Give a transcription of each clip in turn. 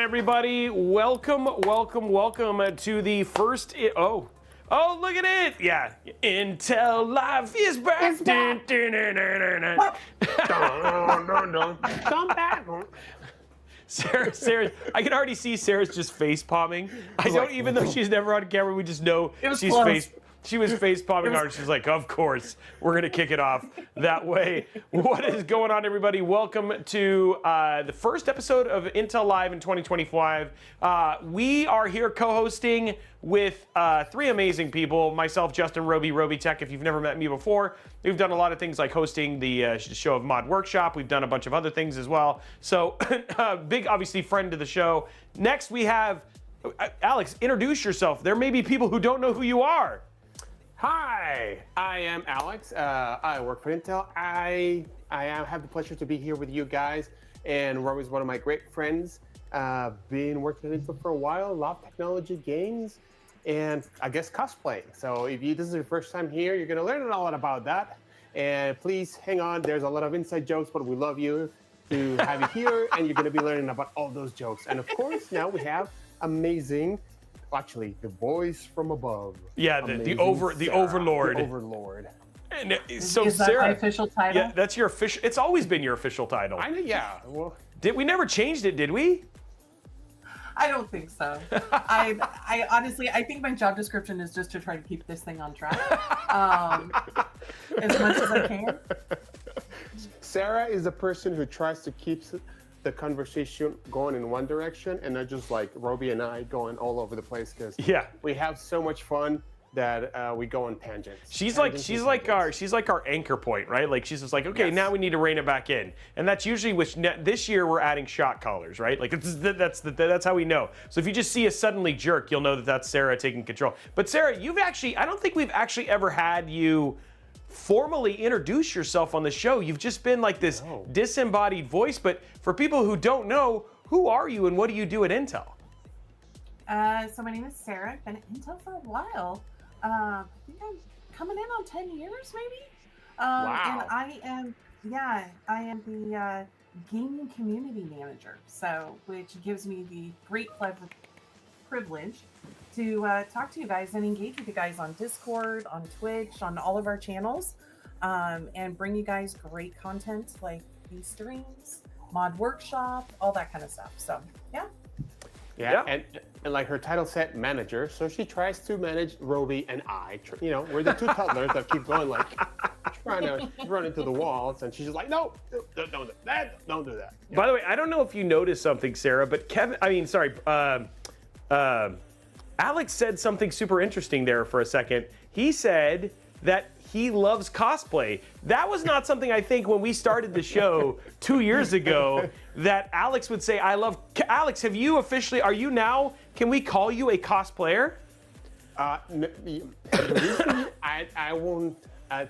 Everybody, welcome to the first. Oh, look at it! Yeah, Intel Live is back. Sarah, I can already see Sarah's just face palming. Even though she's never on camera, we just know she was face palming hard. She's like, of course, we're gonna kick it off that way. What is going on, everybody? Welcome to the first episode of Intel Live in 2025. We are here co-hosting with three amazing people. Myself, Justin, Robey, Robeytech. If you've never met me before, we've done a lot of things like hosting the show of Mod Workshop. We've done a bunch of other things as well. So, big, obviously, friend to the show. Next, we have Alex. Introduce yourself. There may be people who don't know who you are. Hi, I am Alex. I work for Intel. I have the pleasure to be here with you guys, and Robey's one of my great friends. Been working at Intel for a while, love technology, games, and I guess cosplay. So if this is your first time here, you're gonna learn a lot about that. And please hang on, there's a lot of inside jokes, but we love you to have you here, and you're gonna be learning about all those jokes. And of course, now we have amazing. Actually, the voice from above. Yeah, the overlord. The overlord. And so is that Sarah, my official title? Yeah, that's your official. It's always been your official title. Yeah. Well, We never changed it, did we? I don't think so. I honestly, I think my job description is just to try to keep this thing on track as much as I can. Sarah is the person who tries to keep the conversation going in one direction, and not just like Robey and I going all over the place, because we have so much fun that we go on tangents. She's like our anchor point, right? Like she's just like, okay, now we need to rein it back in, and that's usually this year we're adding shot callers, right? Like that's how we know. So if you just see us suddenly jerk, you'll know that that's Sarah taking control. But Sarah, I don't think we've actually ever had you formally introduce yourself on the show. You've just been like this disembodied voice, but for people who don't know, who are you and what do you do at Intel? So my name is Sarah. I've been at Intel for a while. I think I'm coming in on 10 years maybe. Wow. And I am the gaming community manager. So, which gives me the great privilege to talk to you guys and engage with you guys on Discord, on Twitch, on all of our channels, and bring you guys great content like these streams, Mod Workshop, all that kind of stuff. So, yeah. And like her title said, manager, so she tries to manage Robey and I. We're the two toddlers that keep going like trying to run into the walls, and she's just like, no, don't do that, don't do that. By the way, I don't know if you noticed something, Sarah, but Alex said something super interesting there for a second. He said that he loves cosplay. That was not something I think when we started the show 2 years ago that Alex would say, I love. Alex, are you now, can we call you a cosplayer? The reason I won't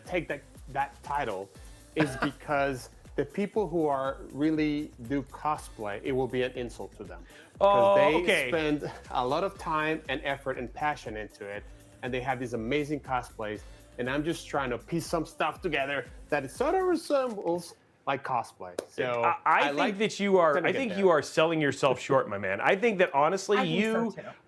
take that title is because the people who are really do cosplay, it will be an insult to them. Because they spend a lot of time and effort and passion into it, and they have these amazing cosplays, and I'm just trying to piece some stuff together that it sort of resembles like cosplay. So I think you are selling yourself short, my man. I think that honestly,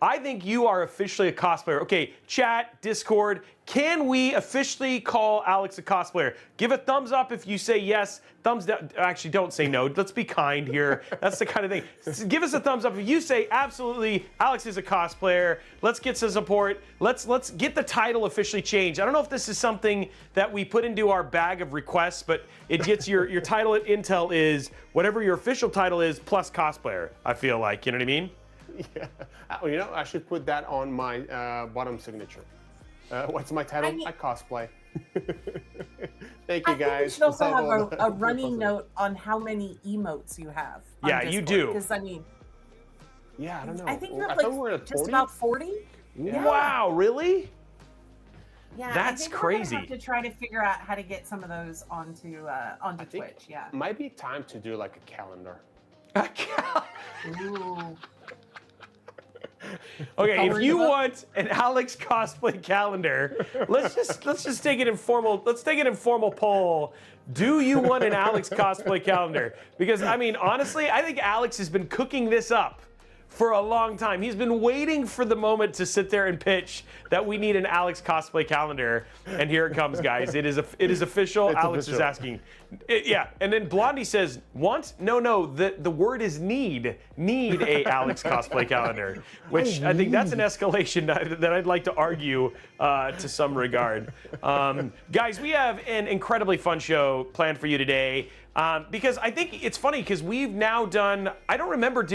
I think you are officially a cosplayer. Okay, chat, Discord, can we officially call Alex a cosplayer? Give a thumbs up if you say yes. Thumbs down. Actually, don't say no. Let's be kind here. That's the kind of thing. Give us a thumbs up if you say absolutely Alex is a cosplayer. Let's get some support. Let's get the title officially changed. I don't know if this is something that we put into our bag of requests, but it gets your title at Intel is whatever your official title is plus cosplayer. I feel like, you know what I mean? Yeah. I should put that on my bottom signature. What's my title? I cosplay. Thank you, guys. I think you should also have a running note on how many emotes you have. Yeah, Discord, you do. Because I don't know. I think you have like just about 40. Yeah. Wow, really? Yeah, that's crazy. We're gonna have to try to figure out how to get some of those onto Twitch. Yeah, might be time to do like a calendar. Ooh. Okay, if you want an Alex cosplay calendar, let's just take an informal poll. Do you want an Alex cosplay calendar? Because I mean, honestly, I think Alex has been cooking this up for a long time. He's been waiting for the moment to sit there and pitch that we need an Alex cosplay calendar, and here it comes, guys. It is official. It's Alex official. is asking. Yeah, and then Blondie says, want? No, the word is need. Need a Alex cosplay calendar, which I think that's an escalation that I'd like to argue to some regard. Guys, we have an incredibly fun show planned for you today. Because I think it's funny because we've now done, I don't remember,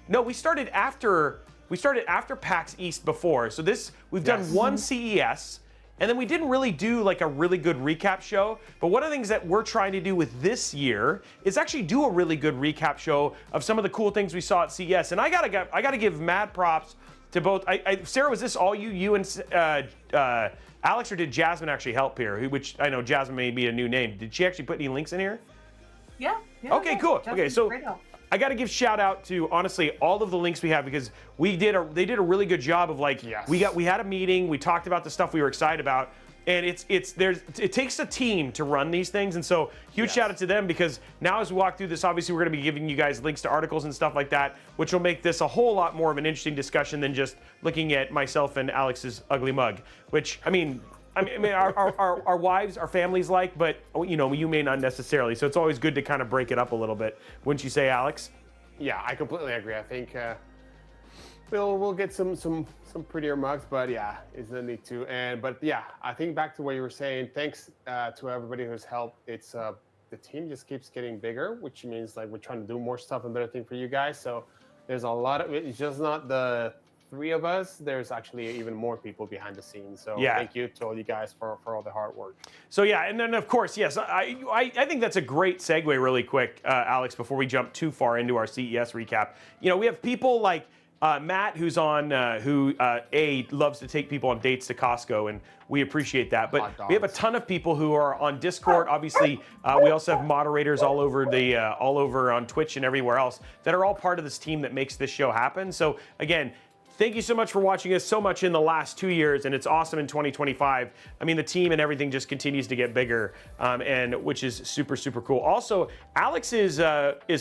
no, we started after PAX East before. So we've done one CES, and then we didn't really do like a really good recap show. But one of the things that we're trying to do with this year is actually do a really good recap show of some of the cool things we saw at CES. And I gotta give mad props to both. Sarah, was this all you and Alex, or did Jasmine actually help here? Which I know Jasmine may be a new name. Did she actually put any links in here? Yeah. Okay, cool. Justin's Okay, so great help. I got to give shout out to honestly all of the links we have because they did a really good job of like Yes. we had a meeting, we talked about the stuff we were excited about, and it takes a team to run these things, and so huge shout out to them because now as we walk through this, obviously we're going to be giving you guys links to articles and stuff like that, which will make this a whole lot more of an interesting discussion than just looking at myself and Alex's ugly mug, which I mean, our wives, our families like, but you know, you may not necessarily. So it's always good to kind of break it up a little bit, wouldn't you say, Alex? Yeah, I completely agree. I think we'll get some prettier mugs, but yeah, it's no need to. But yeah, I think back to what you were saying. Thanks to everybody who's helped. It's the team just keeps getting bigger, which means like we're trying to do more stuff and better thing for you guys. So there's a lot of it's just not the three of us. There's actually even more people behind the scenes. So thank you to all you guys for all the hard work. So yeah, and then of course, yes, I think that's a great segue really quick, Alex, before we jump too far into our CES recap. You know, we have people like Matt, who's on, who loves to take people on dates to Costco, and we appreciate that. But we have a ton of people who are on Discord. Obviously, we also have moderators all over on Twitch and everywhere else that are all part of this team that makes this show happen. So again, thank you so much for watching us so much in the last 2 years, and it's awesome in 2025. I mean, the team and everything just continues to get bigger, and which is super, super cool. Also, Alex is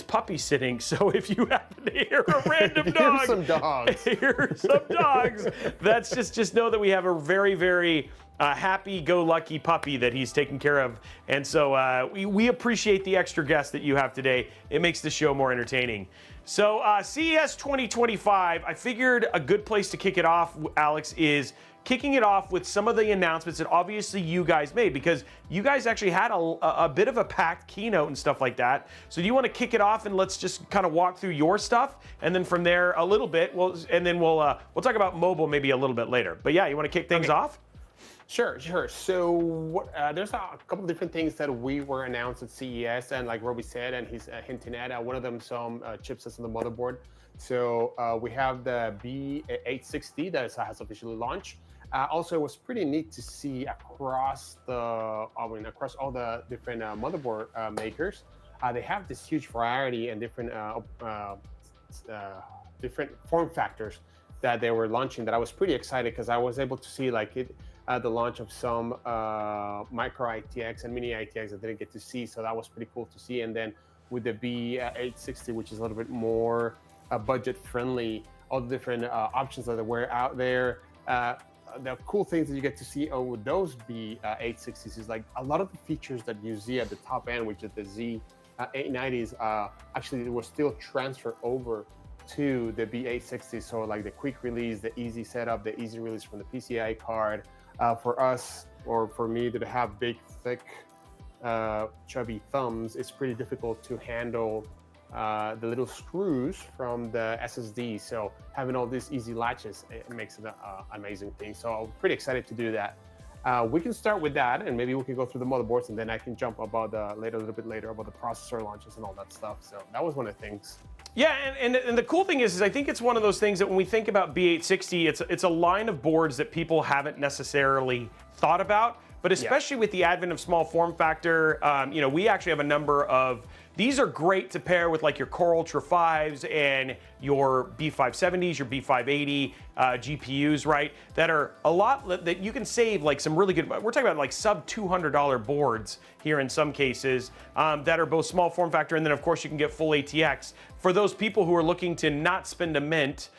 puppy sitting, so if you happen to hear a random dog, hear some dogs, that's just know that we have a very, very happy-go-lucky puppy that he's taking care of, and so we appreciate the extra guests that you have today. It makes the show more entertaining. So CES 2025, I figured a good place to kick it off, Alex, is kicking it off with some of the announcements that obviously you guys made, because you guys actually had a bit of a packed keynote and stuff like that. So do you want to kick it off and let's just kind of walk through your stuff, and then from there a little bit, we'll talk about mobile maybe a little bit later. But yeah, you want to kick things off? Sure. So there's a couple of different things that we were announced at CES, and like Robey said, and he's hinting at one of them, some chipsets on the motherboard. So we have the B860 that has officially launched. Also, it was pretty neat to see across all the different motherboard makers. They have this huge variety and different form factors that they were launching. That I was pretty excited because I was able to see the launch of some micro ITX and mini ITX I didn't get to see, so that was pretty cool to see. And then with the B860, which is a little bit more budget friendly, all the different options that were out there. The cool things that you get to see with those B860s is like a lot of the features that you see at the top end, which is the Z890s, actually will still transfer over to the B860. So like the quick release, the easy setup, the easy release from the PCI card. For us, or for me, to have big, thick, chubby thumbs, it's pretty difficult to handle the little screws from the SSD. So having all these easy latches, it makes it an amazing thing. So I'm pretty excited to do that. We can start with that, and maybe we can go through the motherboards, and then I can jump about a little bit later about the processor launches and all that stuff. So that was one of the things. Yeah, and the cool thing is I think it's one of those things that when we think about B860, it's a line of boards that people haven't necessarily thought about, but especially with the advent of small form factor, we actually have a number of, these are great to pair with like your Core Ultra 5s and your B570s, your B580 GPUs, right? That are a lot that you can save like some really good. We're talking about like sub $200 boards here in some cases that are both small form factor, and then of course you can get full ATX for those people who are looking to not spend a mint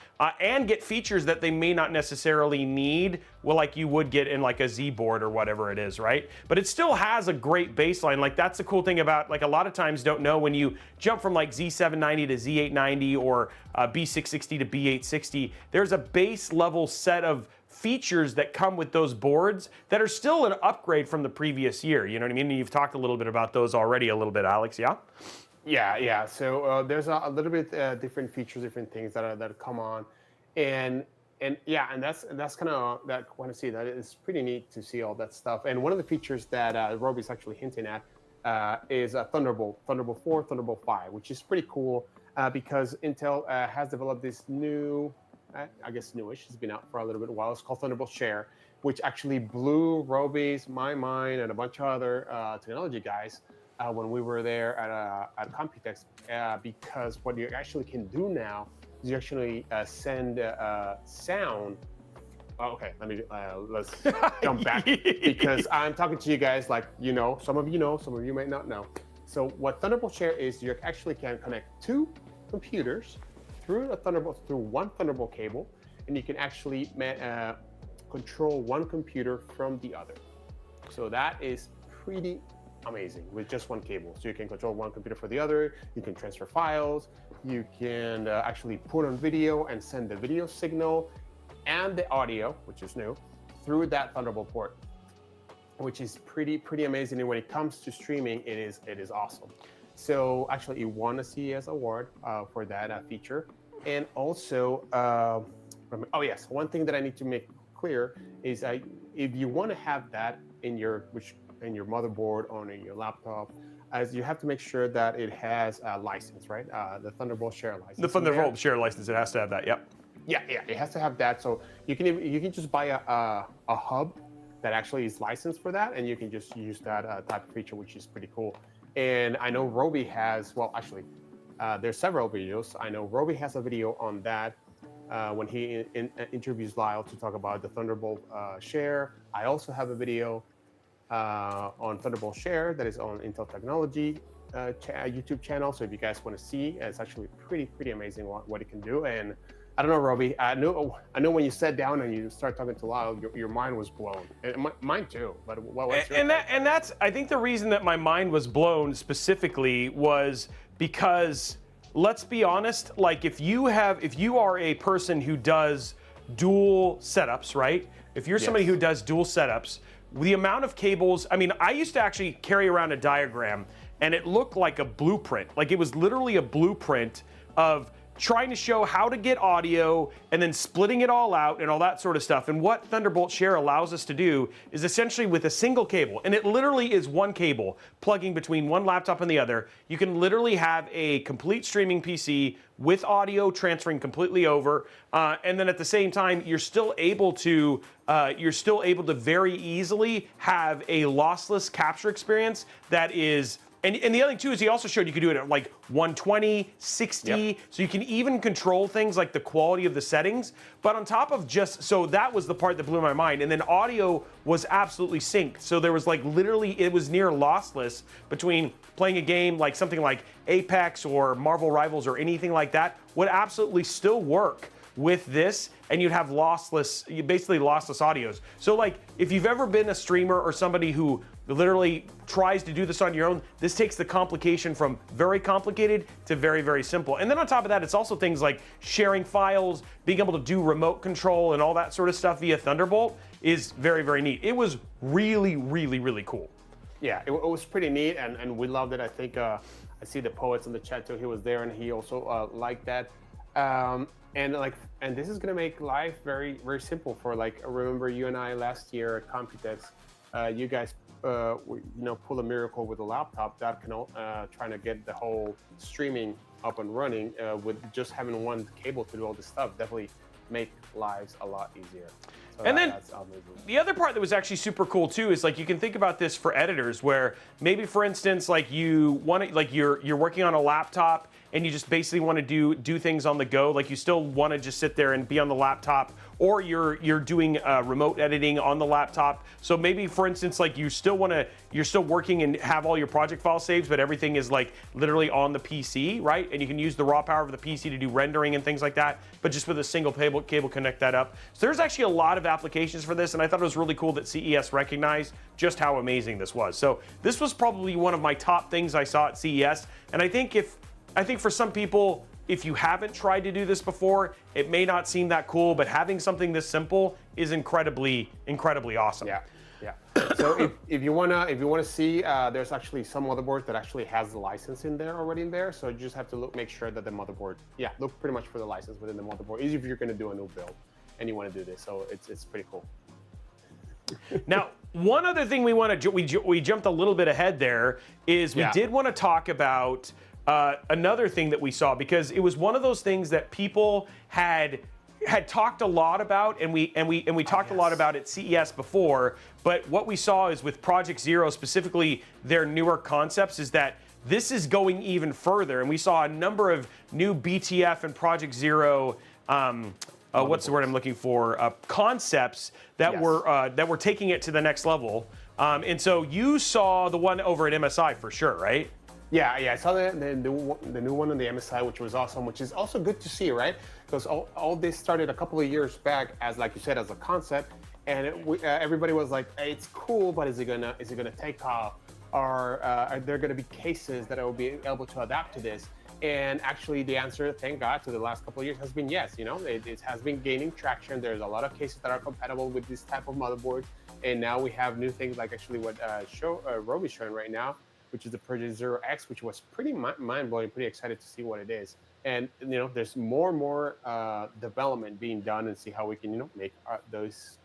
and get features that they may not necessarily need, well, like you would get in like a Z board or whatever it is, right? But it still has a great baseline. Like that's the cool thing about, like a lot of times don't know when you jump from like Z790 to Z890 or B660 to B860, there's a base level set of features that come with those boards that are still an upgrade from the previous year. You know what I mean? And you've talked a little bit about those already a little bit, Alex, yeah? Yeah. So there's a little bit different features, different things that come on, and that's kind of that. Want to see that it's pretty neat to see all that stuff. And one of the features that Robey's actually hinting at is a Thunderbolt 4, Thunderbolt 5, which is pretty cool because Intel has developed this new, I guess newish. It's been out for a little bit while. It's called Thunderbolt Share, which actually blew Robey's, my mind, and a bunch of other technology guys. When we were there at Computex, because what you actually can do now is you actually send sound. Oh, okay, let's jump back because I'm talking to you guys like some of you know, some of you might not know. So what Thunderbolt Share is, you actually can connect two computers through one Thunderbolt cable, and you can actually control one computer from the other. So that is pretty amazing with just one cable. So you can control one computer for the other, you can transfer files, you can actually put on video and send the video signal and the audio, which is new, through that Thunderbolt port, which is pretty amazing. And when it comes to streaming, it is awesome. So actually, it won a CES award for that feature. And also, oh yes, one thing that I need to make clear is if you want to have that in your motherboard on your laptop, as you have to make sure that it has a license, right? The Thunderbolt Share license. The Thunderbolt Share license, it has to have that. Yep. Yeah, it has to have that. So you can just buy a hub that actually is licensed for that, and you can just use that type of feature, which is pretty cool. And I know Robey has, well, actually, there's several videos. I know Robey has a video on that when he interviews Lyle to talk about the Thunderbolt Share. I also have a video on Thunderbolt Share that is on Intel Technology YouTube channel. So if you guys want to see, it's actually pretty amazing what it can do. And I don't know, Robey, I know when you sat down and you start talking to Lyle, your mind was blown. And mine too. But what's your and that's, I think the reason that my mind was blown specifically was because, let's be honest, like if you are a person who does dual setups, right? If you're somebody who does dual setups, the amount of cables, I mean, I used to actually carry around a diagram and it looked like a blueprint. Like it was literally a blueprint of trying to show how to get audio and then splitting it all out and all that sort of stuff. And what Thunderbolt Share allows us to do is essentially with a single cable, and it literally is one cable plugging between one laptop and the other, you can literally have a complete streaming PC with audio transferring completely over, and then at the same time, you're still able to very easily have a lossless capture experience that is. And the other thing too is he also showed you could do it at like 120, 60, so you can even control things like the quality of the settings. But on top of so that was the part that blew my mind. And then audio was absolutely synced. So there was like literally, it was near lossless between playing a game like something like Apex or Marvel Rivals or anything like that would absolutely still work with this, and you'd have basically lossless audios. So like if you've ever been a streamer or somebody who literally tries to do this on your own, this takes the complication from very complicated to very, very simple. And then on top of that, it's also things like sharing files, being able to do remote control and all that sort of stuff via Thunderbolt is very, very neat. It was really, really, really cool. Yeah, it was pretty neat, and we loved it. I think I see the Poets in the chat too. He was there, and he also liked that. And this is gonna make life very, very simple for like. Remember you and I last year at Computex, you guys, pull a miracle with a laptop that can trying to get the whole streaming up and running with just having one cable to do all this stuff. Definitely make lives a lot easier. So and then that's amazing. The other part that was actually super cool too is like you can think about this for editors where maybe for instance like you want to like you're working on a laptop and you just basically want to do things on the go, like you still want to just sit there and be on the laptop, or you're doing remote editing on the laptop. So maybe, for instance, like you're still working and have all your project file saves, but everything is like literally on the PC, right? And you can use the raw power of the PC to do rendering and things like that, but just with a single cable connect that up. So there's actually a lot of applications for this, and I thought it was really cool that CES recognized just how amazing this was. So this was probably one of my top things I saw at CES, and I think for some people, if you haven't tried to do this before, it may not seem that cool, but having something this simple is incredibly awesome. Yeah, yeah. So if you wanna see, there's actually some motherboard that actually has the license in there already in there. So you just have to make sure that the motherboard, look pretty much for the license within the motherboard. Easy if you're gonna do a new build and you want to do this. So it's pretty cool. Now, one other thing we jumped a little bit ahead there is we did want to talk about another thing that we saw, because it was one of those things that people had talked a lot about, and we talked a lot about at CES before. But what we saw is with Project Zero, specifically their newer concepts, is that this is going even further, and we saw a number of new BTF and Project Zero. What's the word I'm looking for? Concepts that were taking it to the next level. And so you saw the one over at MSI for sure, right? Yeah, I saw the new one on the MSI, which was awesome, which is also good to see, right? Because all this started a couple of years back as, like you said, as a concept, and everybody was like, hey, it's cool, but is it gonna take off? Or are there gonna be cases that will be able to adapt to this? And actually, the answer, thank God, to the last couple of years has been yes. You know, it has been gaining traction. There's a lot of cases that are compatible with this type of motherboard, and now we have new things like actually what Robey's showing right now, which is the Project Zero X, which was pretty mind-blowing. Pretty excited to see what it is. And there's more and more development being done, and see how we can make those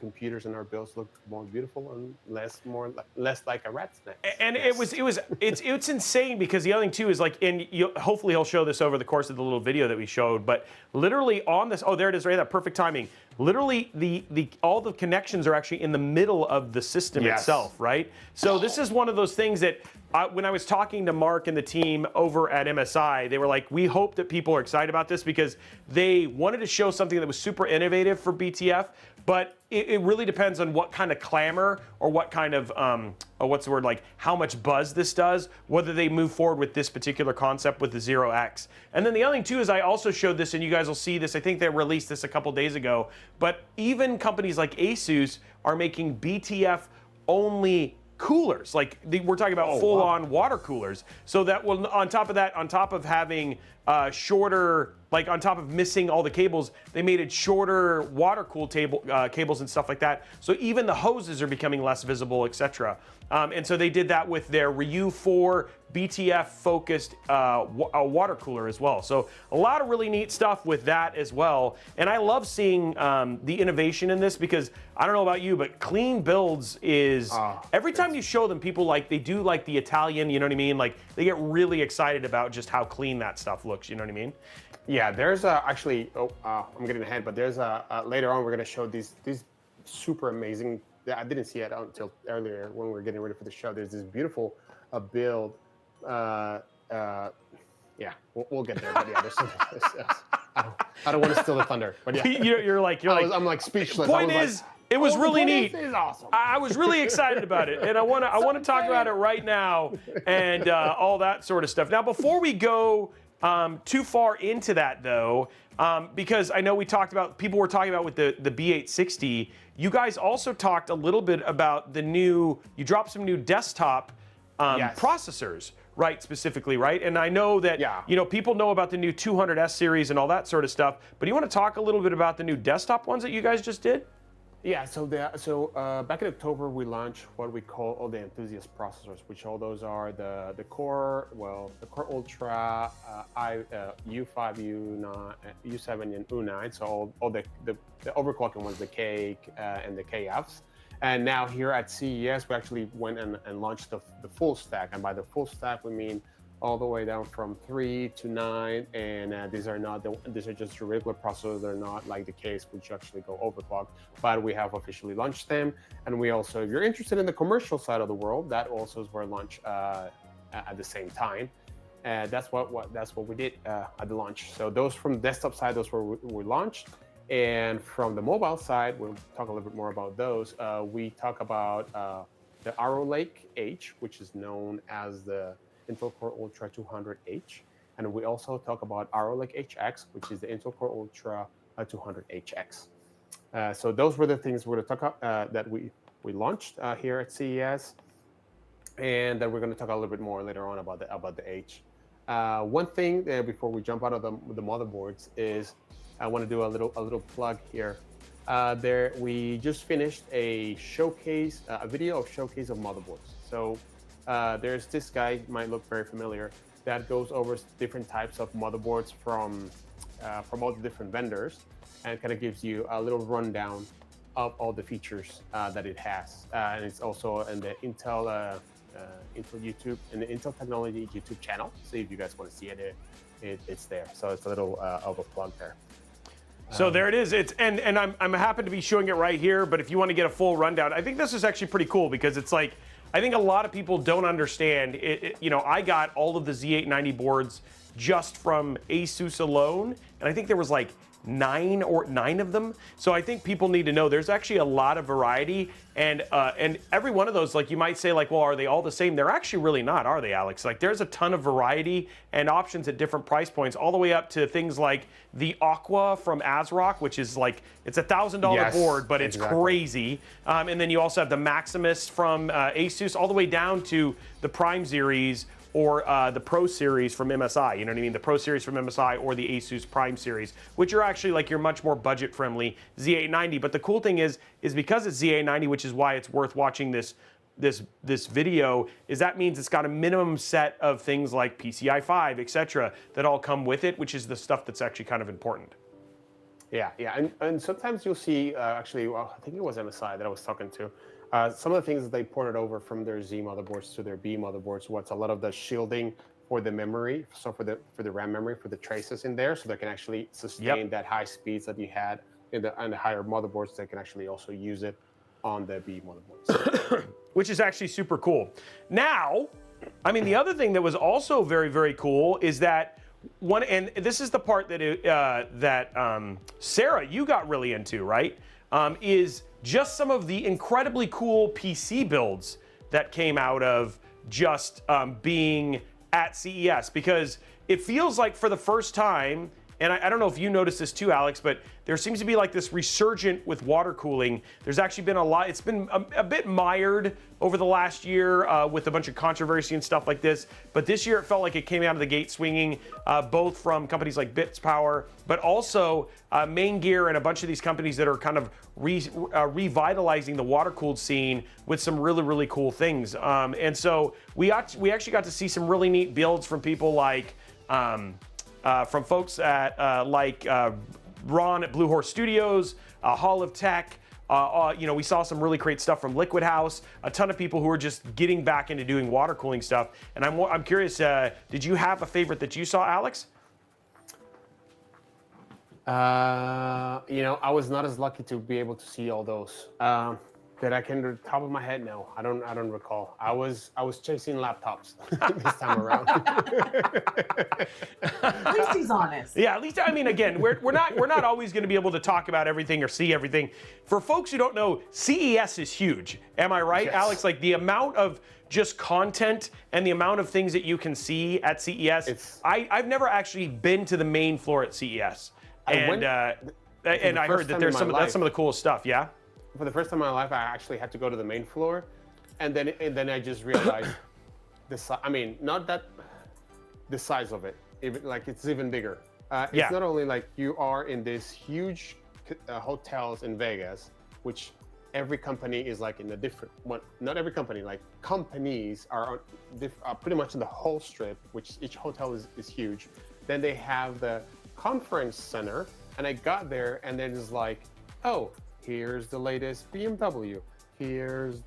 computers and our builds look more beautiful and less like a rat's nest. And it's insane, because the other thing too is like, and hopefully he'll show this over the course of the little video that we showed, but literally on this, there it is, right, that perfect timing. Literally all the connections are actually in the middle of the system itself, right? So this is one of those things that when I was talking to Mark and the team over at MSI, they were like, we hope that people are excited about this, because they wanted to show something that was super innovative for BTF, but it really depends on what kind of clamor or what kind of, what's the word, like how much buzz this does, whether they move forward with this particular concept with the Zero X. And then the other thing too is I also showed this, and you guys will see this, I think they released this a couple days ago, but even companies like Asus are making BTF only coolers. Like we're talking about full-on water coolers. So that will, on top of having shorter, like on top of missing all the cables, they made it shorter water-cooled cables and stuff like that. So even the hoses are becoming less visible, etc. And so they did that with their Ryu 4 BTF-focused water cooler as well. So a lot of really neat stuff with that as well. And I love seeing the innovation in this, because I don't know about you, but clean builds is, every time you show them, people they do like the Italian, you know what I mean? Like they get really excited about just how clean that stuff looks, you know what I mean? Yeah, there's actually, I'm getting ahead, but there's later on we're gonna show these super amazing, I didn't see it until earlier when we were getting ready for the show. There's this beautiful build. We'll get there. But yeah, there's I don't want to steal the thunder. But yeah, I'm like speechless. Point is, it was really neat. It is awesome. I was really excited about it, and I want to talk about it right now, and all that sort of stuff. Now, before we go too far into that, though, because I know people were talking about with the B860. You guys also talked a little bit about you dropped some new desktop processors, right, specifically, right? And I know that, people know about the new 200S series and all that sort of stuff, but you want to talk a little bit about the new desktop ones that you guys just did? Yeah, so back in October, we launched what we call all the enthusiast processors, which all those are the Core Ultra, U5, U9, U7, and U9. So all the overclocking ones, the K and the KFs. And now here at CES, we actually went and launched the full stack. And by the full stack, we mean all the way down from 3 to 9, and these are just your regular processors. They're not like the case, which actually go overclocked, but we have officially launched them. And we also, if you're interested in the commercial side of the world, that also is where launch at the same time. That's what we did at the launch. So those from the desktop side, those were we launched, and from the mobile side, we'll talk a little bit more about those. We talk about the Arrow Lake H, which is known as the Intel Core Ultra 200H, and we also talk about Arrow Lake HX, which is the Intel Core Ultra 200HX. So those were the things we're going to talk about that we launched here at CES, and then we're going to talk a little bit more later on about the H. One thing before we jump out of the motherboards is I want to do a little plug here. We just finished a showcase, a video of showcase of motherboards. So there's this guy, might look very familiar, that goes over different types of motherboards from all the different vendors, and kind of gives you a little rundown of all the features that it has. And it's also in the Intel YouTube and the Intel Technology YouTube channel. So if you guys want to see it, it's there. So it's a little of a plug there. So there it is. And I'm happy to be showing it right here. But if you want to get a full rundown, I think this is actually pretty cool because it's like, I think a lot of people don't understand. I got all of the Z890 boards just from Asus alone, and I think there was like nine of them. So I think people need to know there's actually a lot of variety, and every one of those, like you might say, like, well, are they all the same? They're actually really not, are they, Alex? Like there's a ton of variety and options at different price points, all the way up to things like the Aqua from ASRock, which is like, it's $1,000 board, but it's crazy. And then you also have the Maximus from Asus, all the way down to the Prime Series, or the Pro Series from MSI, you know what I mean? The Pro Series from MSI or the Asus Prime Series, which are actually like your much more budget-friendly Z890. But the cool thing is because it's Z890, which is why it's worth watching this video, is that means it's got a minimum set of things like PCI 5, etc., that all come with it, which is the stuff that's actually kind of important. Yeah, and sometimes you'll see, actually, well, I think it was MSI that I was talking to, some of the things that they ported over from their Z motherboards to their B motherboards, what's a lot of the shielding for the memory, so for the RAM memory, for the traces in there, so they can actually sustain that high speeds that you had on the higher motherboards. They can actually also use it on the B motherboards. Which is actually super cool. Now, I mean, the other thing that was also very, very cool is that and this is the part that Sarah, you got really into, right? Is just some of the incredibly cool PC builds that came out of just being at CES, because it feels like for the first time, and I don't know if you noticed this too, Alex, but there seems to be like this resurgent with water cooling. There's actually been a lot, it's been a bit mired over the last year with a bunch of controversy and stuff like this. But this year it felt like it came out of the gate swinging, both from companies like Bits Power, but also Maingear and a bunch of these companies that are kind of revitalizing the water-cooled scene with some really, really cool things. And so we actually got to see some really neat builds from people like, from folks at Ron at Blue Horse Studios, Hall of Tech. We saw some really great stuff from Liquid House. A ton of people who are just getting back into doing water cooling stuff. And I'm curious, did you have a favorite that you saw, Alex? I was not as lucky to be able to see all those. That I can, the top of my head, no, I don't recall. I was chasing laptops this time around. At least he's honest. Yeah, at least, I mean, again, we're not always going to be able to talk about everything or see everything. For folks who don't know, CES is huge. Am I right, Yes. Alex? Like the amount of just content and the amount of things that you can see at CES. I've never actually been to the main floor at CES, and I heard that there's that's some of the coolest stuff. Yeah. For the first time in my life, I actually had to go to the main floor, and then I just realized not that the size of it, it's even bigger. It's not only like you are in this huge hotels in Vegas, which every company is like in a different one. Not every company, like companies are pretty much in the whole strip, which each hotel is huge. Then they have the conference center, and I got there, and then it's like, oh, here's the latest BMW. Here's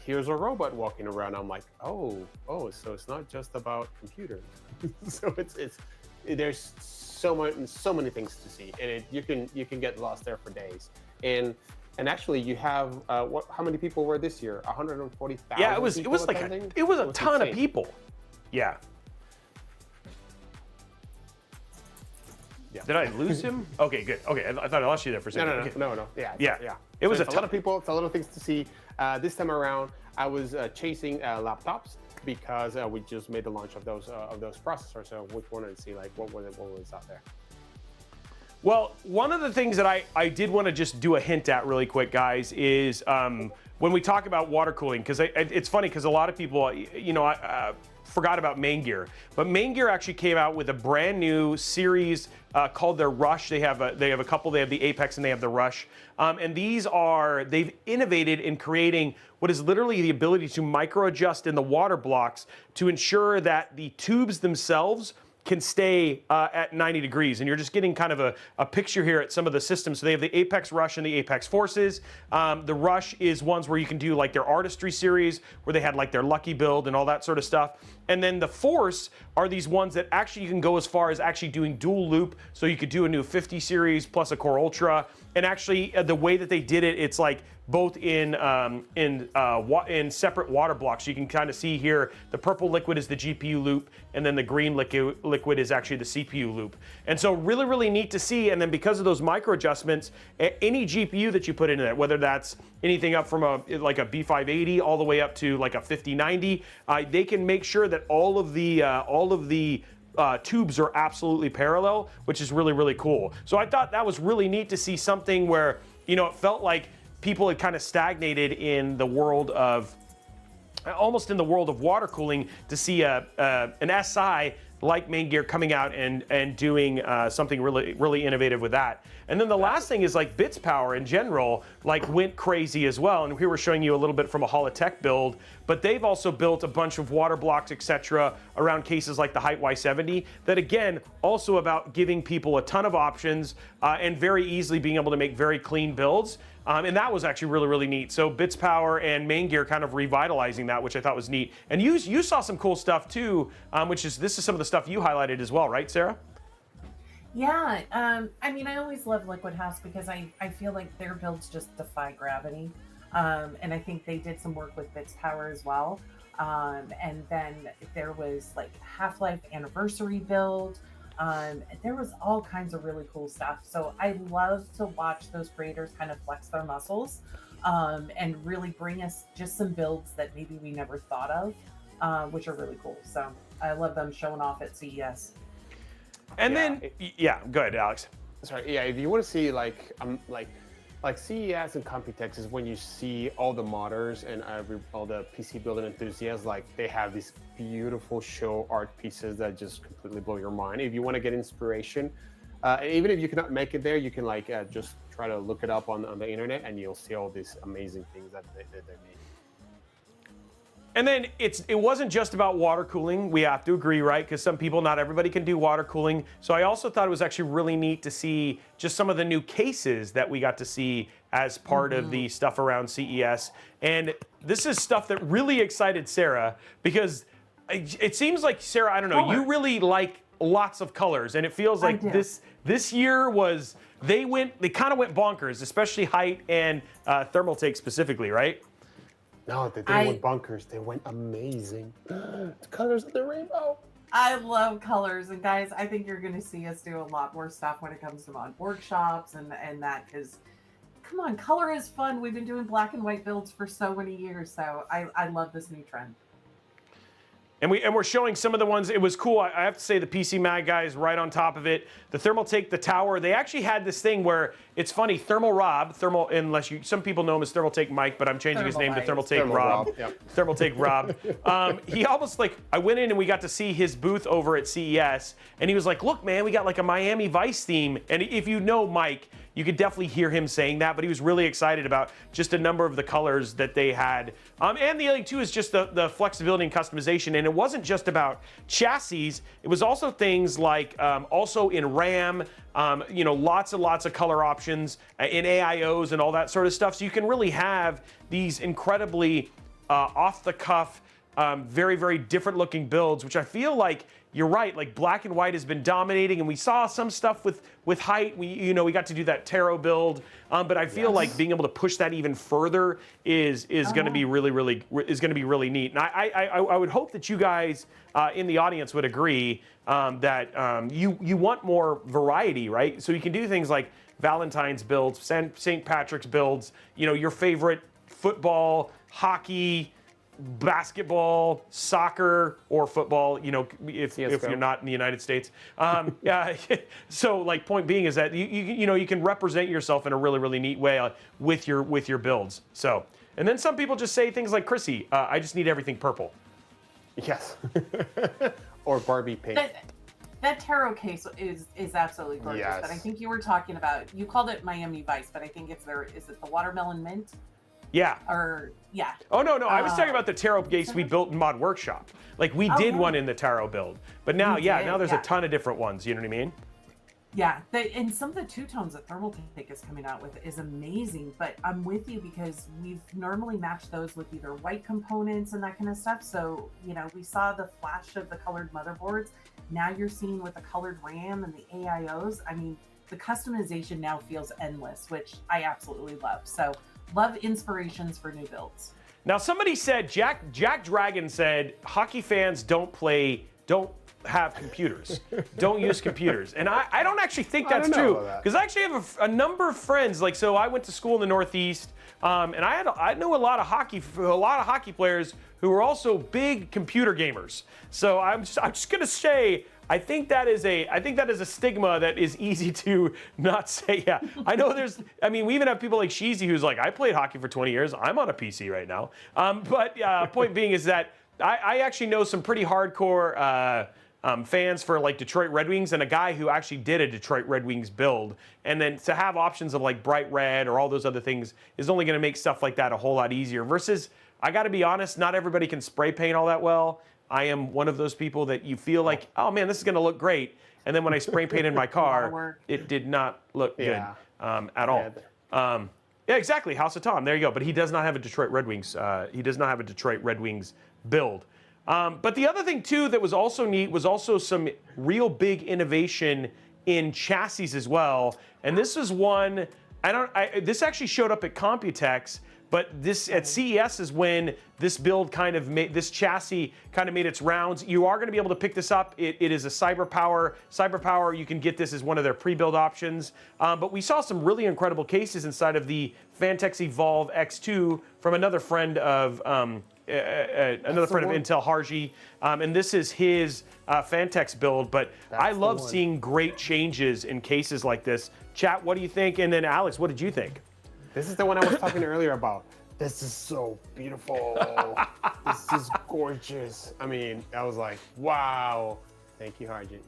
here's a robot walking around. I'm like, oh, so it's not just about computers. So there's so many things to see, and you can get lost there for days. And actually, you have how many people were this year? 140,000. Yeah, it was a ton of people. Yeah. Yeah. Did I lose him? Okay, good. Okay, I thought I lost you there for a second. Okay. No. Yeah. Yeah. It was So a lot of people. It's a lot of things to see. This time around, I was chasing laptops because we just made the launch of those processors. So we wanted to see like what was out there. Well, one of the things that I did want to just do a hint at really quick, guys, is when we talk about water cooling, because it's funny because a lot of people, forgot about Maingear, but Maingear actually came out with a brand new series called their Rush. They have a couple. They have the Apex and they have the Rush, and they've innovated in creating what is literally the ability to micro adjust in the water blocks to ensure that the tubes themselves can stay at 90 degrees. And you're just getting kind of a picture here at some of the systems. So they have the Apex Rush and the Apex Forces. The Rush is ones where you can do like their Artistry series, where they had like their Lucky build and all that sort of stuff. And then the Force are these ones that actually you can go as far as actually doing dual loop. So you could do a new 50 series plus a Core Ultra. And actually the way that they did it, it's like both in separate water blocks. You can kind of see here, the purple liquid is the GPU loop, and then the green liquid is actually the CPU loop. And so really, really neat to see. And then because of those micro adjustments, any GPU that you put into that, whether that's anything up from like a B580 all the way up to like a 5090, they can make sure that all of the tubes are absolutely parallel, which is really, really cool. So I thought that was really neat to see something where, it felt like people had kind of stagnated in the world of, almost in the world of water cooling, to see an SI like Maingear coming out and doing something really, really innovative with that. And then the last thing is like Bits Power in general, like went crazy as well. And here we're showing you a little bit from a Holotech build, but they've also built a bunch of water blocks, etc., around cases like the Height Y70 that, again, also about giving people a ton of options and very easily being able to make very clean builds. And that was actually really, really neat. So Bits Power and Maingear kind of revitalizing that, which I thought was neat. And you saw some cool stuff too, this is some of the stuff you highlighted as well, right, Sarah? Yeah, I always love Liquid House because I feel like their builds just defy gravity. And I think they did some work with Bits Power as well. And then there was like Half-Life Anniversary build. There was all kinds of really cool stuff. So I love to watch those creators kind of flex their muscles and really bring us just some builds that maybe we never thought of, which are really cool. So I love them showing off at CES. And then, go ahead, Alex. Sorry, if you want to see like CES and Computex is when you see all the modders and all the PC building enthusiasts, like they have these beautiful show art pieces that just completely blow your mind. If you want to get inspiration, even if you cannot make it there, you can just try to look it up on the internet and you'll see all these amazing things that they made. And then it wasn't just about water cooling. We have to agree, right? Because not everybody can do water cooling. So I also thought it was actually really neat to see just some of the new cases that we got to see as part of the stuff around CES. And this is stuff that really excited Sarah because it seems like, Sarah, I don't know, you really like lots of colors. And it feels like this year was, they kind of went bonkers, especially Height and Thermaltake specifically, right? No, they didn't went bunkers. They went amazing. The colors of the rainbow. I love colors, and guys, I think you're going to see us do a lot more stuff when it comes to mod workshops and that, because, come on, color is fun. We've been doing black and white builds for so many years, so I love this new trend. And we're showing some of the ones. It was cool. I have to say the PC Mag guys right on top of it. The Thermaltake, the tower. They actually had this thing where it's funny. Some people know him as Thermaltake Mike, but I'm changing his name to Thermaltake Rob. Yep. Thermaltake Rob. He almost I went in and we got to see his booth over at CES, and he was like, "Look, man, we got like a Miami Vice theme." And if you know Mike, you could definitely hear him saying that, but he was really excited about just a number of the colors that they had. And the other too is just the flexibility and customization. And it wasn't just about chassis. It was also things like also in RAM, lots and lots of color options in AIOs and all that sort of stuff. So you can really have these incredibly off the cuff, very, very different looking builds, which I feel like you're right. Like black and white has been dominating, and we saw some stuff with height. We got to do that tarot build, but I feel like being able to push that even further is going to be really neat. And I would hope that you guys in the audience would agree that you want more variety, right? So you can do things like Valentine's builds, St. Patrick's builds. Your favorite football, hockey, basketball, soccer, or football, if you're not in the United States. So like point being is that you can represent yourself in a really neat way with your builds. So, and then some people just say things like, Chrissy, I just need everything purple. Yes. Or Barbie pink. That tarot case is absolutely gorgeous. Yes. But I think you were talking about, you called it Miami Vice, but I think is it the watermelon mint? Yeah. Or yeah. Oh no, I was talking about the tarot case we built in Mod Workshop. Like we did one in the tarot build, but now now there's a ton of different ones. You know what I mean? Yeah, and some of the two-tones that Thermaltake is coming out with is amazing, but I'm with you because we've normally matched those with either white components and that kind of stuff. So, we saw the flash of the colored motherboards. Now you're seeing with the colored RAM and the AIOs. I mean, the customization now feels endless, which I absolutely love. So, love inspirations for new builds. Now, somebody said, Jack Dragon said, hockey fans don't have computers. Don't use computers. And I don't actually think that's true. Because I actually have a number of friends. Like, so I went to school in the Northeast, and I know a lot of hockey players who are also big computer gamers. So I'm just gonna say, I think that is a stigma that is easy to not say. Yeah, I know we even have people like Sheezy who's like, I played hockey for 20 years. I'm on a PC right now. But point being is that I actually know some pretty hardcore fans for like Detroit Red Wings, and a guy who actually did a Detroit Red Wings build. And then to have options of like bright red or all those other things is only going to make stuff like that a whole lot easier. Versus, I got to be honest, not everybody can spray paint all that well. I am one of those people that you feel like, oh man, this is going to look great. And then when I spray painted my car, it did not look good at all. Yeah, exactly. House of Tom. There you go. But he does not have a Detroit Red Wings. He does not have a Detroit Red Wings build. But the other thing too that was also neat was also some real big innovation in chassis as well. And this is one this actually showed up at Computex, but this at CES is when this build kind of made this chassis kind of made its rounds. You are going to be able to pick this up. It is a CyberPower. You can get this as one of their pre-build options. But we saw some really incredible cases inside of the Fantex Evolve X2 from another friend of Intel, Harji, and this is his Fantex build, but I love seeing great changes in cases like this. Chat, what do you think? And then Alex, what did you think? This is the one I was talking earlier about. This is so beautiful. This is gorgeous. I mean, I was like, wow. Thank you, Harji.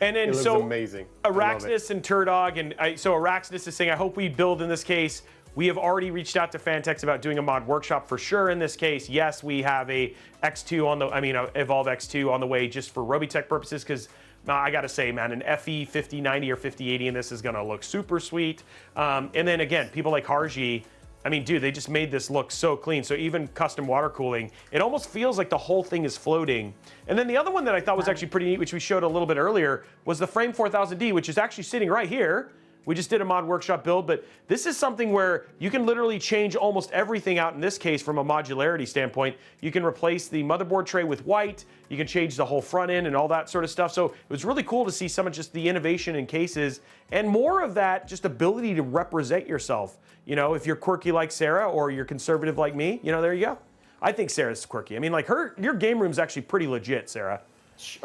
And then it looks amazing. Araxis and Turdog, and so Araxis is saying, I hope we build in this case. We have already reached out to Fantex about doing a mod workshop for sure in this case. Yes, we have a Evolve X2 on the way just for Robeytech purposes, because I gotta say, man, an FE 5090 or 5080 in this is gonna look super sweet. And then again, people like Harji, I mean, dude, they just made this look so clean. So even custom water cooling, it almost feels like the whole thing is floating. And then the other one that I thought was actually pretty neat, which we showed a little bit earlier, was the Frame 4000D, which is actually sitting right here. We just did a mod workshop build, but this is something where you can literally change almost everything out in this case from a modularity standpoint. You can replace the motherboard tray with white, you can change the whole front end and all that sort of stuff. So it was really cool to see some of just the innovation in cases and more of that just ability to represent yourself. If you're quirky like Sarah or you're conservative like me, there you go. I think Sarah's quirky. I mean, like your game room's actually pretty legit, Sarah.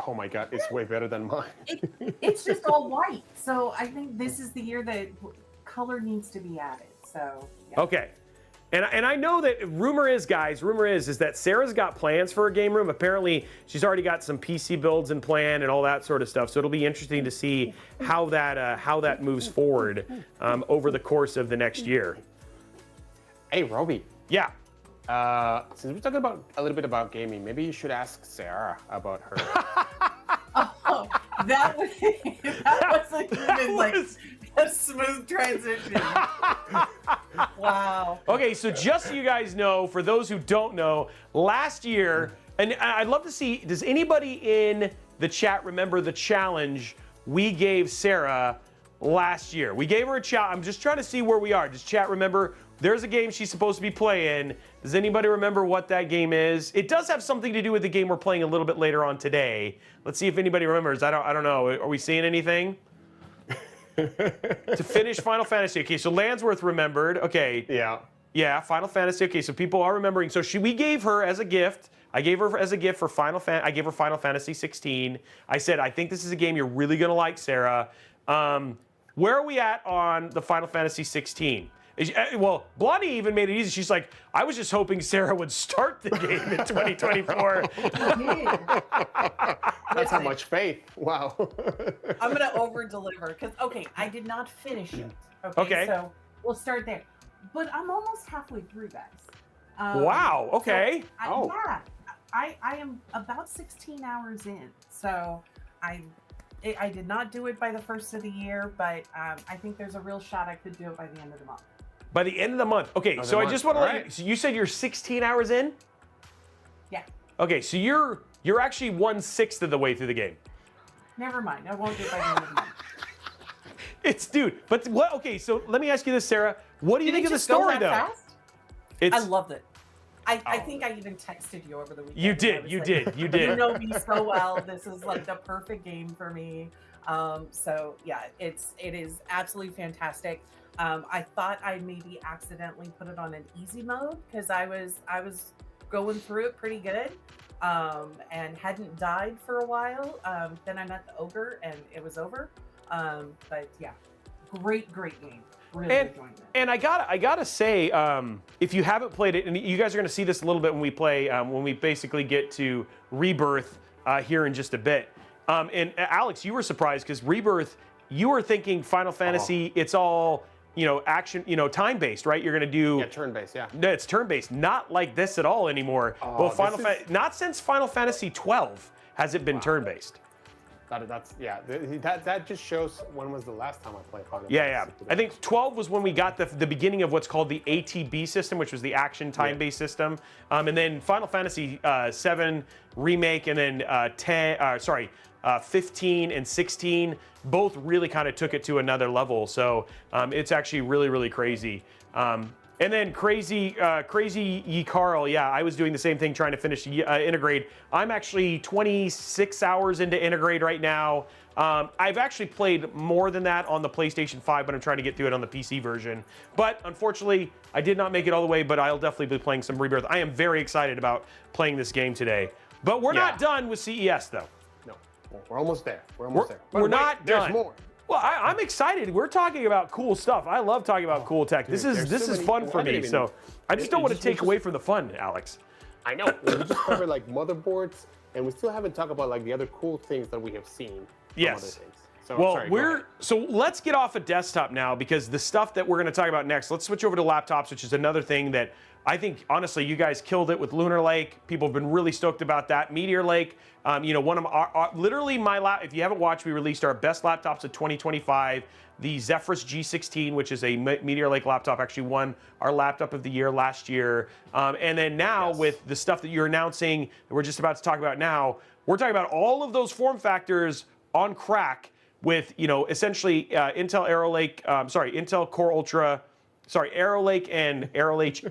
Oh my God, it's way better than mine. It's just all white. So I think this is the year that color needs to be added. So yeah. Okay. And I know that rumor is that Sarah's got plans for a game room. Apparently, she's already got some PC builds in plan and all that sort of stuff. So it'll be interesting to see how that moves forward over the course of the next year. Hey, Robey. Yeah. Since we're talking a little bit about gaming, maybe you should ask Sarah about her. That wasn't even like a smooth transition. Wow. Okay, so just so you guys know, for those who don't know, last year And I'd love to see, does anybody in the chat remember the challenge we gave Sarah last year? We gave her a challenge. I'm just trying to see where we are. Does chat remember? There's a game she's supposed to be playing. Does anybody remember what that game is? It does have something to do with the game we're playing a little bit later on today. Let's see if anybody remembers. I don't know. Are we seeing anything? To finish Final Fantasy. Okay, so Landsworth remembered. Okay. Yeah, Final Fantasy. Okay, so people are remembering. So we gave her as a gift. I gave her as a gift for I gave her Final Fantasy 16. I said, I think this is a game you're really gonna like, Sarah. Where are we at on the Final Fantasy 16? Well, Blondie even made it easy. She's like, I was just hoping Sarah would start the game in 2024. That's how much faith. Wow. I'm gonna over deliver because I did not finish it. Okay. So we'll start there. But I'm almost halfway through, guys. Wow. Okay. So I am about 16 hours in. So I did not do it by the first of the year, but I think there's a real shot I could do it by the end of the month. By the end of the month. Okay, so I just want to let you, so you said you're 16 hours in? Yeah. Okay, so you're actually 1/6 of the way through the game. Never mind. I won't do it by the end of the month. But what? Okay, so let me ask you this, Sarah. What do you think of the story, though? Fast? I loved it. I think I even texted you over the weekend. You did. You did. You know me so well. This is like the perfect game for me. So yeah, it is absolutely fantastic. I thought I maybe accidentally put it on an easy mode because I was going through it pretty good, and hadn't died for a while. Then I met the ogre and it was over. But yeah, great game. Really enjoying it. And I gotta say, if you haven't played it, and you guys are gonna see this a little bit when we play, when we basically get to Rebirth here in just a bit. And Alex, you were surprised because Rebirth, you were thinking Final Fantasy, it's all action, time-based, right? You're gonna do turn-based, yeah. No, it's turn-based, not like this at all anymore. Well, not since Final Fantasy 12 has it been turn-based. That just shows when was the last time I played Final Fantasy. Yeah. I think 12 was when we got the beginning of what's called the ATB system, which was the action time-based system, and then Final Fantasy 7 remake, and then 15 and 16 both really kind of took it to another level. So it's actually really crazy. And then crazy Ye Carl, yeah, I was doing the same thing trying to finish Intergrade. I'm actually 26 hours into Intergrade right now. I've actually played more than that on the PlayStation 5, but I'm trying to get through it on the PC version. But unfortunately, I did not make it all the way, but I'll definitely be playing some Rebirth. I am very excited about playing this game today. But we're not done with CES, though. No, we're almost there. We're not done. There's more. Well, I'm excited. We're talking about cool stuff. I love talking about cool tech. Dude, this is fun for me. So I just don't want to take away from the fun, Alex. I know. We just covered like motherboards, and we still haven't talked about like the other cool things that we have seen. Yes. Other things. So, let's get off of desktop now, because the stuff that we're going to talk about next, let's switch over to laptops, which is another thing that I think, honestly, you guys killed it with Lunar Lake. People have been really stoked about that. Meteor Lake, one of our literally if you haven't watched, we released our best laptops of 2025. The Zephyrus G16, which is a Meteor Lake laptop, actually won our laptop of the year last year. And then now with the stuff that you're announcing, that we're just about to talk about now, we're talking about all of those form factors on crack with, essentially Intel Intel Core Ultra, Arrow Lake and Arrow H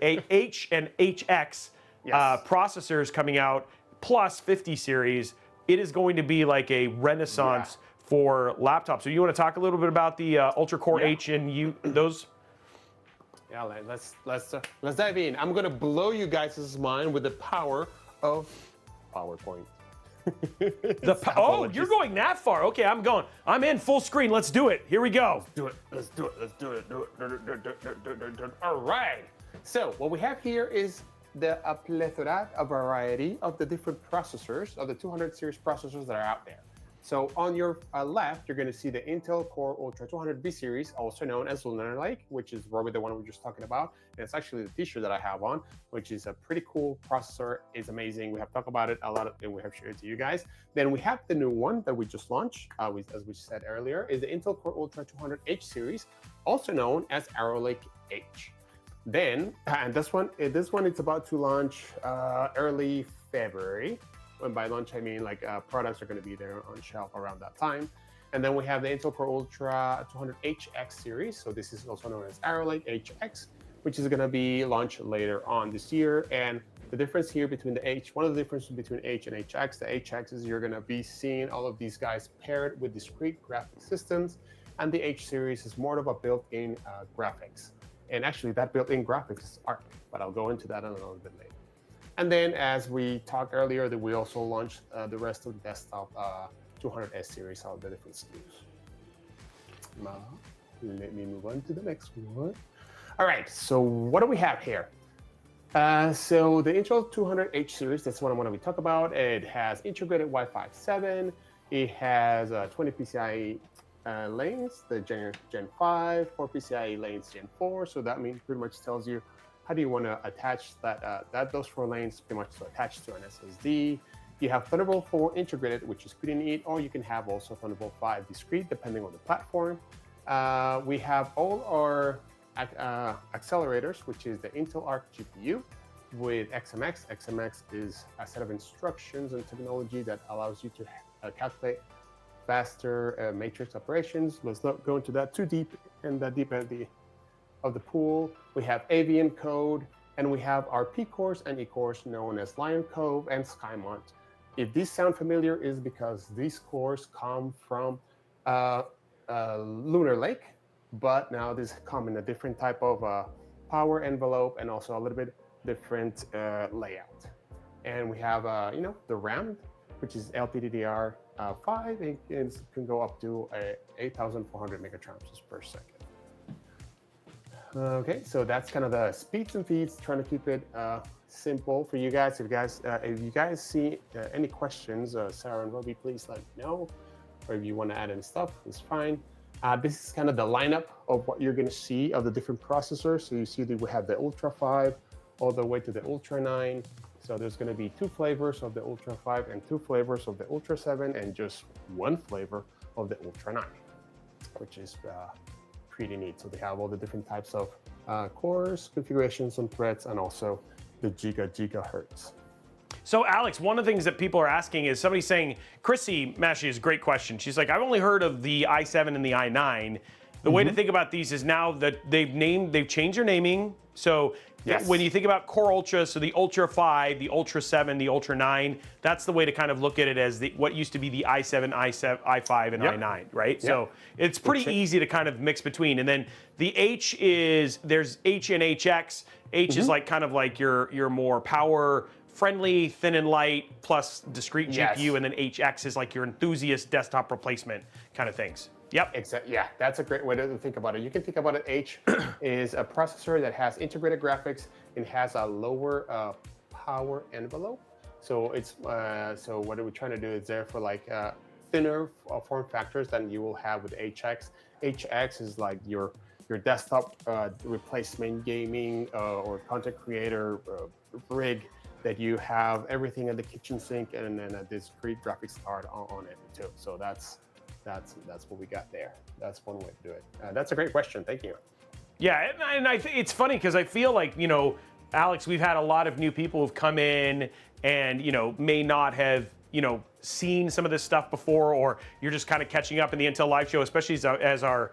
and HX processors coming out, plus 50 series. It is going to be like a renaissance for laptops. So you want to talk a little bit about the Ultra Core H and those? Yeah, let's dive in. I'm gonna blow you guys' mind with the power of PowerPoint. You're going that far. Okay, I'm in full screen. Let's do it. Here we go. Let's do it. All right. So what we have here is a plethora, a variety of the different processors, of the 200 series processors that are out there. So on your left, you're going to see the Intel Core Ultra 200B series, also known as Lunar Lake, which is Robey, the one we were just talking about. And it's actually the t-shirt that I have on, which is a pretty cool processor. It's amazing. We have talked about it a lot, and we have shared it to you guys. Then we have the new one that we just launched, as we said earlier, is the Intel Core Ultra 200H series, also known as Arrow Lake H. Then, and this one it's about to launch early February. And by launch, I mean like products are going to be there on shelf around that time. And then we have the Intel Core Ultra 200HX series. So this is also known as Arrow Lake HX, which is going to be launched later on this year. And the difference here between one of the differences between H and HX, the HX is you're going to be seeing all of these guys paired with discrete graphic systems. And the H series is more of a built-in graphics. And actually that built-in graphics is ARC, but I'll go into that in a little bit later. And then as we talked earlier, that we also launched the rest of the desktop 200S series of the different SKUs. Let me move on to the next one. All right, so what do we have here? So the Intel 200H series, that's what I want to talk about. It has integrated Wi-Fi 7. It has 20 PCIe lanes, the Gen 5, 4 PCIe lanes Gen 4. So that means pretty much tells you how do you want to attach those 4 lanes pretty much to attach to an SSD. You have Thunderbolt 4 integrated, which is pretty neat, or you can have also Thunderbolt 5 discrete, depending on the platform. We have all our accelerators, which is the Intel Arc GPU with XMX. XMX is a set of instructions and technology that allows you to calculate faster matrix operations. Let's not go into that too deep and that deep end of the pool. We have avian code, and we have our P cores and E cores known as Lion Cove and Skymont. If these sound familiar, is because these cores come from Lunar Lake, but now these come in a different type of power envelope and also a little bit different layout. And we have, the RAM, which is LPDDR5, and it can go up to 8,400 megatramps per second. Okay, so that's kind of the speeds and feeds, trying to keep it simple for you guys. If you guys see any questions, Sarah and Robey, please let me know. Or if you want to add any stuff, it's fine. This is kind of the lineup of what you're going to see of the different processors. So you see that we have the Ultra 5 all the way to the Ultra 9. So there's going to be 2 flavors of the Ultra 5 and 2 flavors of the Ultra 7 and just 1 flavor of the Ultra 9, which is pretty neat. So they have all the different types of cores, configurations, and threads, and also the gigahertz. So Alex, one of the things that people are asking is somebody saying, Chrissy Mashi is a great question. She's like, I've only heard of the i7 and the i9. The way to think about these is now that they've changed their naming. So when you think about Core Ultra, so the Ultra 5, the Ultra 7, the Ultra 9, that's the way to kind of look at it as what used to be the i7, i5, and i9, right? Yep. So it's pretty easy to kind of mix between. And then the H there's H and HX. H is like kind of like your more power friendly, thin and light, plus discrete GPU, and then HX is like your enthusiast desktop replacement kind of things. Yep. Exactly. Yeah, that's a great way to think about it. You can think about it. H is a processor that has integrated graphics and has a lower power envelope. So it's so what we're trying to do is there for like thinner form factors than you will have with HX. HX is like your desktop replacement gaming or content creator rig that you have everything in the kitchen sink and then a discrete graphics card on it too. So that's what we got there. That's one way to do it. That's a great question. Thank you. Yeah, and I think it's funny because I feel like, Alex, we've had a lot of new people who've come in and, may not have, seen some of this stuff before, or you're just kind of catching up in the Intel Live show, especially as our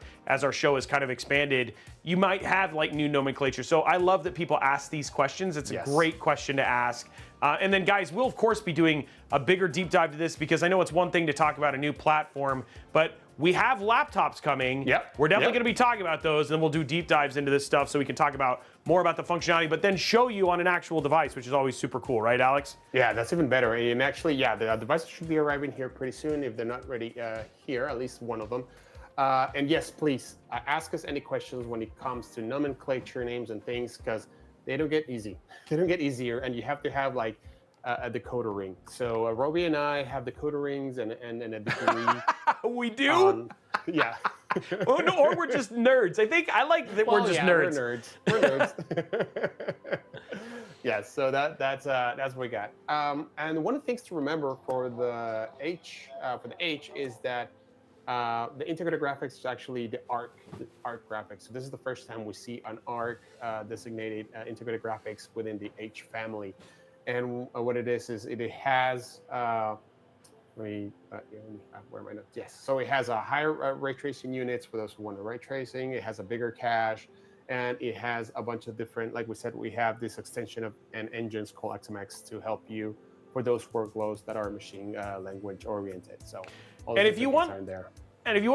show has kind of expanded. You might have like new nomenclature. So I love that people ask these questions. It's a great question to ask. And then guys, we'll of course be doing a bigger deep dive to this because I know it's one thing to talk about a new platform, but we have laptops coming. Yep. We're definitely going to be talking about those, and then we'll do deep dives into this stuff so we can talk about more about the functionality, but then show you on an actual device, which is always super cool, right, Alex? Yeah, that's even better. And actually, the devices should be arriving here pretty soon if they're not ready here, at least one of them. And yes, please ask us any questions when it comes to nomenclature, names, and things, because they don't get easy. They don't get easier, and you have to have like a decoder ring. So Robey and I have decoder rings and a degree. We do? Yeah. Oh, no, or we're just nerds. I like that we're just nerds. We're nerds. Yes, so that's what we got. And one of the things to remember for the H is that the integrated graphics is actually the ARC graphics. So this is the first time we see an ARC designated integrated graphics within the H family. And what it is it has where am I? Yes. So it has a higher ray tracing units for those who want the ray tracing. It has a bigger cache, and it has a bunch of different. Like we said, we have this extension of engines called XMX to help you for those workloads that are machine language oriented. So, and if you want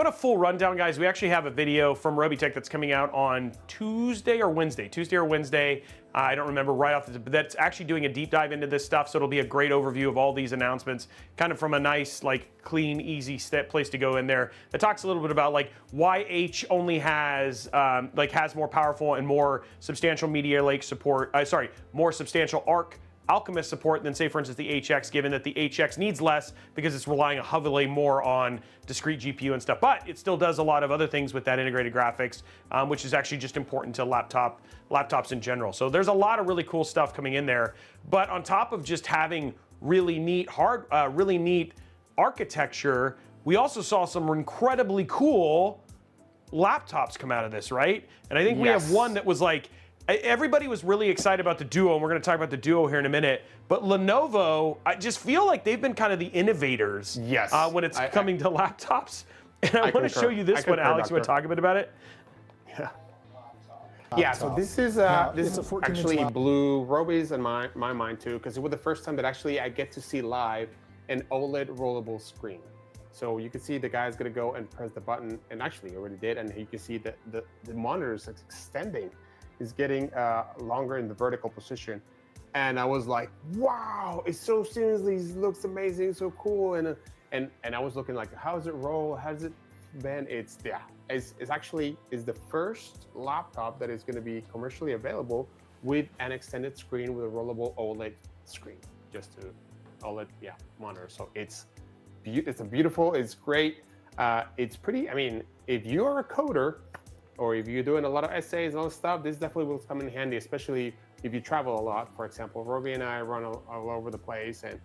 a full rundown, guys, we actually have a video from Robeytech that's coming out on Tuesday or Wednesday. I don't remember right off the top, but that's actually doing a deep dive into this stuff. So it'll be a great overview of all these announcements, kind of from a nice, like, clean, easy place to go in there. It talks a little bit about like why H only has has more powerful and more substantial Meteor Lake support. More substantial Arc Alchemist support than, say, for instance, the HX, given that the HX needs less because it's relying heavily more on discrete GPU and stuff. But it still does a lot of other things with that integrated graphics, which is actually just important to laptops in general. So there's a lot of really cool stuff coming in there. But on top of just having really neat architecture, we also saw some incredibly cool laptops come out of this, right? And I think we have one that was like, everybody was really excited about the Duo, and we're going to talk about the Duo here in a minute. But Lenovo, I just feel like they've been kind of the innovators when it's coming to laptops. And I want to show you this one, Alex. You want to talk a bit about it? Yeah. Yeah. So this is actually blew Robey's and my mind too, because it was the first time that actually I get to see live an OLED rollable screen. So you can see the guy's going to go and press the button, and actually already did, and you can see that the monitor is extending. Is getting longer in the vertical position, and I was like, "Wow! It's so seriously, it looks amazing, so cool." And I was looking like, "How does it roll? How does it bend?" It's actually the first laptop that is going to be commercially available with an extended screen with a rollable OLED screen, just to OLED monitor. So it's beautiful. It's great. It's pretty. I mean, if you are a coder, or if you're doing a lot of essays and all this stuff, this definitely will come in handy, especially if you travel a lot. For example, Robey and I run all over the place, and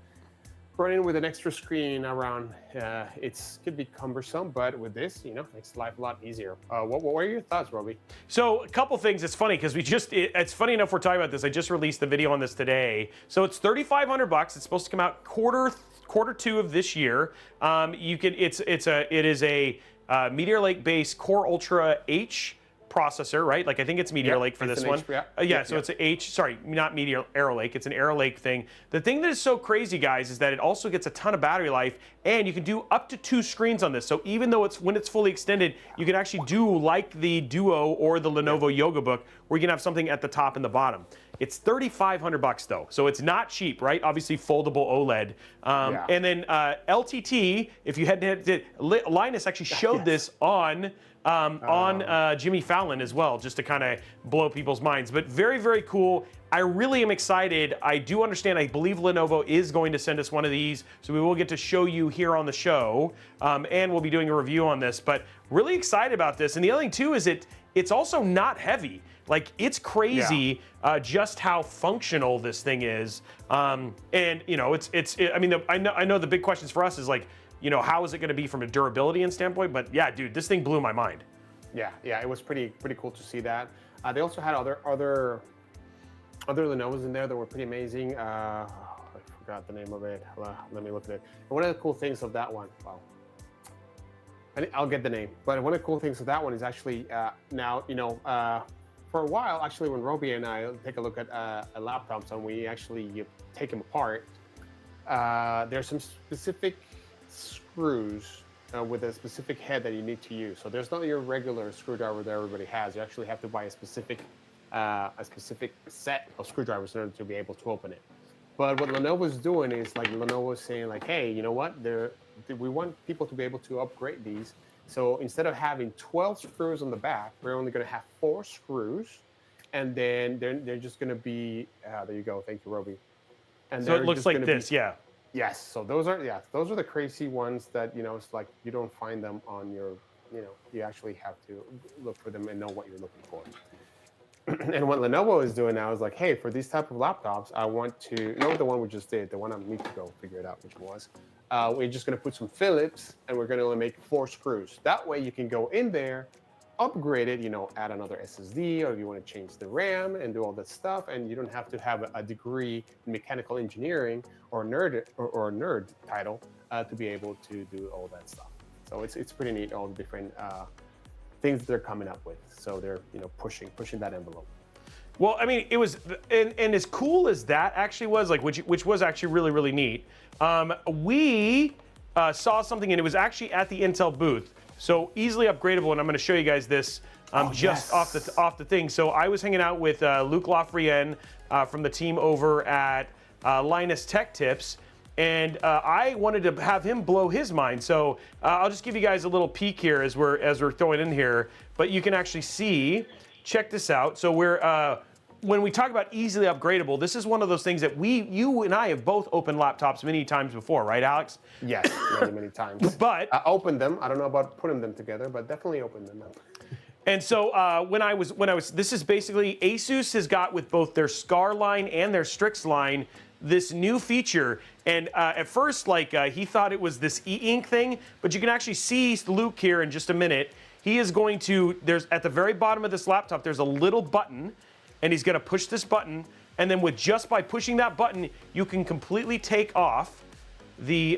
running with an extra screen around, could be cumbersome, but with this, makes life a lot easier. What are your thoughts, Robey? So a couple things. It's funny because it's funny enough we're talking about this. I just released the video on this today. So it's $3,500. It's supposed to come out quarter two of this year. It is a Meteor Lake based Core Ultra H processor, right? Like I think it's Meteor Lake for this one. So it's an H, sorry, not Meteor, Arrow Lake. It's an Arrow Lake thing. The thing that is so crazy, guys, is that it also gets a ton of battery life, and you can do up to 2 screens on this. So even though when it's fully extended, you can actually do like the Duo or the Lenovo Yoga Book, where you can have something at the top and the bottom. It's $3,500 though, so it's not cheap, right? Obviously foldable OLED. And then LTT, if you Linus actually showed this on Jimmy Fallon as well, just to kind of blow people's minds. But very, very cool. I really am excited. I do understand, I believe Lenovo is going to send us one of these, so we will get to show you here on the show, and we'll be doing a review on this. But really excited about this. And the other thing too is it's also not heavy. Like, it's crazy just how functional this thing is. And I know the big questions for us is like, how is it going to be from a durability and standpoint? But yeah, dude, this thing blew my mind. Yeah, it was pretty cool to see that. They also had other Lenovo's in there that were pretty amazing. I forgot the name of it. Let me look at it. And one of the cool things of that one, I'll get the name. But one of the cool things of that one is actually for a while, actually, when Robey and I take a look at laptops and we actually take them apart, there's some specific screws with a specific head that you need to use. So there's not your regular screwdriver that everybody has. You actually have to buy a specific set of screwdrivers in order to be able to open it. But what Lenovo's doing is like Lenovo's saying like, hey, you know what? We want people to be able to upgrade these. So instead of having 12 screws on the back, we're only going to have 4 screws, and then they're just going to be. There you go. Thank you, Robey. And so it looks like this, yeah. Yes. So those are the crazy ones that it's like you don't find them on your. You actually have to look for them and know what you're looking for. And what Lenovo is doing now is like, hey, for these type of laptops, I want to the one we just did, the one I need to go figure it out which one was. We're just going to put some Phillips, and we're going to only make 4 screws. That way you can go in there upgrade it, add another SSD, or if you want to change the RAM and do all that stuff, and you don't have to have a degree in mechanical engineering or nerd title to be able to do all that stuff. So it's pretty neat, all the different things they're coming up with. So they're pushing that envelope. Well, I mean, it was, and as cool as that actually was, like which was actually really, really neat. We saw something, and it was actually at the Intel booth. So easily upgradable, and I'm going to show you guys this just off the thing. So I was hanging out with Luc Lafrienne from the team over at Linus Tech Tips, and I wanted to have him blow his mind. So I'll just give you guys a little peek here as we're throwing in here. But you can actually see. Check this out. So when we talk about easily upgradable, this is one of those things that you and I have both opened laptops many times before, right, Alex? Yes, many times. But I opened them. I don't know about putting them together, but definitely opened them up. And so when I was, this is basically Asus has got with both their Scar line and their Strix line this new feature. And at first, he thought it was this e-ink thing, but you can actually see Luke here in just a minute. He is going to, at the very bottom of this laptop, there's a little button, and he's going to push this button, and then just by pushing that button, you can completely take off the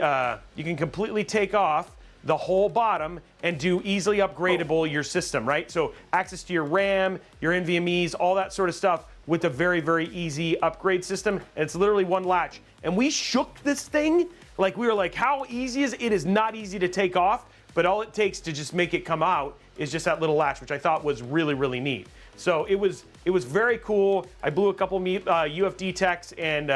whole bottom and do easily upgradable your system, right? So access to your RAM, your NVMe's, all that sort of stuff with a very, very easy upgrade system. And it's literally one latch. And we shook this thing, we were like, how easy is it? It is not easy to take off. But all it takes to just make it come out is just that little latch, which I thought was really, really neat. So it was very cool. I blew a couple UFD techs and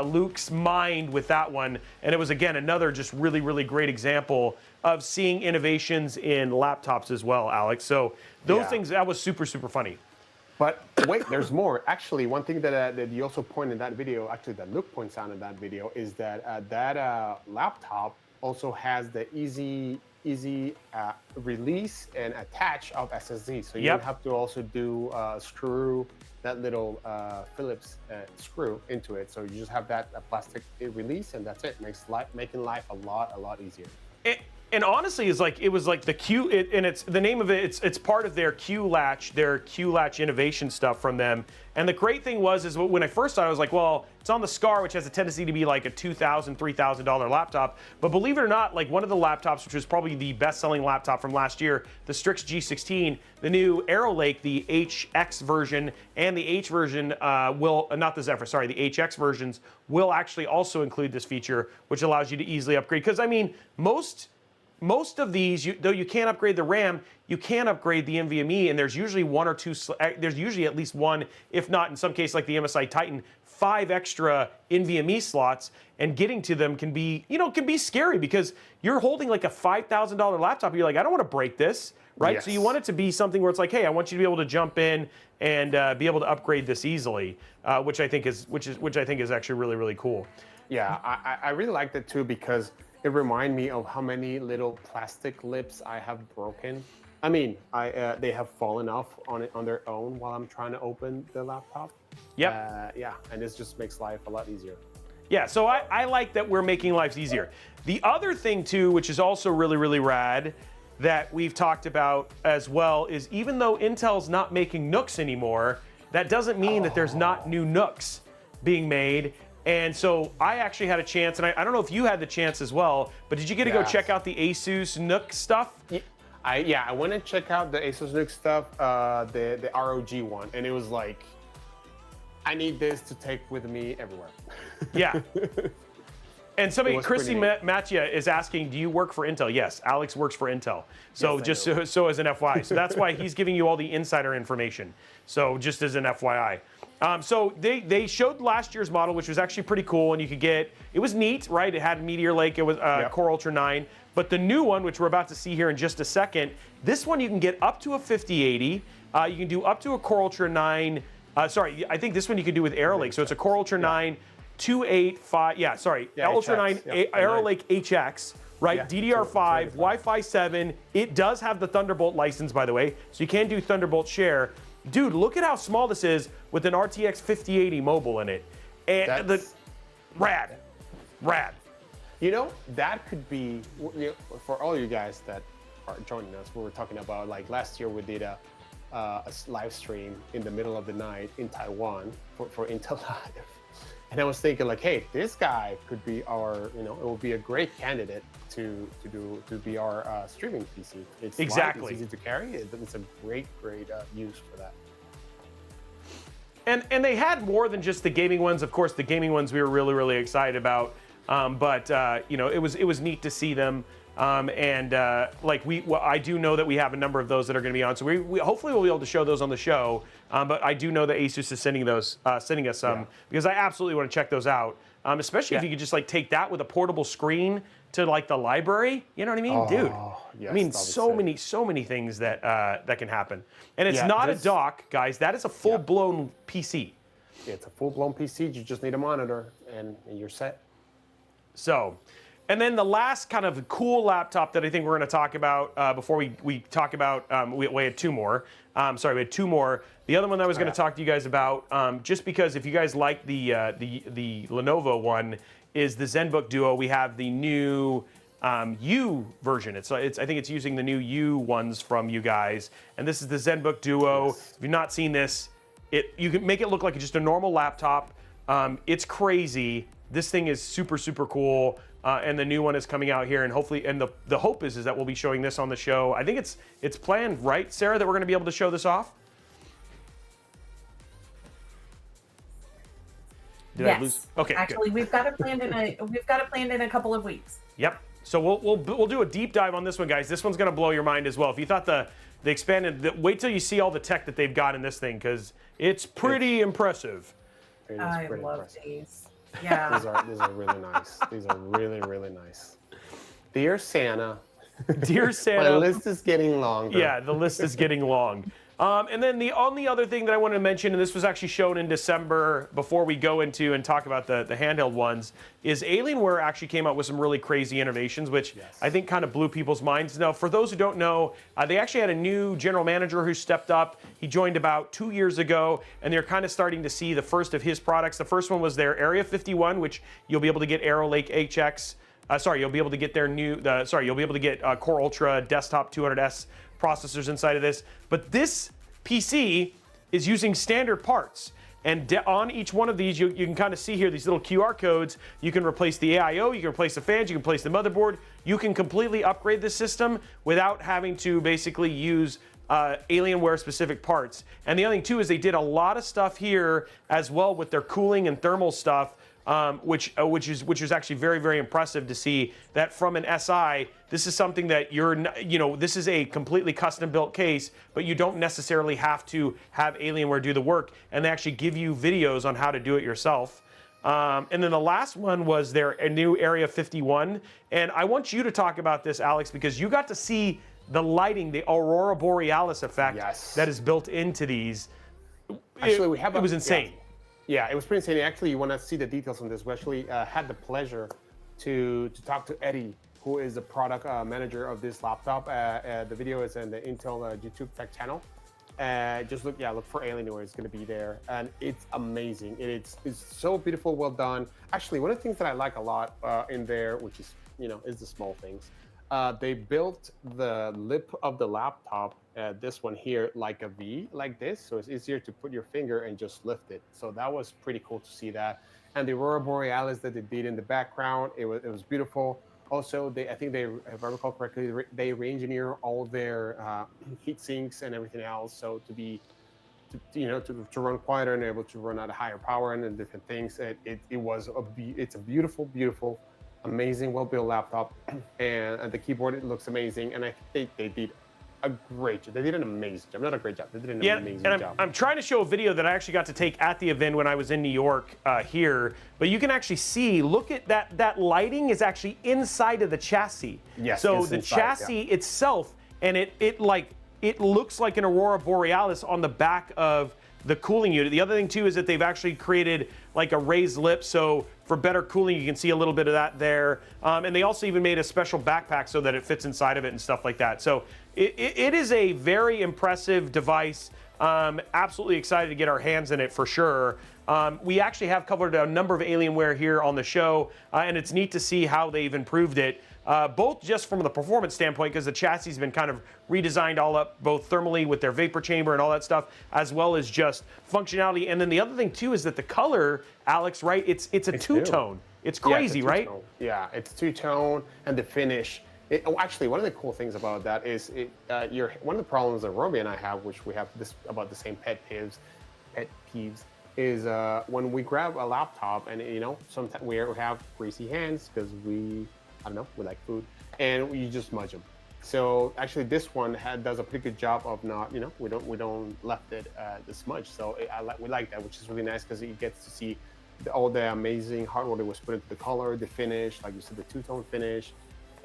Luke's mind with that one. And it was, again, another just really, really great example of seeing innovations in laptops as well, Alex. So those things, that was super, super funny. But wait, there's more. Actually, one thing that you also point in that video, actually that Luke points out in that video, is that that laptop also has the easy release and attach of SSD. So you don't have to also do screw that little Phillips screw into it. So you just have that plastic release, and that's it. Makes making life a lot easier. And honestly, it was like the Q, and it's the name of it. It's part of their Q latch innovation stuff from them. And the great thing is when I first saw it, I was like, well, it's on the Scar, which has a tendency to be like a $2,000, $3,000 laptop. But believe it or not, one of the laptops, which was probably the best-selling laptop from last year, the Strix G16, the new Arrow Lake, the HX version, and the H version not the Zephyr, sorry, the HX versions will actually also include this feature, which allows you to easily upgrade. Because I mean, most of these, though you can't upgrade the RAM, you can upgrade the NVMe, and there's usually one or two, there's usually at least one, if not in some case like the MSI Titan, 5 extra NVMe slots, and getting to them can be scary because you're holding like a $5,000 laptop, and you're like, I don't want to break this, right? Yes. So you want it to be something where it's like, hey, I want you to be able to jump in and be able to upgrade this easily, which I think is actually really, really cool. Yeah, I really liked it too because it reminded me of how many little plastic lips I have broken. I mean, they have fallen off on their own while I'm trying to open the laptop. Yep. Yeah, and this just makes life a lot easier. Yeah, so I like that we're making lives easier. The other thing too, which is also really, really rad, that we've talked about as well, is even though Intel's not making NUCs anymore, that doesn't mean that there's not new NUCs being made. And so I actually had a chance, and I don't know if you had the chance as well, but did you get to go check out the Asus NUC stuff? I went and checked out the Asus NUC stuff, the ROG one, and it was like, I need this to take with me everywhere. Yeah. And Chrissy Mattia is asking, do you work for Intel? Yes, Alex works for Intel. So yes, so as an FYI. So that's why he's giving you all the insider information. So just as an FYI. So they showed last year's model, which was actually pretty cool, and you could get, it was neat, right? It had Meteor Lake, it was Core Ultra 9. But the new one, which we're about to see here in just a second, this one you can get up to a 5080. You can do up to a Core Ultra 9. I think this one you could do with Arrow Lake. So it's a Core Ultra 9, 285, Ultra 9 Arrow Lake HX, right? Yeah, DDR5, Wi-Fi 7. It does have the Thunderbolt license, by the way, so you can do Thunderbolt share. Dude, look at how small this is with an RTX 5080 mobile in it. And rad. You know, that could be, for all you guys that joining us. We were talking about like last year we did a live stream in the middle of the night in Taiwan for Intel Live. And I was thinking like, hey, this guy could be our, it would be a great candidate to be our streaming PC. It's exactly light, it's easy to carry. It's a great use for that. And they had more than just the gaming ones. Of course, the gaming ones we were really excited about. But it was neat to see them. I do know that we have a number of those that are going to be on. So we hopefully we'll be able to show those on the show. But I do know that Asus is sending us some because I absolutely want to check those out. Especially if you could just like take that with a portable screen to like the library. You know what I mean, dude? Yes, I mean, so many things that that can happen. And it's not a dock, guys. That is a full-blown PC. It's a full-blown PC. You just need a monitor, and you're set. So, and then the last kind of cool laptop that I think we're going to talk about before we talk about, we had two more. We had two more. The other one that I was going to talk to you guys about, just because if you guys like the Lenovo one, is the ZenBook Duo. We have the new U version. I think it's using the new U ones from you guys. And this is the ZenBook Duo. Yes. If you've not seen this, you can make it look like just a normal laptop. It's crazy. This thing is super cool. And the new one is coming out here, and hopefully, and the hope is that we'll be showing this on the show. I think it's planned, right, Sarah, that we're going to be able to show this off? Did I lose? Okay, actually, good. we've got it planned in a couple of weeks. Yep. So we'll do a deep dive on this one, guys. This one's going to blow your mind as well. If you thought the expanded, wait till you see all the tech that they've got in this thing, because it's pretty impressive. I love these. Yeah. These are really nice. These are really nice. Dear Santa. Dear Santa. My list is getting longer. Yeah, the list is getting long. And then the only other thing that I wanted to mention, and this was actually shown in December before we go into and talk about the handheld ones, is Alienware actually came out with some really crazy innovations, which I think kind of blew people's minds. Now, for those who don't know, they actually had a new general manager who stepped up. He joined about 2 years ago, and they're kind of starting to see the first of his products. The first one was their Area 51, which you'll be able to get Arrow Lake HX. You'll be able to get their you'll be able to get Core Ultra Desktop 200S processors inside of this. But this PC is using standard parts. And on each one of these, you can kind of see here these little QR codes. You can replace the AIO, you can replace the fans, you can replace the motherboard. You can completely upgrade the system without having to basically use Alienware specific parts. And the other thing too is they did a lot of stuff here as well with their cooling and thermal stuff. Which is actually very impressive to see that from an SI. This is something that this is a completely custom built case, but you don't necessarily have to have Alienware do the work, and they actually give you videos on how to do it yourself. And then the last one was their new Area 51, and I want you to talk about this, Alex, because you got to see the lighting, the Aurora Borealis effect that is built into these. Actually, it was insane. Yeah, it was pretty insane. Actually, you want to see the details on this. We actually had the pleasure to talk to Eddie, who is the product manager of this laptop. The video is in the Intel YouTube Tech channel. Just look for Alienware. It's going to be there, and it's amazing. It's so beautiful, well done. Actually, one of the things that I like a lot in there, which is is the small things. They built the lip of the laptop, this one here, like a V, like this, so it's easier to put your finger and just lift it. So that was pretty cool to see that. And the Aurora Borealis that they did in the background, it was beautiful. Also, I think if I recall correctly, they re-engineer all of their heat sinks and everything else, so to run quieter and able to run at a higher power and different things. It's a beautiful, amazing, well-built laptop, and the keyboard, it looks amazing. And I think they did a great job. They did an amazing job. Not a great job. They did an amazing job. I'm trying to show a video that I actually got to take at the event when I was in New York here, but you can actually see, look at that lighting is actually inside of the chassis. Yes. So the chassis itself, and it looks like an Aurora Borealis on the back of the cooling unit. The other thing too is that they've actually created like a raised lip, so for better cooling you can see a little bit of that there. And they also even made a special backpack so that it fits inside of it and stuff like that. So it is a very impressive device. Absolutely excited to get our hands in it for sure. We actually have covered a number of Alienware here on the show, and it's neat to see how they've improved it. both just from the performance standpoint, because the chassis has been kind of redesigned all up, both thermally with their vapor chamber and all that stuff, as well as just functionality. And then the other thing too is that the color, Alex, right? It's a two-tone. It's crazy, right? Yeah, it's two-tone, and the finish. Actually, one of the cool things about that is one of the problems that Robey and I have, which we have this about the same pet peeves, is when we grab a laptop and sometimes we have greasy hands because we like food, and you just smudge them. So actually, this one does a pretty good job of not, we don't left it the smudge. So we like that, which is really nice because it gets to see all the amazing hard work that was put into the color, the finish, like you said, the two-tone finish,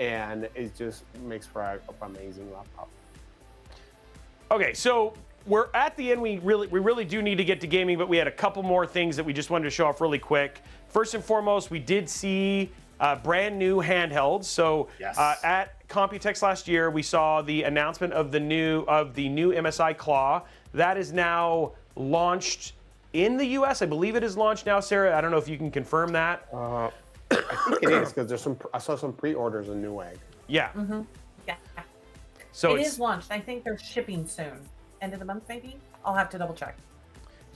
and it just makes for an amazing laptop. Okay, so we're at the end. We really do need to get to gaming, but we had a couple more things that we just wanted to show off really quick. First and foremost, we did see brand new handhelds. So yes. At Computex last year, we saw the announcement of the new MSI Claw. That is now launched in the US. I believe it is launched now, Sarah. I don't know if you can confirm that. I think it is because I saw some pre-orders in Newegg. Yeah. Mm-hmm. Yeah. So it is launched. I think they're shipping soon. End of the month, maybe? I'll have to double check.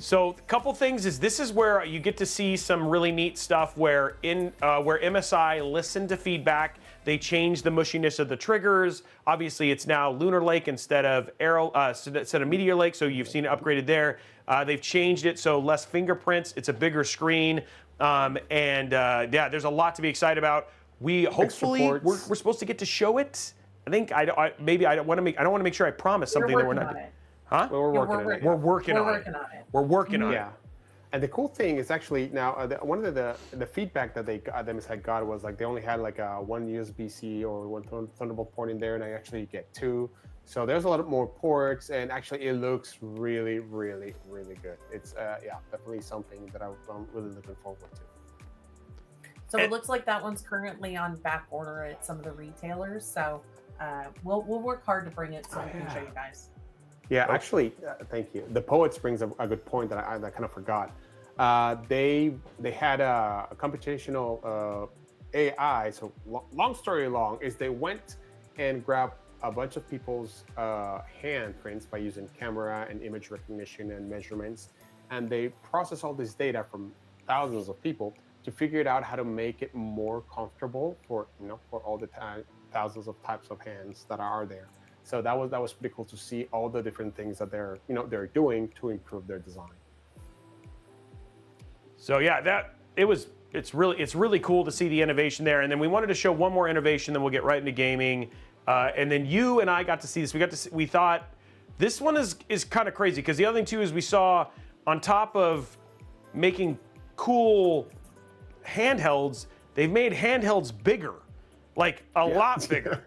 So a couple things is this is where you get to see some really neat stuff where MSI listened to feedback. They changed the mushiness of the triggers. Obviously, it's now Lunar Lake instead of Meteor Lake, so you've seen it upgraded there. They've changed it so less fingerprints. It's a bigger screen, yeah, there's a lot to be excited about. We're supposed to get to show it. I think I don't want to make sure I promise something that we're not. Huh? Well, we're working on it. We're working on it. Yeah. And the cool thing is actually now one of the feedback that MSI got was like they only had like one USB-C or one Thunderbolt port in there, and I actually get two. So there's a lot more ports, and actually it looks really, really, really good. It's definitely something that I'm really looking forward to. So it looks like that one's currently on back order at some of the retailers. So we'll work hard to bring it so we can show you guys. Yeah, actually, thank you. The Poets brings a good point that I kind of forgot. They had a computational AI. So long story long is they went and grabbed a bunch of people's handprints by using camera and image recognition and measurements, and they process all this data from thousands of people to figure it out how to make it more comfortable for all the thousands of types of hands that are there. So that was pretty cool to see all the different things that they're doing to improve their design. So yeah, it's really cool to see the innovation there. And then we wanted to show one more innovation, then we'll get right into gaming. And then you and I got to see this. We thought this one is kind of crazy because the other thing too is we saw on top of making cool handhelds, they've made handhelds bigger, like a lot bigger.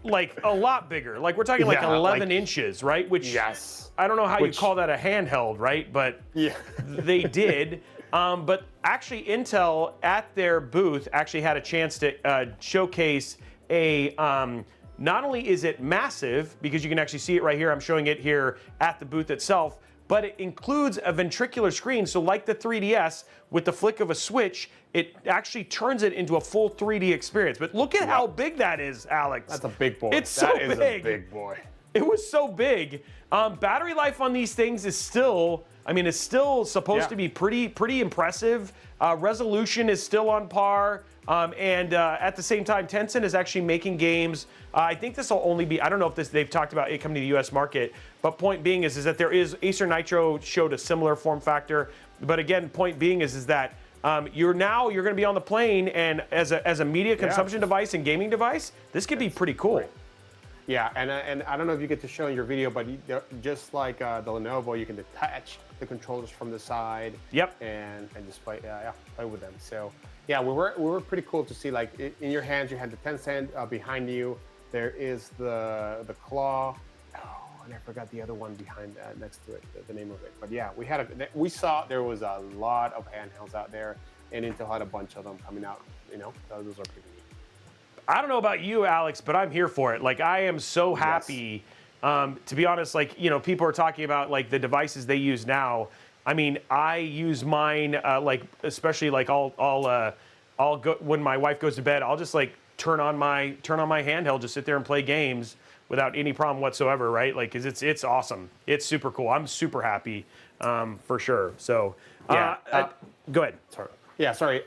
Like a lot bigger. Like we're talking like 11 inches, right? Which I don't know how you call that a handheld, right? But they did. But actually Intel at their booth actually had a chance to showcase not only is it massive, because you can actually see it right here, I'm showing it here at the booth itself, but it includes a ventricular screen. So like the 3DS, with the flick of a switch, it actually turns it into a full 3D experience. But look at how big that is, Alex. That's a big boy. It's so big. That is a big boy. It was so big. Battery life on these things is still, it's still supposed to be pretty impressive. Resolution is still on par. And at the same time, Tencent is actually making games. I think this will only be, I don't know if they've talked about it coming to the US market, but point being is that there is, Acer Nitro showed a similar form factor. But again, point being is that you're going to be on the plane, and as a media consumption device and gaming device, this could be pretty cool. Great. Yeah, and I don't know if you get to show in your video, but just like the Lenovo, you can detach the controllers from the side. Yep. And just play with them. So yeah, we were pretty cool to see. Like in your hands, you had the Tencent behind you. There is the claw. Oh, and I forgot the other one behind next to it, the name of it. But yeah, we saw there was a lot of handhelds out there, and Intel had a bunch of them coming out. Those are pretty neat. I don't know about you, Alex, but I'm here for it. Like, I am so happy. To be honest, like, people are talking about like the devices they use now. I use mine, like, especially like I'll go when my wife goes to bed. I'll just like turn on my handheld, just sit there and play games without any problem whatsoever, right? Like, 'cause it's awesome. It's super cool. I'm super happy, for sure. So, go ahead. Sorry. Yeah, sorry.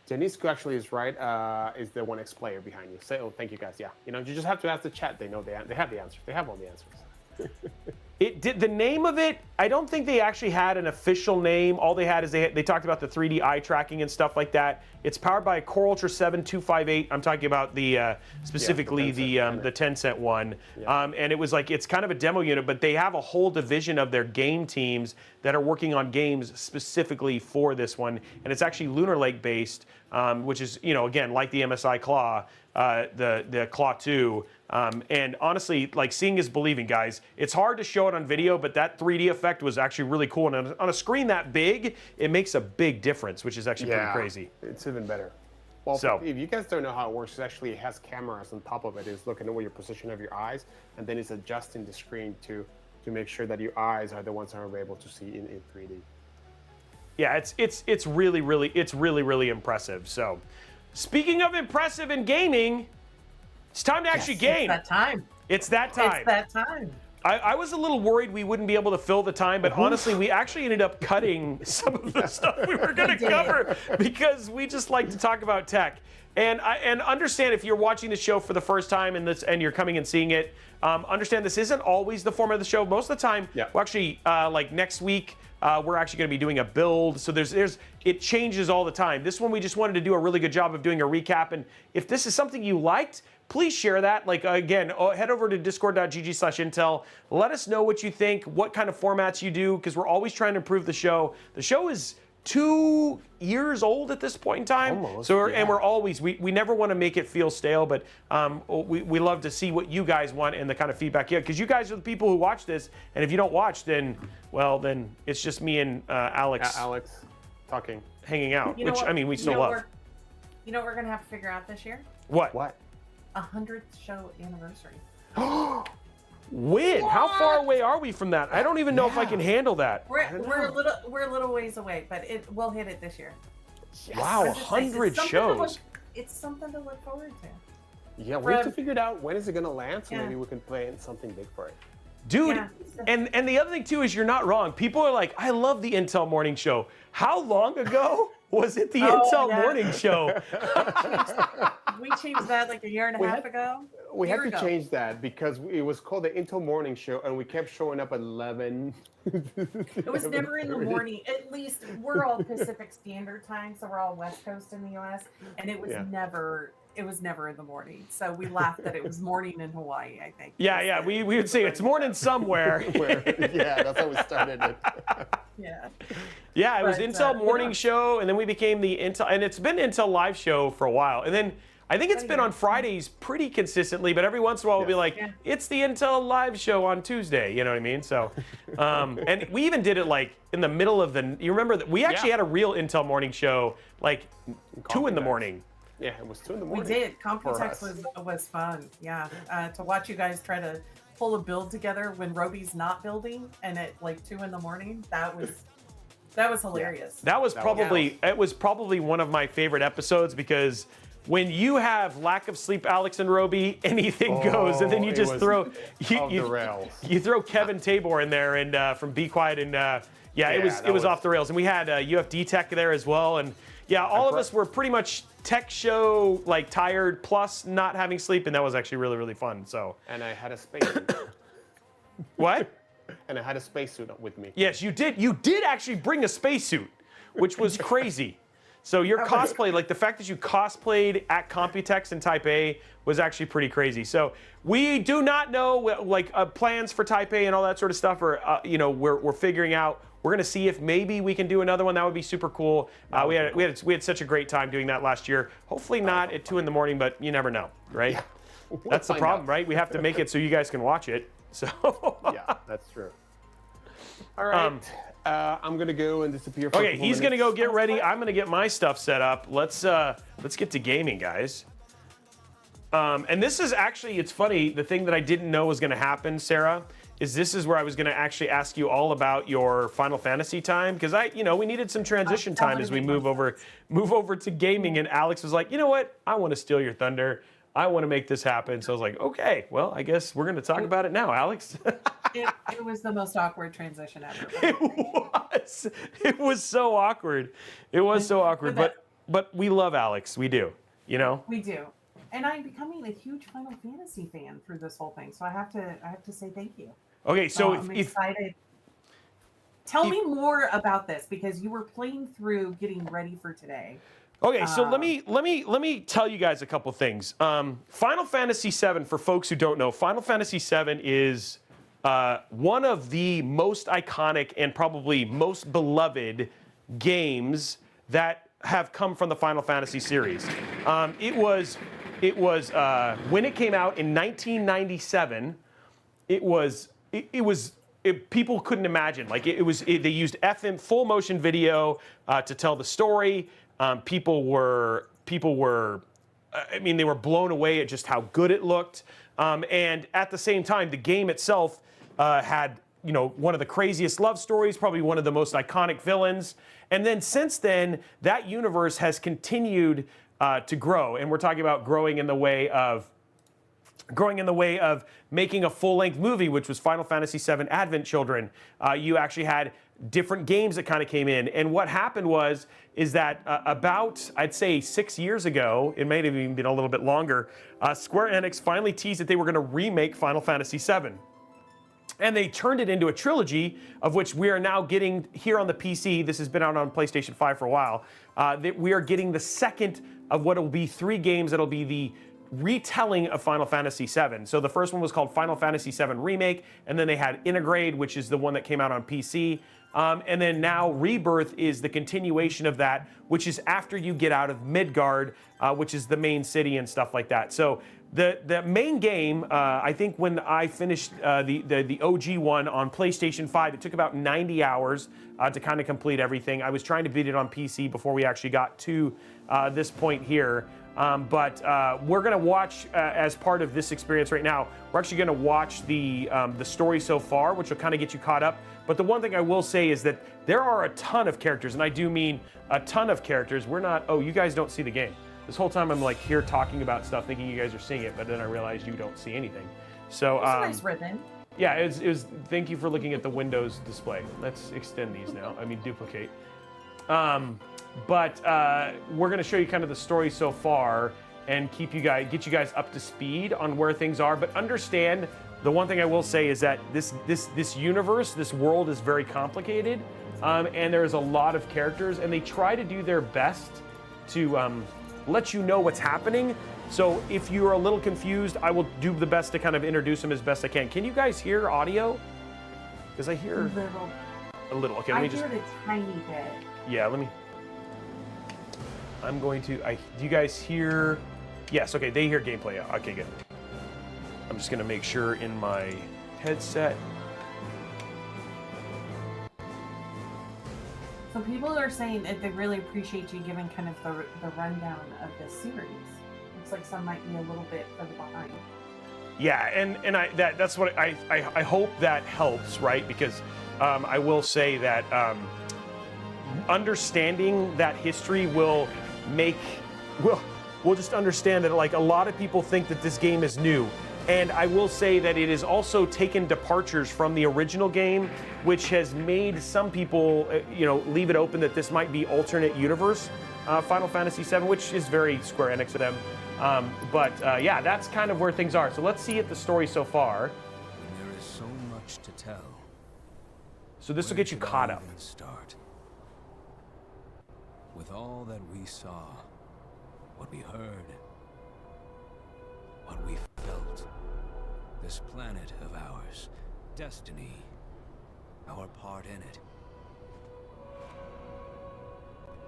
Denise actually is right. Is the one X-player behind you? So, thank you guys. Yeah, you just have to ask the chat. They know they have the answer. They have all the answers. It did the name of it. I don't think they actually had an official name. All they had is they talked about the 3D eye tracking and stuff like that. It's powered by a Core Ultra 7 258. I'm talking about the specifically the Tencent one. Yeah. And it was like it's kind of a demo unit, but they have a whole division of their game teams that are working on games specifically for this one. And it's actually Lunar Lake based, which is again like the MSI Claw, the Claw 2. And honestly, like seeing is believing, guys. It's hard to show it on video, but that 3D effect was actually really cool. And on a screen that big, it makes a big difference, which is actually pretty crazy. It's even better. Well, so, if you guys don't know how it works, it has cameras on top of it. It's looking at your position of your eyes, and then it's adjusting the screen to make sure that your eyes are the ones that are able to see in 3D. Yeah, it's really impressive. So, speaking of impressive in gaming, it's time to actually game. It's that time. It's that time. It's that time. I was a little worried we wouldn't be able to fill the time, but honestly, we actually ended up cutting some of the stuff we were going to cover because we just like to talk about tech. And understand if you're watching the show for the first time and you're coming and seeing it, understand this isn't always the format of the show. Most of the time, we're actually like next week. We're actually going to be doing a build, so it changes all the time. This one we just wanted to do a really good job of doing a recap, and if this is something you liked, please share that. Like again, head over to discord.gg/intel. Let us know what you think, what kind of formats you do, because we're always trying to improve the show. The show is 2 years old at this point in time. Almost, and we're always we never want to make it feel stale, but we love to see what you guys want and the kind of feedback you have, because you guys are the people who watch this, and if you don't watch, then it's just me and Alex talking, hanging out, You know which what- I mean we you still know love. You know what we're gonna have to figure out this year? What? 100th show anniversary. When? How far away are we from that? I don't even know if I can handle that. We're a little ways away, but we'll hit it this year. Wow, I'm just saying, 100 shows. It's something to look forward to. Yeah, we have to figure it out when is it going to land, so Yeah. maybe we can plan something big for it. Dude, Yeah. and the other thing too is you're not wrong. People are like, I love the Intel Morning Show. How long ago was it the Intel Morning Show? We changed that like a year and a half ago. We had to change that because it was called the Intel Morning Show, and we kept showing up at 11. It was never in the morning. At least we're all Pacific Standard Time, so we're all West Coast in the U.S. And it was never in the morning. So we laughed that it was morning in Hawaii, I think. Yeah, we would say it's morning somewhere. Yeah, that's how we started it. Yeah, it was Intel Morning Show, and then we became the Intel, and it's been Intel Live Show for a while. And then I think it's been on Fridays pretty consistently, but every once in a while we'll be like, it's the Intel Live Show on Tuesday. You know what I mean? So, and we even did it like in the middle of you remember that we actually had a real Intel Morning Show like 2 in the morning. Yeah, it was 2 in the morning. We did. Computex was fun. Yeah, to watch you guys try to pull a build together when Robey's not building, and at like 2 in the morning, that was hilarious. That was probably one of my favorite episodes, because when you have lack of sleep, Alex and Robey, anything goes, and then you just throw you throw Kevin Tabor in there and from Be Quiet, and it was off the rails. And we had UFD Tech there as well, and all of us were pretty much tech show like tired plus not having sleep, and that was actually really fun. So and I had a spacesuit. What? And I had a spacesuit with me. Yes, you did. You did actually bring a spacesuit, which was crazy. So your cosplay, like the fact that you cosplayed at Computex in Taipei, was actually pretty crazy. So we do not know like plans for Taipei and all that sort of stuff, or we're figuring out. We're gonna see if maybe we can do another one. That would be super cool. We had such a great time doing that last year. Hopefully not at 2 in the morning, but you never know, right? Yeah. That's the problem, right? We have to make it so you guys can watch it. So yeah, that's true. All right, I'm gonna go and disappear. For he's gonna go get ready. I'm gonna get my stuff set up. Let's get to gaming, guys. And this is actually, it's funny. The thing that I didn't know was gonna happen, Sarah, this is where I was going to actually ask you all about your Final Fantasy time, because we needed some transition time as we move over to gaming, and Alex was like, you know what, I want to steal your thunder. I want to make this happen. So I was like, okay, well, I guess we're going to talk about it now, Alex. It was the most awkward transition ever. It was so awkward. It was so awkward, but we love Alex. We do, We do. And I'm becoming a huge Final Fantasy fan through this whole thing. So I have to say thank you. Okay, so I'm excited. Tell me more about this, because you were playing through getting ready for today. Okay, so let me tell you guys a couple things. Final Fantasy VII, for folks who don't know, Final Fantasy VII is one of the most iconic and probably most beloved games that have come from the Final Fantasy series. It was when it came out in 1997. People couldn't imagine. They used full motion video to tell the story. People were, they were blown away at just how good it looked. And at the same time, the game itself had, one of the craziest love stories, probably one of the most iconic villains. And then since then, that universe has continued to grow. And we're talking about growing in the way of making a full-length movie, which was Final Fantasy VII Advent Children. You actually had different games that kind of came in. And what happened is that about, I'd say 6 years ago, it may have even been a little bit longer, Square Enix finally teased that they were going to remake Final Fantasy VII. And they turned it into a trilogy, of which we are now getting here on the PC. This has been out on PlayStation 5 for a while. That we are getting the second of what will be 3 games that'll be the retelling of Final Fantasy VII. So the first one was called Final Fantasy VII Remake, and then they had Integrate, which is the one that came out on PC. And then now Rebirth is the continuation of that, which is after you get out of Midgard, which is the main city and stuff like that. So the main game, I think when I finished the OG one on PlayStation 5, it took about 90 hours to kind of complete everything. I was trying to beat it on PC before we actually got to this point here. But we're going to watch, as part of this experience right now, we're actually going to watch the story so far, which will kind of get you caught up. But the one thing I will say is that there are a ton of characters, and I do mean a ton of characters. We're not, you guys don't see the game. This whole time I'm like here talking about stuff, thinking you guys are seeing it, but then I realized you don't see anything. So it's a nice ribbon. Yeah, it was. Thank you for looking at the Windows display. Let's extend these now. Duplicate. But we're going to show you kind of the story so far and get you guys up to speed on where things are. But understand, the one thing I will say is that this universe, this world is very complicated, and there's a lot of characters, and they try to do their best to let you know what's happening. So if you're a little confused, I will do the best to kind of introduce them as best I can. Can you guys hear audio? Because I hear a little. Okay, let me just. I heard a tiny bit. Yeah, let me. I'm going to. Do you guys hear? Yes. Okay, they hear gameplay. Okay, good. I'm just gonna make sure in my headset. So people are saying that they really appreciate you giving kind of the rundown of this series. Looks like some might be a little bit further behind. Yeah, and that's what I hope that helps, right? Because I will say that understanding that history will we'll just understand that, like, a lot of people think that this game is new. And I will say that it has also taken departures from the original game, which has made some people, leave it open that this might be alternate universe Final Fantasy VII, which is very Square Enix of them. Yeah, that's kind of where things are. So let's see at the story so far. There is so much to tell. So this will get you caught up. Start. With all that we saw, what we heard, what we felt. This planet of ours, destiny, our part in it.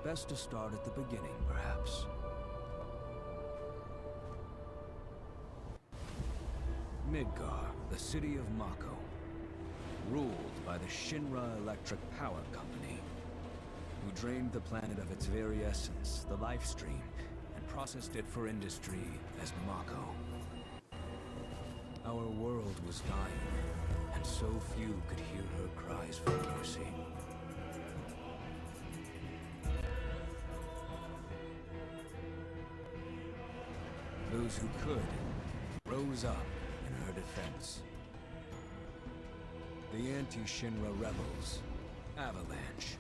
Best to start at the beginning, perhaps. Midgar, the city of Mako, ruled by the Shinra Electric Power Company, who drained the planet of its very essence, the life stream, and processed it for industry as Mako. Our world was dying, and so few could hear her cries for mercy. Those who could rose up in her defense. The anti-Shinra rebels, Avalanche.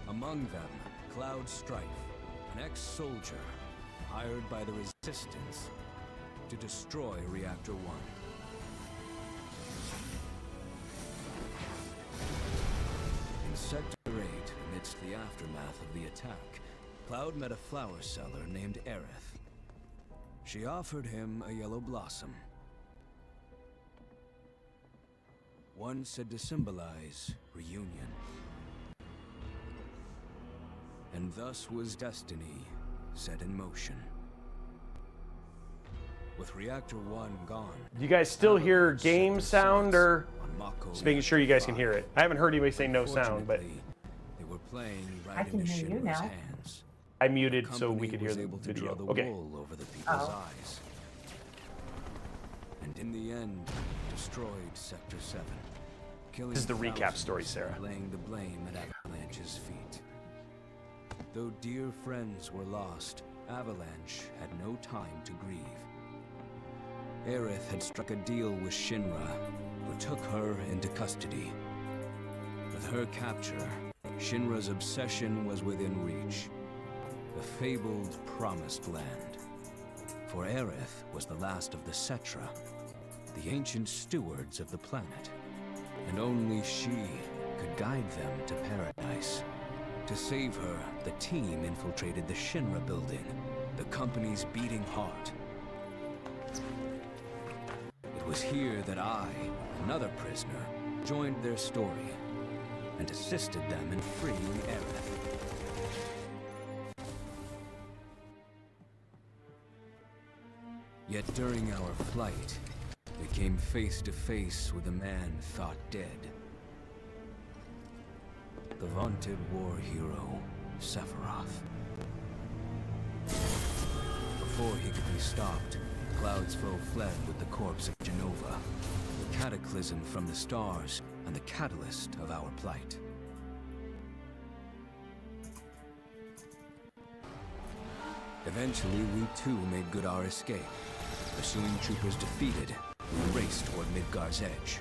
Among them, Cloud Strife, an ex-soldier hired by the Resistance to destroy Reactor 1. In Sector 8, amidst the aftermath of the attack, Cloud met a flower seller named Aerith. She offered him a yellow blossom, one said to symbolize reunion. And thus was destiny set in motion. With Reactor 1 gone. Do you guys still hear game sound, or just making sure you guys can hear it? I haven't heard anybody say no sound, but they were playing right I can into hear you Shinra's now. hands. I muted so we Company could hear was the able to video. draw the Okay. wool over the people's Oh. eyes. And in the end, destroyed Sector 7. Killing This is the recap thousands story, Sarah. and laying the blame at Avalanche's feet. Though dear friends were lost, Avalanche had no time to grieve. Aerith had struck a deal with Shinra, who took her into custody. With her capture, Shinra's obsession was within reach. The fabled Promised Land. For Aerith was the last of the Cetra, the ancient stewards of the planet. And only she could guide them to paradise. To save her, the team infiltrated the Shinra building, the company's beating heart. It was here that I, another prisoner, joined their story and assisted them in freeing Aerith. Yet during our flight, we came face to face with a man thought dead. The vaunted war hero, Sephiroth. Before he could be stopped, Cloud's foe fled with the corpse of Genova, the cataclysm from the stars and the catalyst of our plight. Eventually, we too made good our escape. Pursuing troopers defeated, we raced toward Midgar's edge.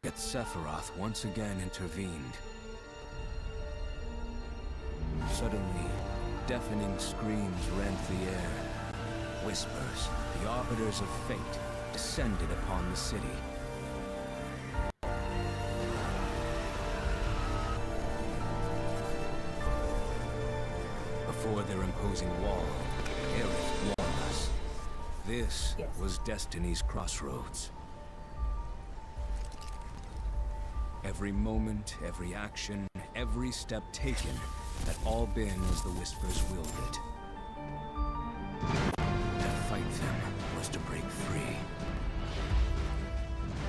Yet Sephiroth once again intervened. Suddenly, deafening screams rent the air. Whispers, the arbiters of fate, descended upon the city. Before their imposing wall, Aerith warned us. This was Destiny's crossroads. Every moment, every action, every step taken had all been as the Whispers willed it. To fight them was to break free.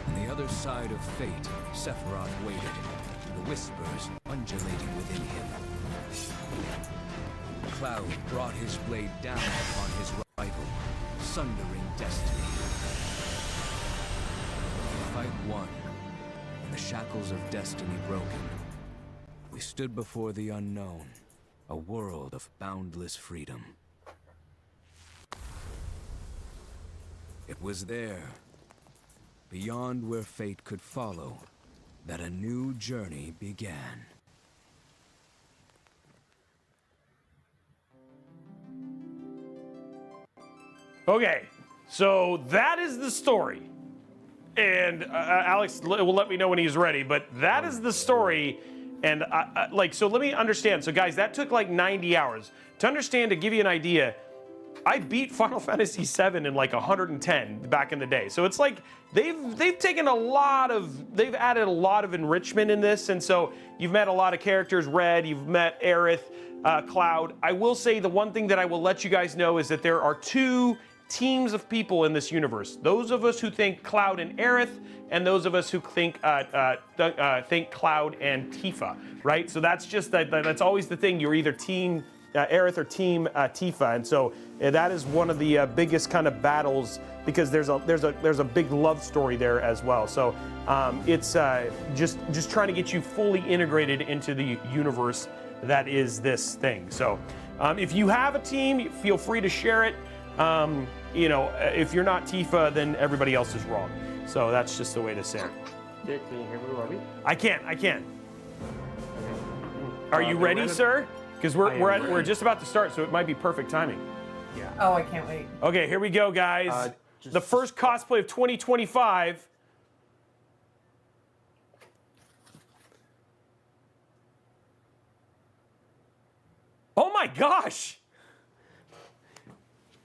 On the other side of fate, Sephiroth waited, the Whispers undulating within him. Cloud brought his blade down upon his rival, sundering destiny. The fight won, and the shackles of destiny broken. We stood before the unknown, a world of boundless freedom. It was there, beyond where fate could follow, that a new journey began. Okay, so that is the story. And Alex will let me know when he's ready, but that is the story. And so let me understand. So guys, that took like 90 hours. To understand, to give you an idea, I beat Final Fantasy VII in like 110 back in the day. So it's like they've taken they've added a lot of enrichment in this. And so you've met a lot of characters, Red, you've met Aerith, Cloud. I will say the one thing that I will let you guys know is that there are two teams of people in this universe. Those of us who think Cloud and Aerith, and those of us who think Cloud and Tifa, right? So that's just that's always the thing. You're either team Aerith or Team Tifa, and so that is one of the biggest kind of battles because there's a big love story there as well. So it's just trying to get you fully integrated into the universe that is this thing. So if you have a team, feel free to share it. You know, if you're not Tifa, then everybody else is wrong. So that's just the way to say it. Can you hear me, Robey? I can't. Are you ready, sir? Because we're just about to start, so it might be perfect timing. Yeah. Oh, I can't wait. Okay, here we go, guys. The first cosplay of 2025. Oh my gosh!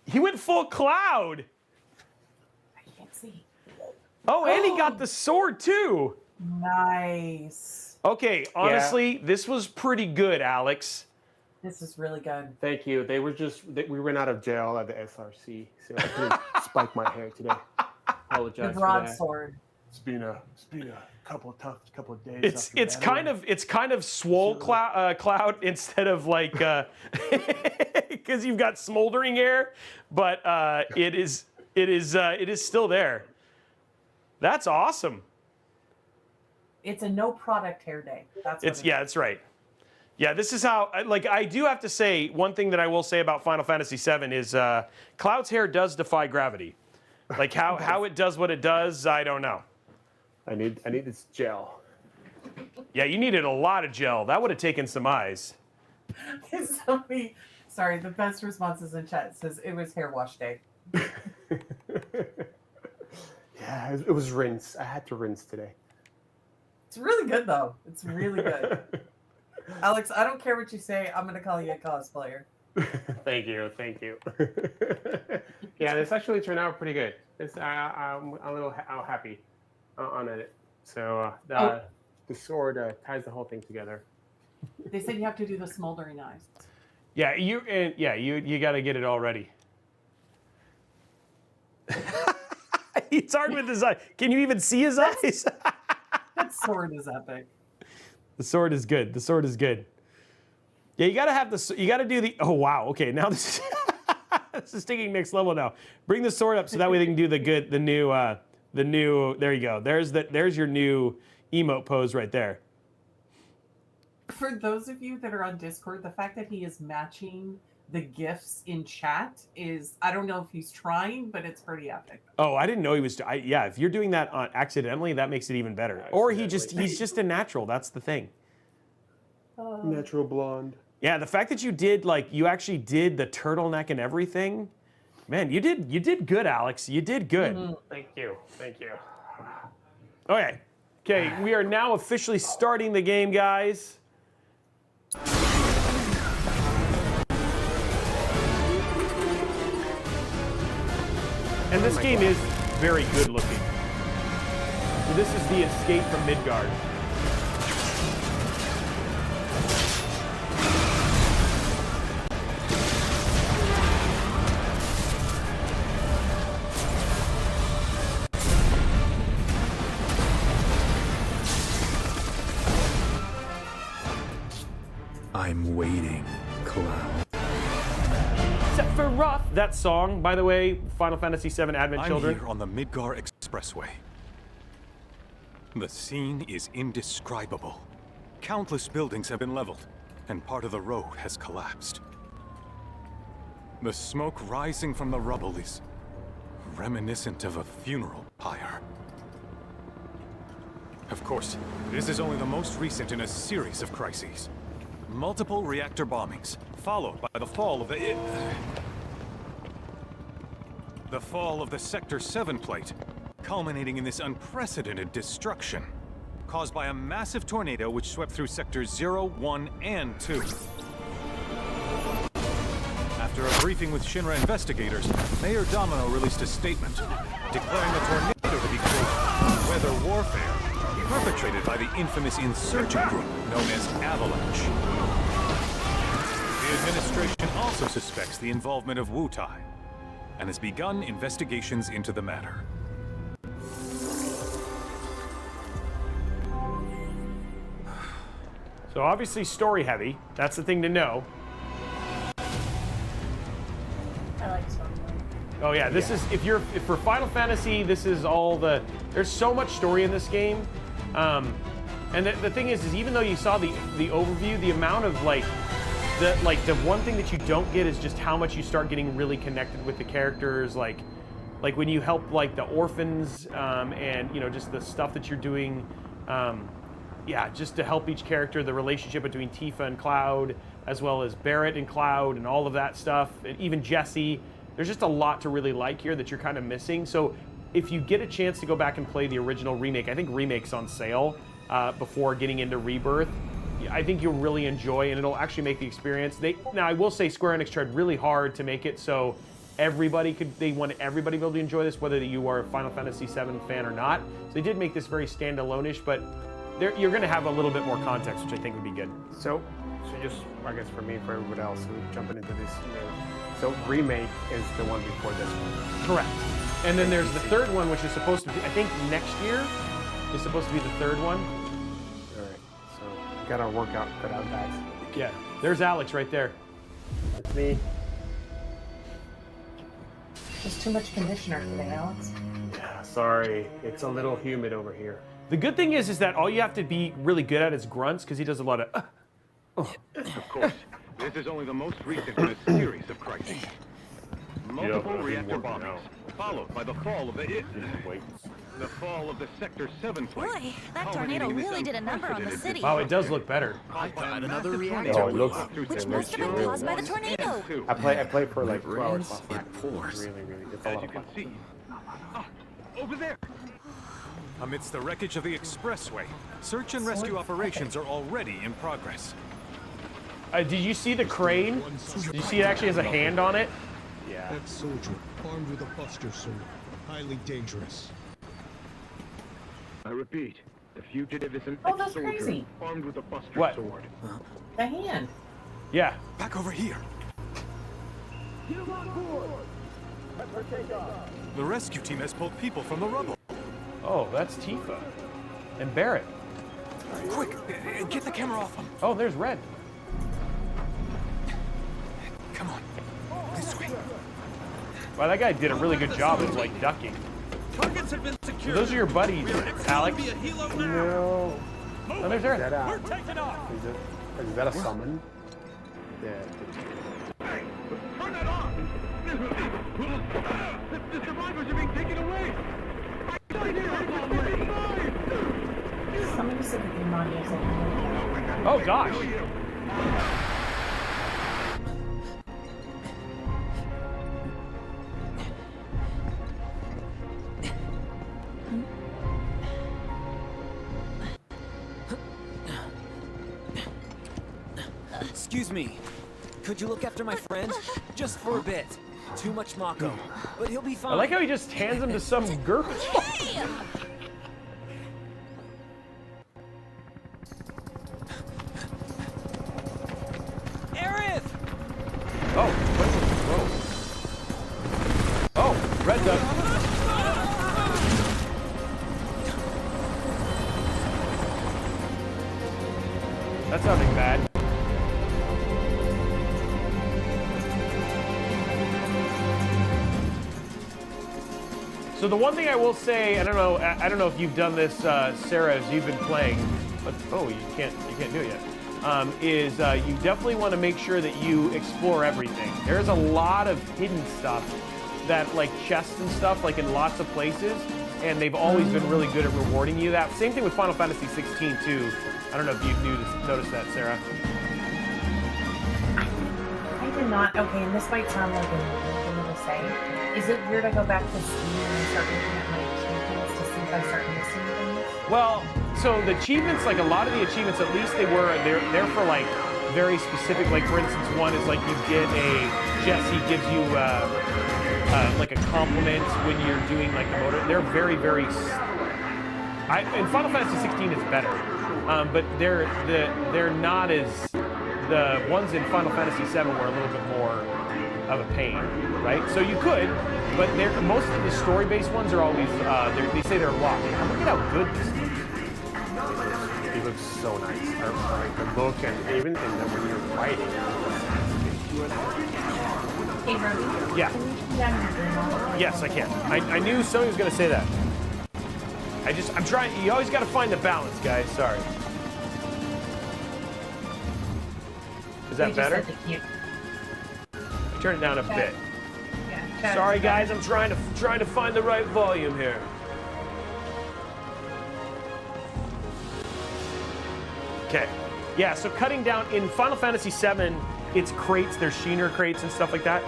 He went full Cloud. I can't see. Oh, and he got the sword too. Nice. Okay, honestly, this was pretty good, Alex. This is really good. Thank you. We ran out of gel at the SRC, so I couldn't spike my hair today. Apologize The for that. broadsword. It's been a couple of days. It's kind of swole Cloud instead of like because you've got smoldering hair, but it is still there. That's awesome. It's a no product hair day. That's what that's right. Yeah, this is how I do have to say one thing that I will say about Final Fantasy VII is Cloud's hair does defy gravity. Like how it does what it does, I don't know. I need this gel. Yeah, you needed a lot of gel. That would have taken some eyes. Sorry, the best responses in chat says it was hair wash day. Yeah, it was rinse. I had to rinse today. It's really good though. It's really good. Alex, I don't care what you say. I'm gonna call you a cosplayer. Thank you. Yeah, this actually turned out pretty good. I'm a little happy on it. So the sword ties the whole thing together. They said you have to do the smoldering eyes. Yeah, you got to get it all ready. He's hard with his eye. Can you even see his eyes? That sword is epic. The sword is good. Yeah, you gotta have you gotta do the. Oh wow. Okay, now this is taking next level now. Bring the sword up so that way they can do the new. There you go. There's your new emote pose right there. For those of you that are on Discord, the fact that he is matching the GIFs in chat is, I don't know if he's trying, but it's pretty epic. Oh, I didn't know he was. Yeah, if you're doing that accidentally, that makes it even better. Or he's just a natural. That's the thing. Natural blonde. Yeah, the fact that you actually did the turtleneck and everything, man, you did good, Alex. You did good. Mm-hmm. Thank you. Okay, we are now officially starting the game, guys. And this game is very good looking. This is the Escape from Midgard. I'm waiting, Cloud. Sephiroth. That song, by the way, Final Fantasy VII Advent Children. I'm here on the Midgar Expressway. The scene is indescribable. Countless buildings have been leveled, and part of the road has collapsed. The smoke rising from the rubble is reminiscent of a funeral pyre. Of course, this is only the most recent in a series of crises. Multiple reactor bombings, followed by the fall of the Sector 7 plate, culminating in this unprecedented destruction, caused by a massive tornado which swept through Sectors 0, 1, and 2. After a briefing with Shinra investigators, Mayor Domino released a statement, declaring the tornado to be, quote, weather warfare, perpetrated by the infamous insurgent group known as Avalanche. The administration also suspects the involvement of Wutai, and has begun investigations into the matter. So obviously story heavy. That's the thing to know. I like Stormlight. Oh yeah, this is if for Final Fantasy, this is all the. There's so much story in this game, and the thing is even though you saw the overview, the amount of the one thing that you don't get is just how much you start getting really connected with the characters, like when you help like the orphans, and you know just the stuff that you're doing, yeah, just to help each character, the relationship between Tifa and Cloud, as well as Barrett and Cloud, and all of that stuff, and even Jesse. There's just a lot to really like here that you're kind of missing. So if you get a chance to go back and play the original remake, I think Remake's on sale before getting into Rebirth. I think you'll really enjoy, and it'll actually make the experience. Now I will say Square Enix tried really hard to make it so they wanted everybody to be able to enjoy this, whether you are a Final Fantasy VII fan or not. So they did make this very standalone-ish, but you're going to have a little bit more context, which I think would be good. So just, I guess for me, for everybody else who's jumping into this, so Remake is the one before this one. Correct. And then there's the third one, which is supposed to be, I think next year is supposed to be the third one. All right, so got our workout cut out, guys. Yeah, there's Alex right there. That's me. There's too much conditioner today, Alex. Yeah, sorry, it's a little humid over here. The good thing is that all you have to be really good at is grunts, because he does a lot of. Of course, this is only the most recent in a series of crises. Multiple reactor bombings, followed by the fall of the fall of the Sector 7 plane. Boy, that tornado really did a number on the city. Wow, it does look better. I found another reactor. Oh, it looks. Which must have been caused by the tornado. I played for like 2 hours last night. It pours. Really, it's a As lot you of can fun. see, over there. Amidst the wreckage of the expressway, search and rescue operations are already in progress. Did you see the crane? Did you see it actually has a hand on it? Yeah. Ex-soldier, armed with a buster sword. Highly dangerous. I repeat, the fugitive is an Oh, that's ex-soldier crazy. armed with a buster What? sword. The hand. Yeah. Back over here. The rescue team has pulled people from the rubble. Oh, that's Tifa. And Barrett. Quick, get the camera off them. Oh, there's Red. Come on, this way. Wow, that guy did a really good job of like ducking. Targets have been secured. Those are your buddies, Alex. Be a helo now. No. Oh, there's Red. We're taking off. Is that a summon? Yeah. Turn that off! The survivors are being taken away! I died here! Somebody said that your mom is like, Oh gosh. Excuse me. Could you look after my friend? Just for a bit. Too much Mako. But he'll be fine. I like how he just hands him to some girl. Aerith! Oh, whoa. Oh, Red's up. That's nothing bad. So the one thing I will say, I don't know if you've done this, Sarah, as you've been playing, but oh, you can't do it yet. Is you definitely want to make sure that you explore everything. There's a lot of hidden stuff that, like chests and stuff, like in lots of places, and they've always been really good at rewarding you. That same thing with Final Fantasy 16 too. I don't know if you've noticed that, Sarah. I did not. Okay, and this might sound like a weird thing to say. Is it weird I go back to Steam and start looking at my achievements to see if I start missing things? Well, so the achievements, like a lot of the achievements, at least they're for like very specific. Like for instance, one is like you get Jesse gives you like a compliment when you're doing like the motor. They're very in Final Fantasy 16 is better, but they're not as the ones in Final Fantasy 7 were a little bit more of a pain, right? So you could, but most of the story-based ones are always they say they're locked. And look at how good this looks. He looks so nice. Like the look, and even when you're fighting. Hey, Robey. Yeah. Can you turn down your volume? Yes, I can. I knew somebody was going to say that. I'm trying. You always got to find the balance, guys. Sorry. Is that better? Turn it down a bit. Yeah, Sorry, guys. I'm trying to find the right volume here. Okay. Yeah. So cutting down in Final Fantasy VII, it's crates. There's Sheener crates and stuff like that.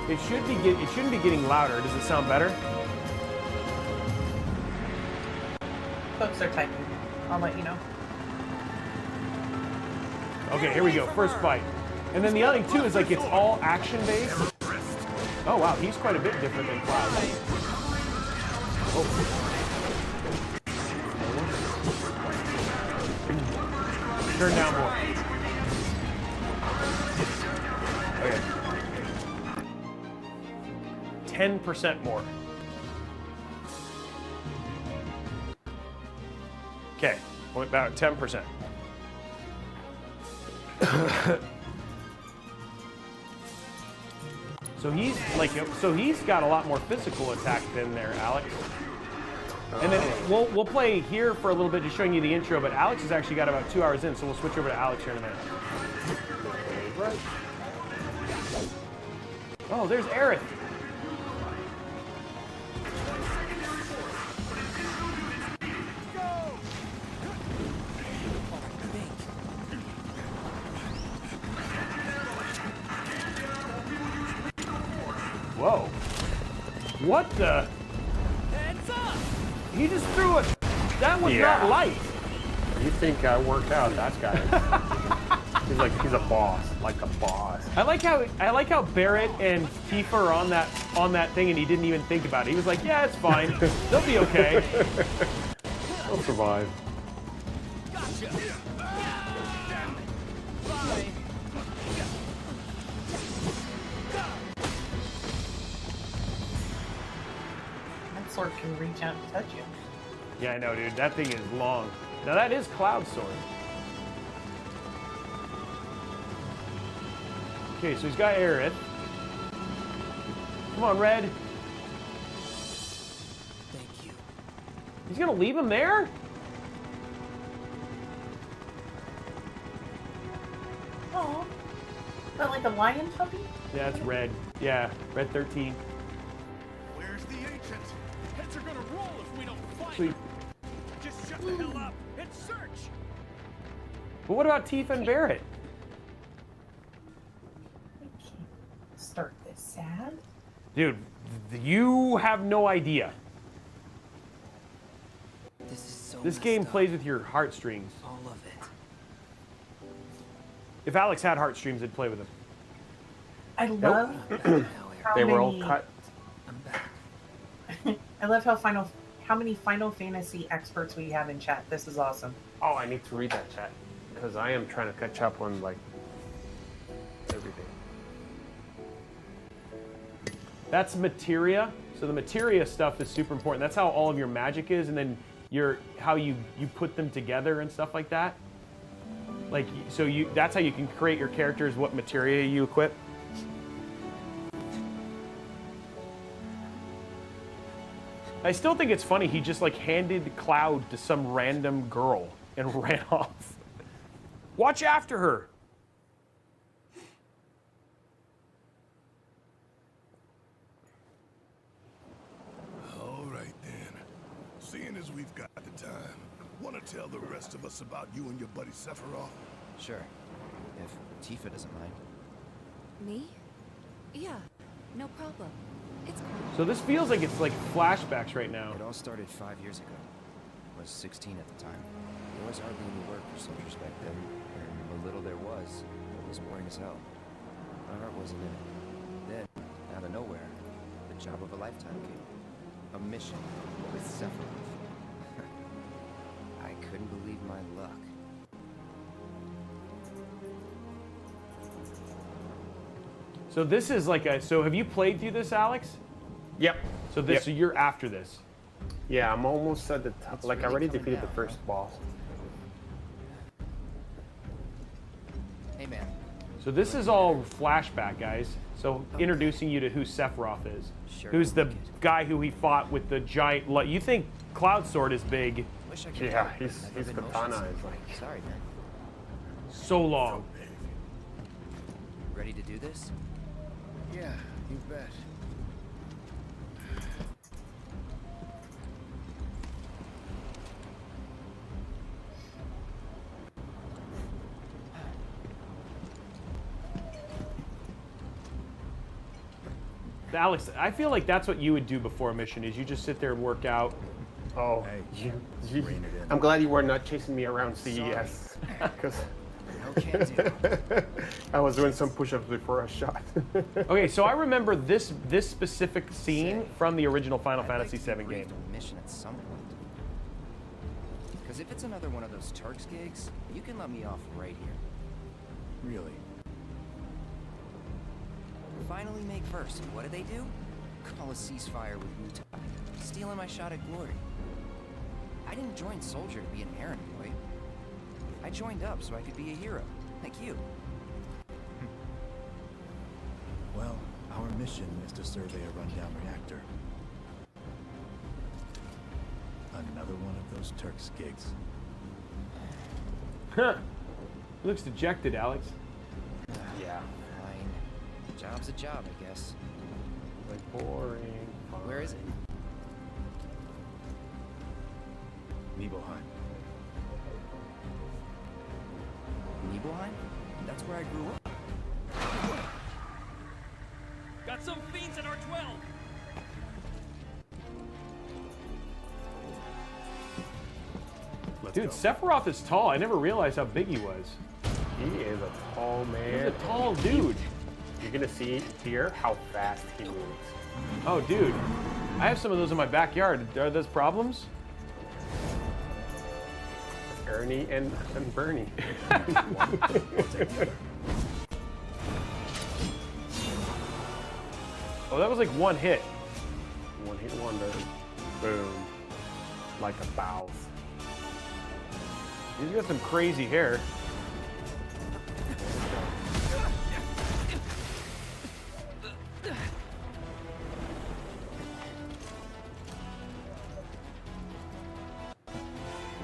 It shouldn't be getting louder. Does it sound better? Folks are typing. I'll let you know. Okay, here we go. First fight. And then the other thing, too, is like it's all action-based. Oh, wow. He's quite a bit different than Cloud. Oh. Turn down more. Okay. 10% more. Okay, went about 10%. So he's got a lot more physical attack than there, Alex. And then we'll play here for a little bit, just showing you the intro. But Alex has actually got about 2 hours in, so we'll switch over to Alex here in a minute. Oh, there's Aerith. Whoa. What the? Heads up! He just threw it. That was not light. You think I worked out? That's got it. He's a boss, like a boss. I like how Barrett and Tifa are on that thing, and he didn't even think about it. He was like, "Yeah, it's fine. They'll be okay. They'll survive." Gotcha! That sword can reach out and touch you. Yeah, I know, dude. That thing is long. Now that is Cloud Sword. Okay, so he's got Aerith. Come on, Red. Thank you. He's gonna leave him there? Oh, is that like a lion puppy? Yeah, it's Red. Yeah, Red 13. Where's the ancient? Heads are gonna roll if we don't fight. Sweet. Just shut the hell up and search. But what about Tifa and Barrett? Start this sad. Dude, you have no idea. This is so This messed game up. plays with your heartstrings. All of it. If Alex had heartstrings, I'd play with him. I love how They were all many- cut. I'm back. I love how many Final Fantasy experts we have in chat. This is awesome. Oh, I need to read that chat because I am trying to catch up on like everything. That's materia. So the materia stuff is super important. That's how all of your magic is, and then how you put them together and stuff like that. Like that's how you can create your characters, what materia you equip. I still think it's funny he just like handed Cloud to some random girl and ran off. Watch after her. All right then. Seeing as we've got the time, want to tell the rest of us about you and your buddy Sephiroth? Sure. If Tifa doesn't mind. Me? Yeah, no problem. It's cool. So this feels like it's like flashbacks right now. It all started 5 years ago. I was 16 at the time. There was hardly any work for soldiers back then, and what little there was, it was boring as hell. My heart wasn't in it. Then, out of nowhere, the job of a lifetime came. A mission with Sephiroth. I couldn't believe my luck. So this is like so have you played through this, Alex? Yep. So so you're after this. Yeah, I'm almost at the top. It's Like I really already coming defeated down, the first boss. Hey man, So So this is all flashback, guys. So introducing you to who Sephiroth is. Sure, Who's we'll the make it. guy who he fought with the giant... You think Cloud Sword is big. Wish I could Yeah, tell, but his I've never been katana motion is sick. like... Sorry, man. So long. Ready to do this? Yeah, you bet. Alex, I feel like that's what you would do before a mission, is you just sit there and work out. Oh, I'm glad you were not chasing me around CES. Because I was doing some push-ups before a shot. Okay, so I remember this specific scene from the original Final Fantasy VII game. A mission at some point. Because if it's another one of those Turks gigs, you can let me off right here. Really? Finally make first. What did they do? Call a ceasefire with Mutai. Stealing my shot at glory. I didn't join Soldier to be an errand boy. I joined up so I could be a hero, like you. Well, our mission is to survey a rundown reactor. Another one of those Turks gigs. Huh. Looks dejected, Alex. Yeah. Fine. Job's a job, I guess. Like boring. Where is it? Nibelheim. Nibelheim? That's where I grew up. Got some fiends in our 12. Dude, Sephiroth is tall. I never realized how big he was. He is a tall man. He's a tall dude. You're gonna see here how fast he moves. Oh, dude. I have some of those in my backyard. Are those problems? Ernie and Bernie. Oh, that was like one hit. One hit wonder. Boom. Like a bow. He's got some crazy hair.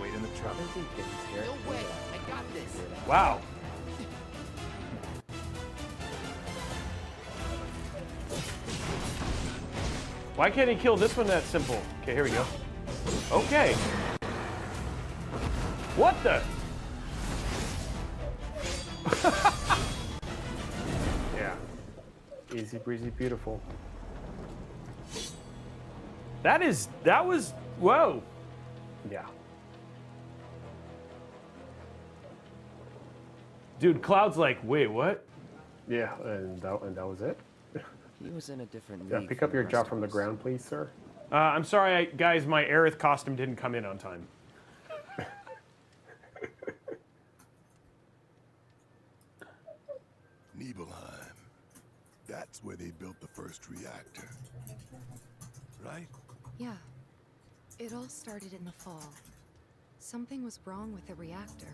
Wait in the truck. No way! I got this! Wow. Why can't he kill this one that simple? Okay, here we go. Okay. What the? Yeah. Easy breezy beautiful. That was, whoa. Yeah. Dude, Cloud's like, wait, what? Yeah, and that was it. He was in a different Yeah, league pick from up the your rest job of from the us. ground, please, sir. I'm sorry, guys, my Aerith costume didn't come in on time. Nibelheim. That's where they built the first reactor. Right? Yeah. It all started in the fall. Something was wrong with the reactor.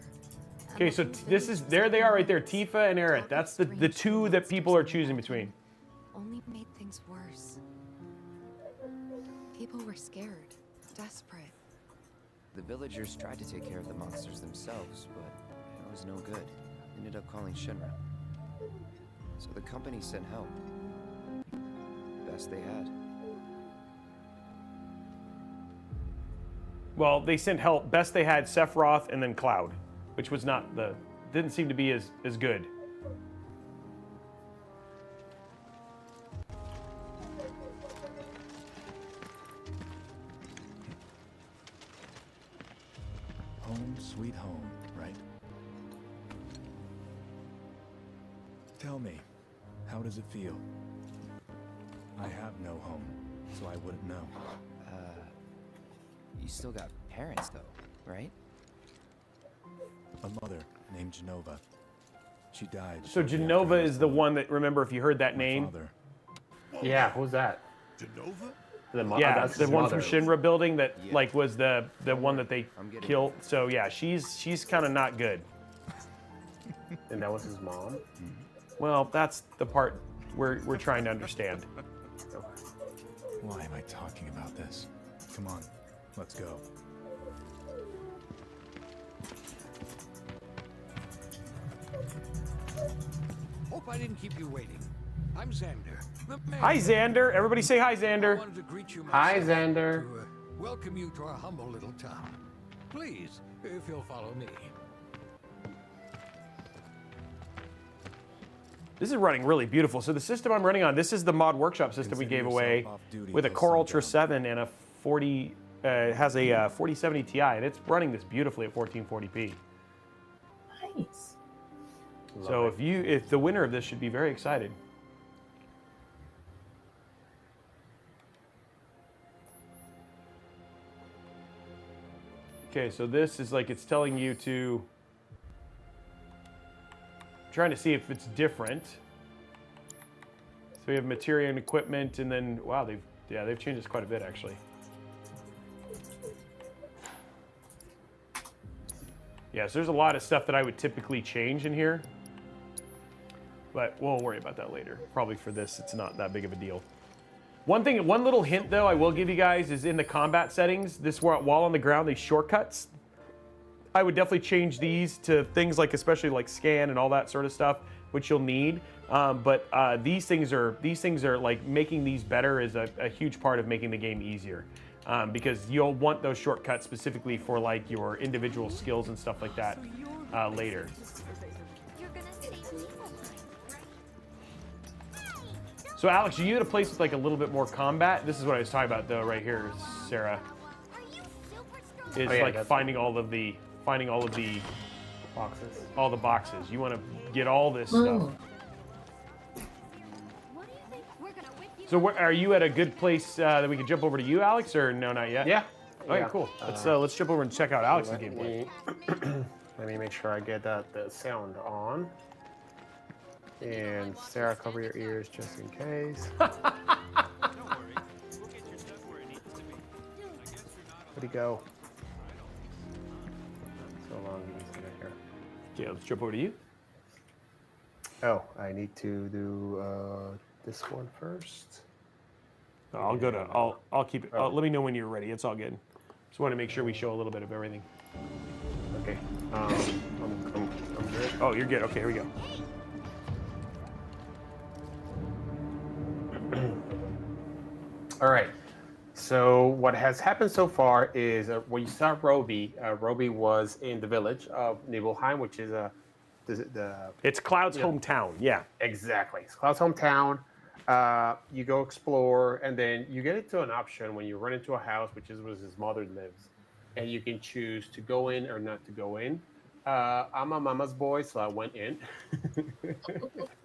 and Okay, the so whole this village is, was there they are right there, convinced. Tifa and Aerith. Talk That's of the strange two that people are monsters choosing that between. only made things worse. People were scared, desperate. The villagers tried to take care of the monsters themselves, but it was no good. Ended up calling Shinra. So the company sent help. Best they had. Well, they sent help. Best they had Sephiroth and then Cloud, which was not didn't seem to be as good. Home sweet home, right? Tell me, how does it feel? I have no home, so I wouldn't know. You still got parents, though, right? A mother named Genova. She died. So shortly after I Genova was is the born. one that, remember, if you heard that My name. father. Yeah, who's that? Genova? Yeah, that's the his one mother. from Shinra building that Yeah. like was the one that they I'm getting killed. So yeah, she's kind of not good. And that was his mom? Well, that's the part we're trying to understand. Why am I talking about this? Come on, let's go. Hope I didn't keep you waiting. I'm Xander. Hi, Xander. Everybody say hi, Xander. I wanted to greet you Hi, myself Xander. To welcome you to our humble little town. Please, if you'll follow me. This is running really beautiful. So the system I'm running on, this is the Mod Workshop system we gave away with a Core Ultra 7 and a 40, has a 4070 Ti, and it's running this beautifully at 1440p. Nice. So if the winner of this should be very excited. Okay, so this is like it's telling you to trying to see if it's different. So we have material and equipment, and then wow, they've changed this quite a bit actually. Yeah, so there's a lot of stuff that I would typically change in here, but we'll worry about that later. Probably for this, it's not that big of a deal. One little hint though I will give you guys is in the combat settings, this while on the ground, these shortcuts, I would definitely change these to things like, especially like scan and all that sort of stuff, which you'll need. But these things are like making these better is a huge part of making the game easier. Because you'll want those shortcuts specifically for like your individual skills and stuff like that later. So Alex, are you at a place with like a little bit more combat? This is what I was talking about though, right here, Sarah. Is like finding all of the boxes. All the boxes. You want to get all this stuff. So are you at a good place that we can jump over to you, Alex, or no, not yet? Yeah. Okay, cool. Let's jump over and check out Alex's gameplay. Let me make sure I get the sound on. And Sarah, cover your ears just in case. Where'd he go? So long, he's gonna hear. Okay, let's jump over to you. Oh, I need to do this one first. I'll go to. I'll keep it. Let me know when you're ready. It's all good. Just want to make sure we show a little bit of everything. Okay. I'm good. Oh, you're good. Okay, here we go. All right. So what has happened so far is when you saw Robey, Robey was in the village of Nibelheim, which is It's Cloud's hometown. Yeah. Exactly. It's Cloud's hometown. You go explore, and then you get into an option when you run into a house, which is where his mother lives, and you can choose to go in or not to go in. I'm a mama's boy, so I went in.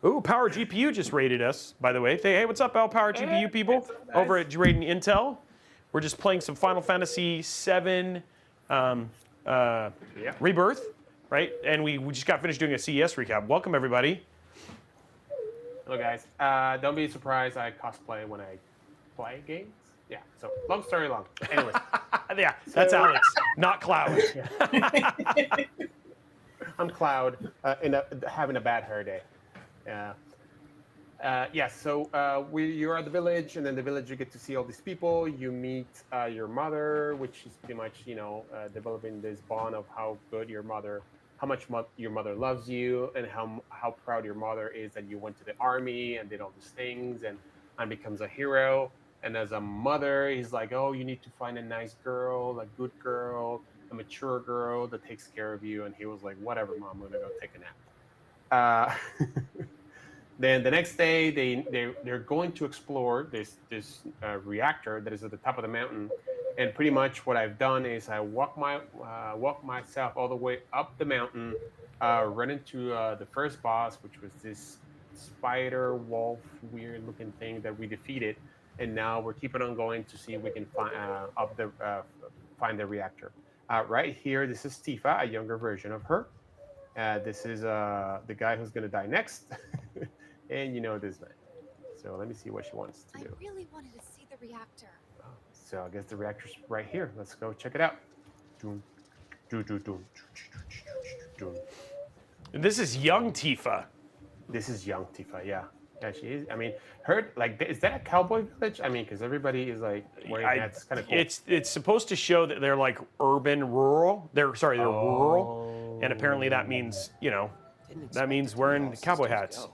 Ooh, Power GPU just raided us, by the way. Hey, what's up, Power GPU people? Over at Raiding Intel. We're just playing some Final Fantasy VII Rebirth, right? And we just got finished doing a CES recap. Welcome, everybody. Hello, guys. Don't be surprised I cosplay when I play games. Yeah, so long story long. Anyways. Yeah, that's Alex, not Cloud. I'm Cloud, having a bad hair day. So you're at the village, and then the village you get to see all these people. You meet your mother, which is pretty much, developing this bond of how good your mother, how much your mother loves you, and how proud your mother is that you went to the army and did all these things and becomes a hero. And as a mother, he's like, oh, you need to find a nice girl, a good girl, a mature girl that takes care of you. And he was like, whatever, Mom, I'm gonna go take a nap. Then the next day, they're going to explore this reactor that is at the top of the mountain. And pretty much what I've done is I walk myself all the way up the mountain, run into the first boss, which was this spider wolf weird looking thing that we defeated. And now we're keeping on going to see if we can find the reactor. Right here, this is Tifa, a younger version of her. This is the guy who's going to die next. And you know this man. So let me see what she wants to do. I really wanted to see the reactor. So I guess the reactor's right here. Let's go check it out. And this is young Tifa. This is young Tifa, yeah. Yeah, she is. I mean, her like, is that a cowboy village? I mean, because everybody is like wearing hats. Kind of cool. It's supposed to show that they're like urban rural. They're rural, and apparently that means that means wearing cowboy hats.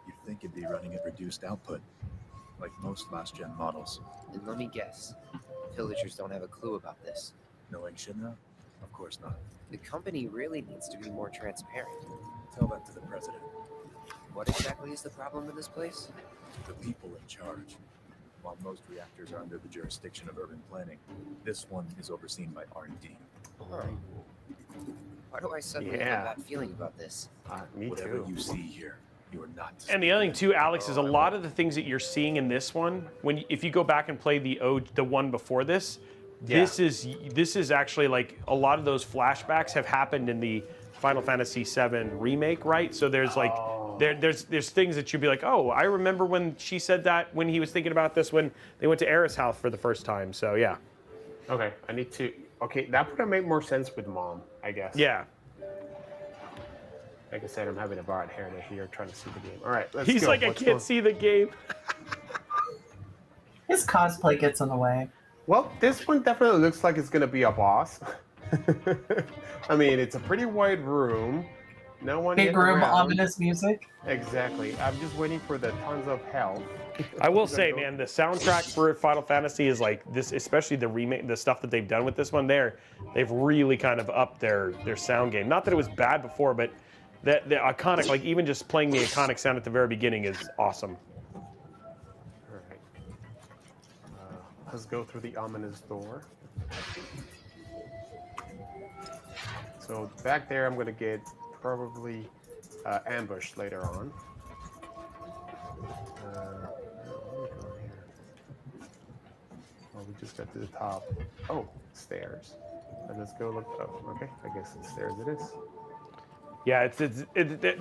You'd think it'd be running at reduced output, like most last-gen models. And let me guess, villagers don't have a clue about this. Knowing Shinra? Of course not. The company really needs to be more transparent. Tell that to the president. What exactly is the problem in this place? The people in charge. While most reactors are under the jurisdiction of urban planning, this one is overseen by R&D. Huh. Why do I suddenly have that feeling about this? Me Whatever too. you see here, you are not. And the other thing too, Alex, is a lot of the things that you're seeing in this one. If you go back and play the one before this, this is actually like a lot of those flashbacks have happened in the Final Fantasy VII remake, right? So there's like there's things that you'd be like, oh, I remember when she said that when he was thinking about this when they went to Aerith's house for the first time. So yeah. Okay, I need to. Okay, that would have made more sense with Mom, I guess. Yeah. Like I said, I'm having a bad hair day here trying to see the game. All right, let's He's go. like, I can't see the game. His cosplay gets in the way. Well, this one definitely looks like it's gonna be a boss. I mean, it's a pretty wide room. No one. Big room, ominous music. Exactly. I'm just waiting for the tons of health. I will say, man, the soundtrack for Final Fantasy is like this, especially the remake, the stuff that they've done with this one. They've really kind of upped their sound game. Not that it was bad before, but the iconic, like even just playing the iconic sound at the very beginning is awesome. All right. Let's go through the ominous door. So back there, I'm gonna get probably ambushed later on. Well, we just got to the top. Oh, stairs. And let's go look up. Okay, I guess it's stairs it is. Yeah,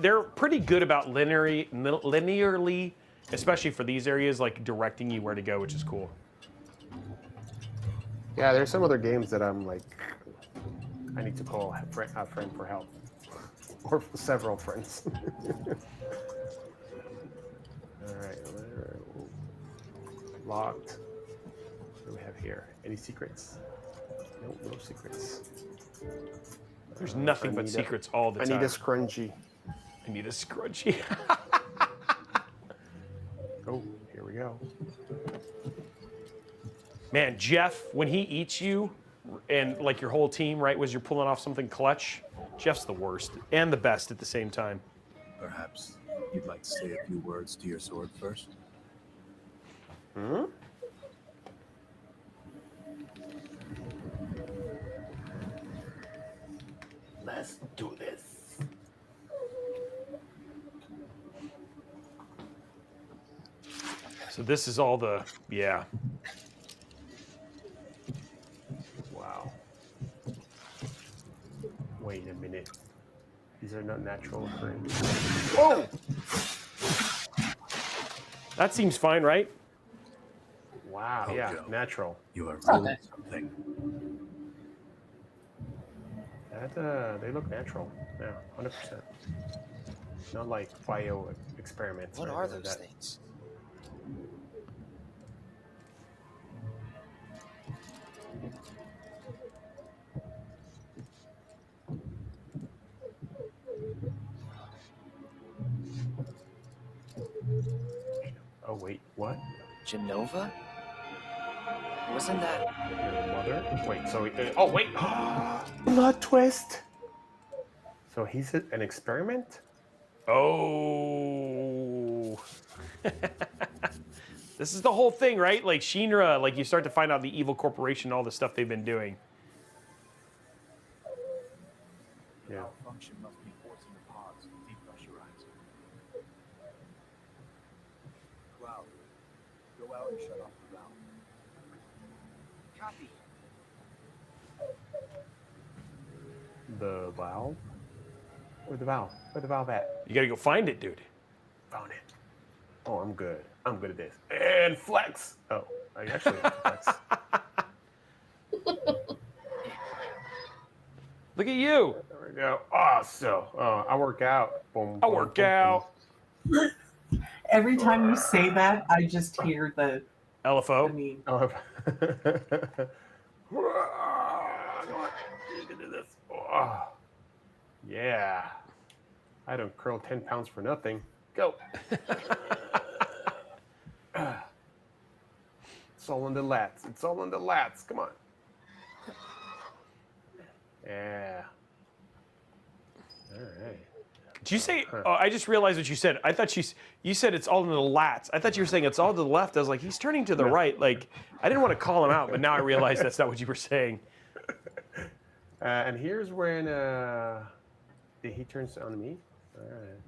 they're pretty good about linearly, especially for these areas, like directing you where to go, which is cool. Yeah, there's some other games that I'm like, I need to call a friend for help. Or several friends. All right, locked. What do we have here? Any secrets? Nope, no secrets. There's nothing but secrets all the time. I need a scrunchie. I need a scrunchie. Oh, here we go. Man, Jeff, when he eats you, and like your whole team, right, was you're pulling off something clutch, Jeff's the worst and the best at the same time. Perhaps you'd like to say a few words to your sword first? Hmm? Let's do this. So this is all the, yeah. Wow. Wait a minute. These are not natural occurrences. Whoa! That seems fine, right? Wow, Oh, yeah, Joe, natural. You are really something. That, they look natural. Yeah, 100%. Not like bio experiments. What or are anything those like that. things? Oh, wait, what? Genova? Wasn't that... Your mother? Wait, so... oh, wait! Blood twist! So he's an experiment? Oh. This is the whole thing, right? Like Shinra, like you start to find out the evil corporation, all the stuff they've been doing. Yeah. Malfunction must be forcing the pods to depressurize. Cloud, go out and shut off the valve. Copy. The valve? Where's the valve? Where's the valve at? You gotta go find it, dude. Found it. Oh, I'm good. I'm good at this. And flex! Oh, I actually have to flex. Look at you. There we go. Oh, so I work out. Boom, I boom, work boom, out. Every time you say that, I just hear the LFO. meme. Oh. Oh. Yeah. I don't curl 10 pounds for nothing. Go. It's all on the lats. It's all on the lats. Come on. Yeah. All right. Did you say? Oh, I just realized what you said. I thought you said it's all in the lats. I thought you were saying it's all to the left. I was like, he's turning to the right. Like, I didn't want to call him out, but now I realize that's not what you were saying. And here's when he turns on me. All right.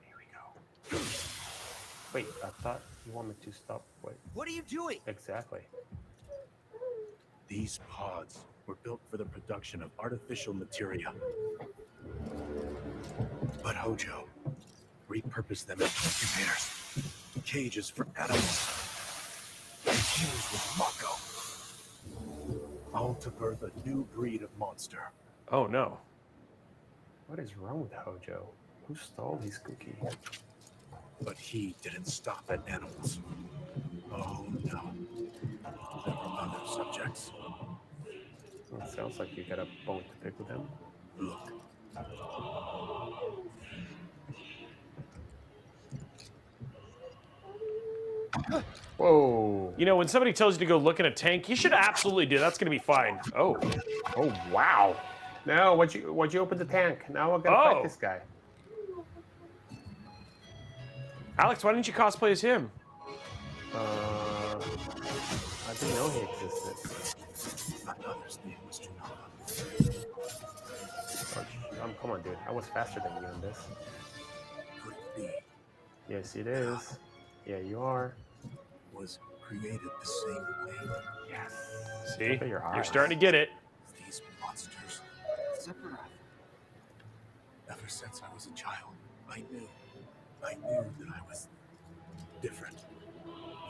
Here we go. Wait, I thought you want me to stop. Wait. What are you doing? Exactly. These pods were built for the production of artificial materia. But Hojo repurposed them as incubators, cages for animals, infused with Mako, all to birth a new breed of monster. Oh no. What is wrong with Hojo? Who stole his cookie? But he didn't stop at animals. Oh no. There were other subjects. Well, it sounds like you got a bone to pick with him. Look. Whoa. You know, when somebody tells you to go look in a tank, you should absolutely do. That's going to be fine. Oh. Oh, wow. No, why'd you open the tank? Now I gotta fight this guy. Alex, why didn't you cosplay as him? I didn't know he existed. My mother's name was Junala. Come on, dude. I was faster than you on this. Could it be? Yes, it is. Yeah, you are. Was created the same way. Yes. See? You're starting to get it. These monsters. Sephiroth. Ever since I was a child, I knew that I was different.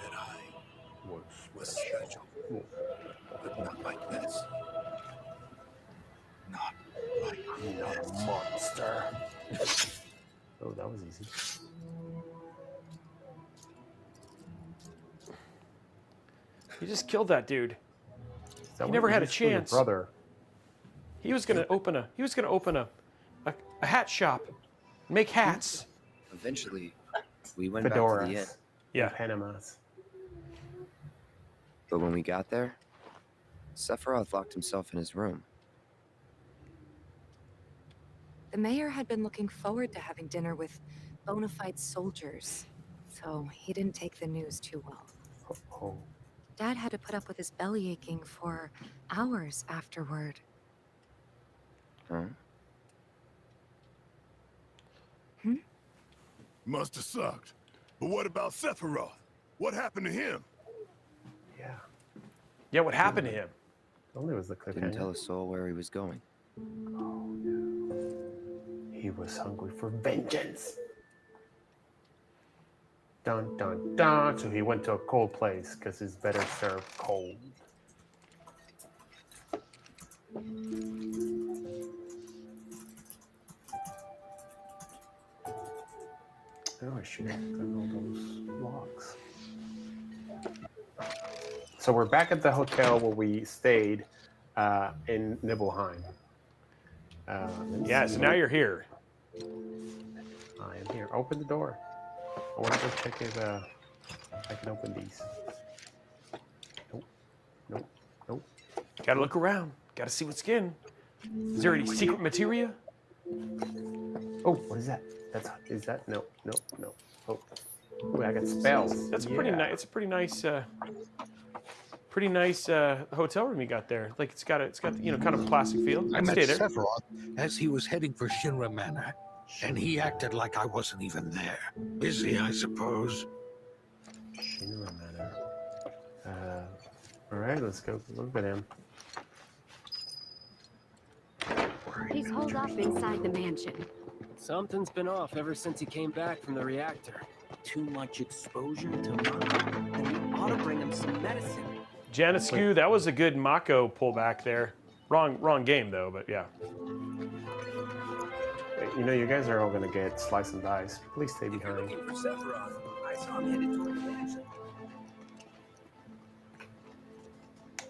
That I was special. But not like this. Not like not a monster. Oh, that was easy. You just killed that dude. He He never had a chance. Brother. He was gonna open a hat shop, make hats. Eventually, we went back to the inn. Yeah. Panamas. But when we got there, Sephiroth locked himself in his room. The mayor had been looking forward to having dinner with bona fide soldiers, so he didn't take the news too well. Oh. Dad had to put up with his belly aching for hours afterward. Huh? Must have sucked. But what about Sephiroth? What happened to him? Yeah. Yeah, what happened to him? Only was the cliffhanger. Didn't tell a soul where he was going. Oh no. He was hungry for vengeance. Dun dun dun. So he went to a cold place because it's better served cold. Oh, I should have done all those logs. So we're back at the hotel where we stayed in Nibelheim. Yeah, so now you're here. I am here. Open the door. I want to go check if I can open these. Nope. Nope. Nope. Gotta look around. Gotta see what's in. Is there any secret materia? Oh, what is that? Is that? No. Oh. Ooh, I got spells. That's a pretty nice. It's a pretty nice hotel room you got there. Like it's got kind of a classic feel. I met Stay there. Sephiroth as he was heading for Shinra Manor, and he acted like I wasn't even there. Busy, I suppose. Shinra Manor. All right, let's go look at him. He's holed up inside the mansion. Something's been off ever since he came back from the reactor. Too much exposure to Mako. And we ought to bring him some medicine. Janiscu, that was a good Mako pullback there. Wrong game though, but yeah. Wait, You know, you guys are all gonna get slice and dice. Please stay If you're behind. looking for Sephiroth, I saw him headed toward the mansion.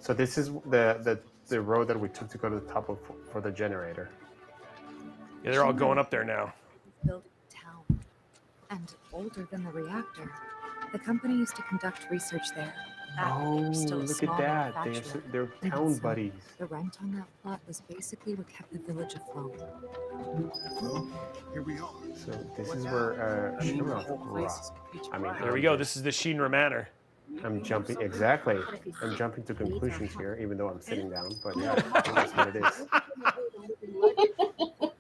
So this is the road that we took to go to the top of for the generator. Yeah, they're all going up there now. Built a town. And older than the reactor. The company used to conduct research there. Oh, look at that. They're town buddies. The rent on that plot was basically what kept the village afloat. Well, here we are. So this is where Shinra I mean, There we go. This is the Shinra Manor. I'm jumping exactly. I'm jumping to conclusions here, even though I'm sitting down. But yeah, that's what it is. All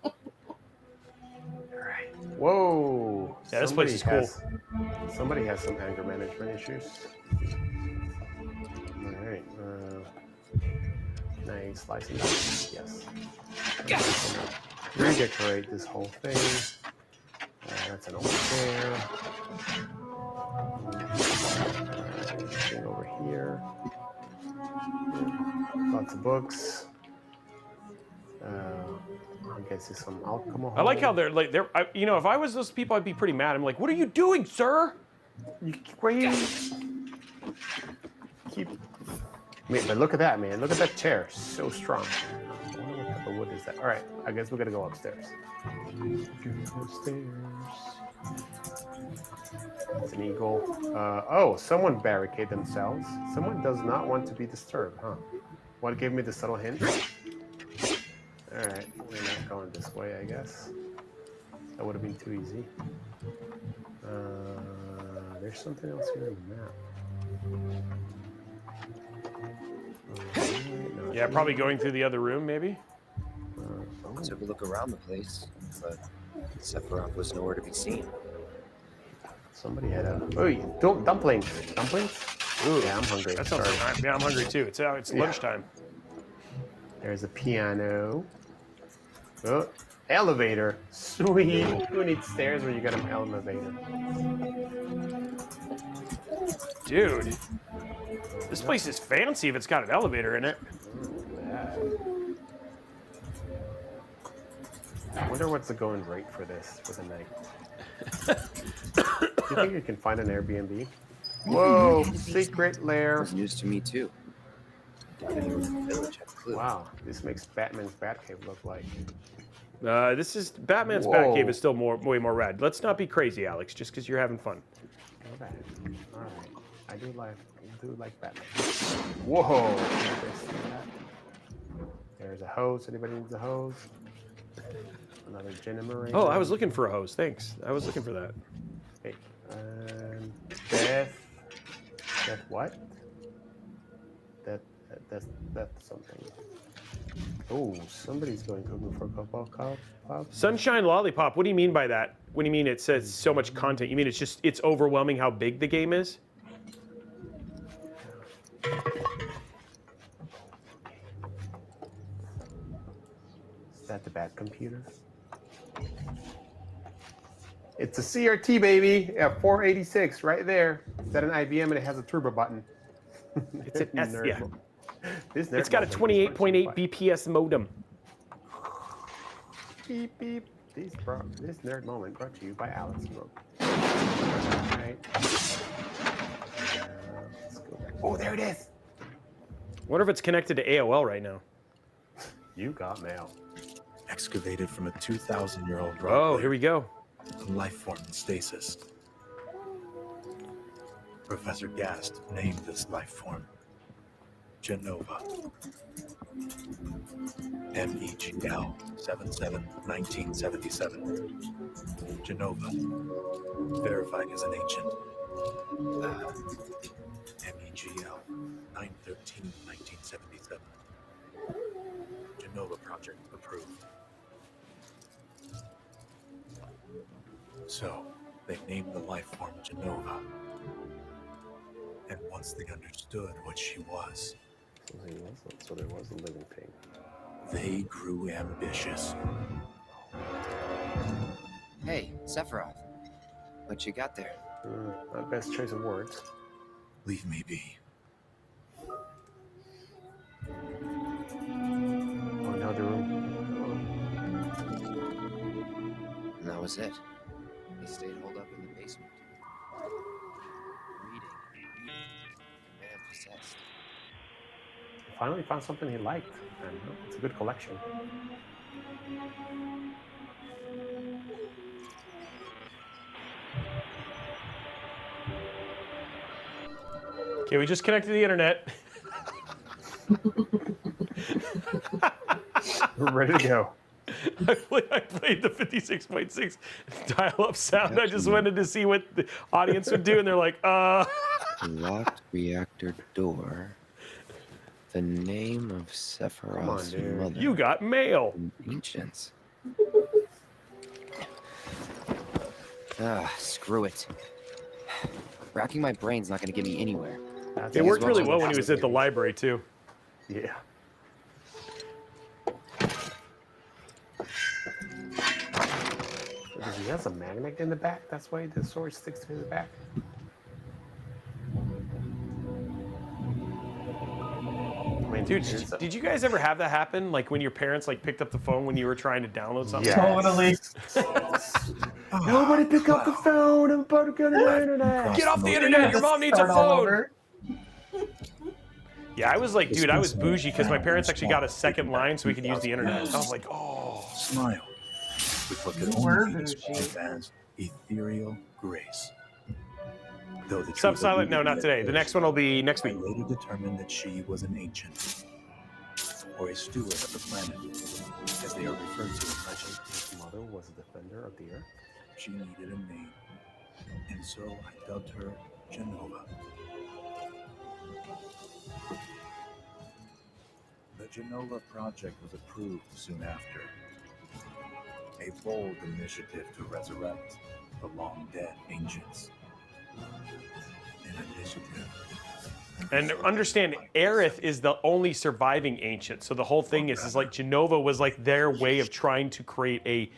right. Whoa. Yeah, this place is cool. Somebody has some anger management issues. All right. Nice slice and dice. Yes. Redecorate this whole thing. That's an old chair. Anything over here. Lots of books. I guess it's some alcohol. I like how they're like you know, if I was those people, I'd be pretty mad. I'm like, what are you doing, sir? Where you keep? But look at that, man. Look at that chair. So strong. I wonder what type of wood is that. All right. I guess we're gonna go upstairs. Go upstairs. It's an eagle. Oh, someone barricade themselves. Someone does not want to be disturbed, huh? What gave me the subtle hint? Alright, we're not going this way, I guess. That would have been too easy. There's something else here in the map. Yeah, probably going through the other room, maybe? Took a look around the place, but Sephiroth was nowhere to be seen. Somebody had a... Oh, dumplings. Dumplings? Ooh, yeah, I'm hungry. That sounds like, yeah, I'm hungry too. It's lunchtime. There's a piano. Oh, elevator. Sweet. Who needs stairs when you got an elevator? Dude, this place is fancy if it's got an elevator in it. I wonder what's the going rate for this for the night. Do you think you can find an Airbnb? Whoa, secret lair. It's news to me too. Wow, this makes Batman's Batcave look like. This is Batman's Batcave is still way more rad. Let's not be crazy, Alex, just because you're having fun. Okay. All right. I do like Batman. Whoa! There's a hose. Anybody needs a hose? Another generator. Oh, I was looking for a hose. Thanks. I was looking for that. Hey, Beth what? That's something. Oh, somebody's going cuckoo for Cocoa Pop. Sunshine Lollipop. What do you mean by that? What do you mean it says so much content? You mean it's overwhelming how big the game is? Is that the Bat computer? It's a CRT, baby. Yeah, 486 right there. Is that an IBM and it has a turbo button? It's an S, yeah. It's got a 28.8 BPS modem. Beep, beep. This nerd moment brought to you by Alex Smoke. Right. Let's go. Oh, there it is. Wonder if it's connected to AOL right now. You got mail. Excavated from a 2,000-year-old rock. Oh, here we go. A life form in stasis. Professor Gast named this life form Genova. MEGL 77-1977. Genova. Verified as an ancient. MEGL 9/13/1977. Genova project approved. So, they named the life form Genova. And once they understood what she was, so there was a living thing. They grew ambitious. Hey, Sephiroth. What you got there? Not best choice of words. Leave me be. Oh, another room. was it. He stayed holed up in the basement. Reading. The man possessed. Finally found something he liked, and it's a good collection. Okay, we just connected to the internet. We're ready to go. I played the 56.6 dial-up sound. I just wanted to see what the audience would do, and they're like, Locked reactor door. The name of Sephiroth's mother. You got mail. Ancients. Screw it. Racking my brain's not going to get me anywhere. It worked really well when he was at the library, too. Yeah. Because he has a magnet in the back. That's why the sword sticks to the back. I mean, dude, did you guys ever have that happen? Like when your parents like picked up the phone when you were trying to download something? Yes. Totally. Nobody pick up the phone. I'm about to go to the internet. Get off the internet. Your mom needs a phone. Yeah, I was like, dude, I was bougie because my parents actually got a second line so we could use the internet. I was like, oh. Smile. With what could only be described as ethereal grace. Though the Sub silent? No, not today. The next one will be next week. I later determined that she was an ancient, or a steward of the planet, as they are referred to in legend. His mother was a defender of the earth. She needed a name, and so I dubbed her Genova. The Genova project was approved soon after. A bold initiative to resurrect the long-dead ancients. An initiative. And understand, Aerith is the only surviving ancient. So the whole thing is like Genova was like their way of trying to create a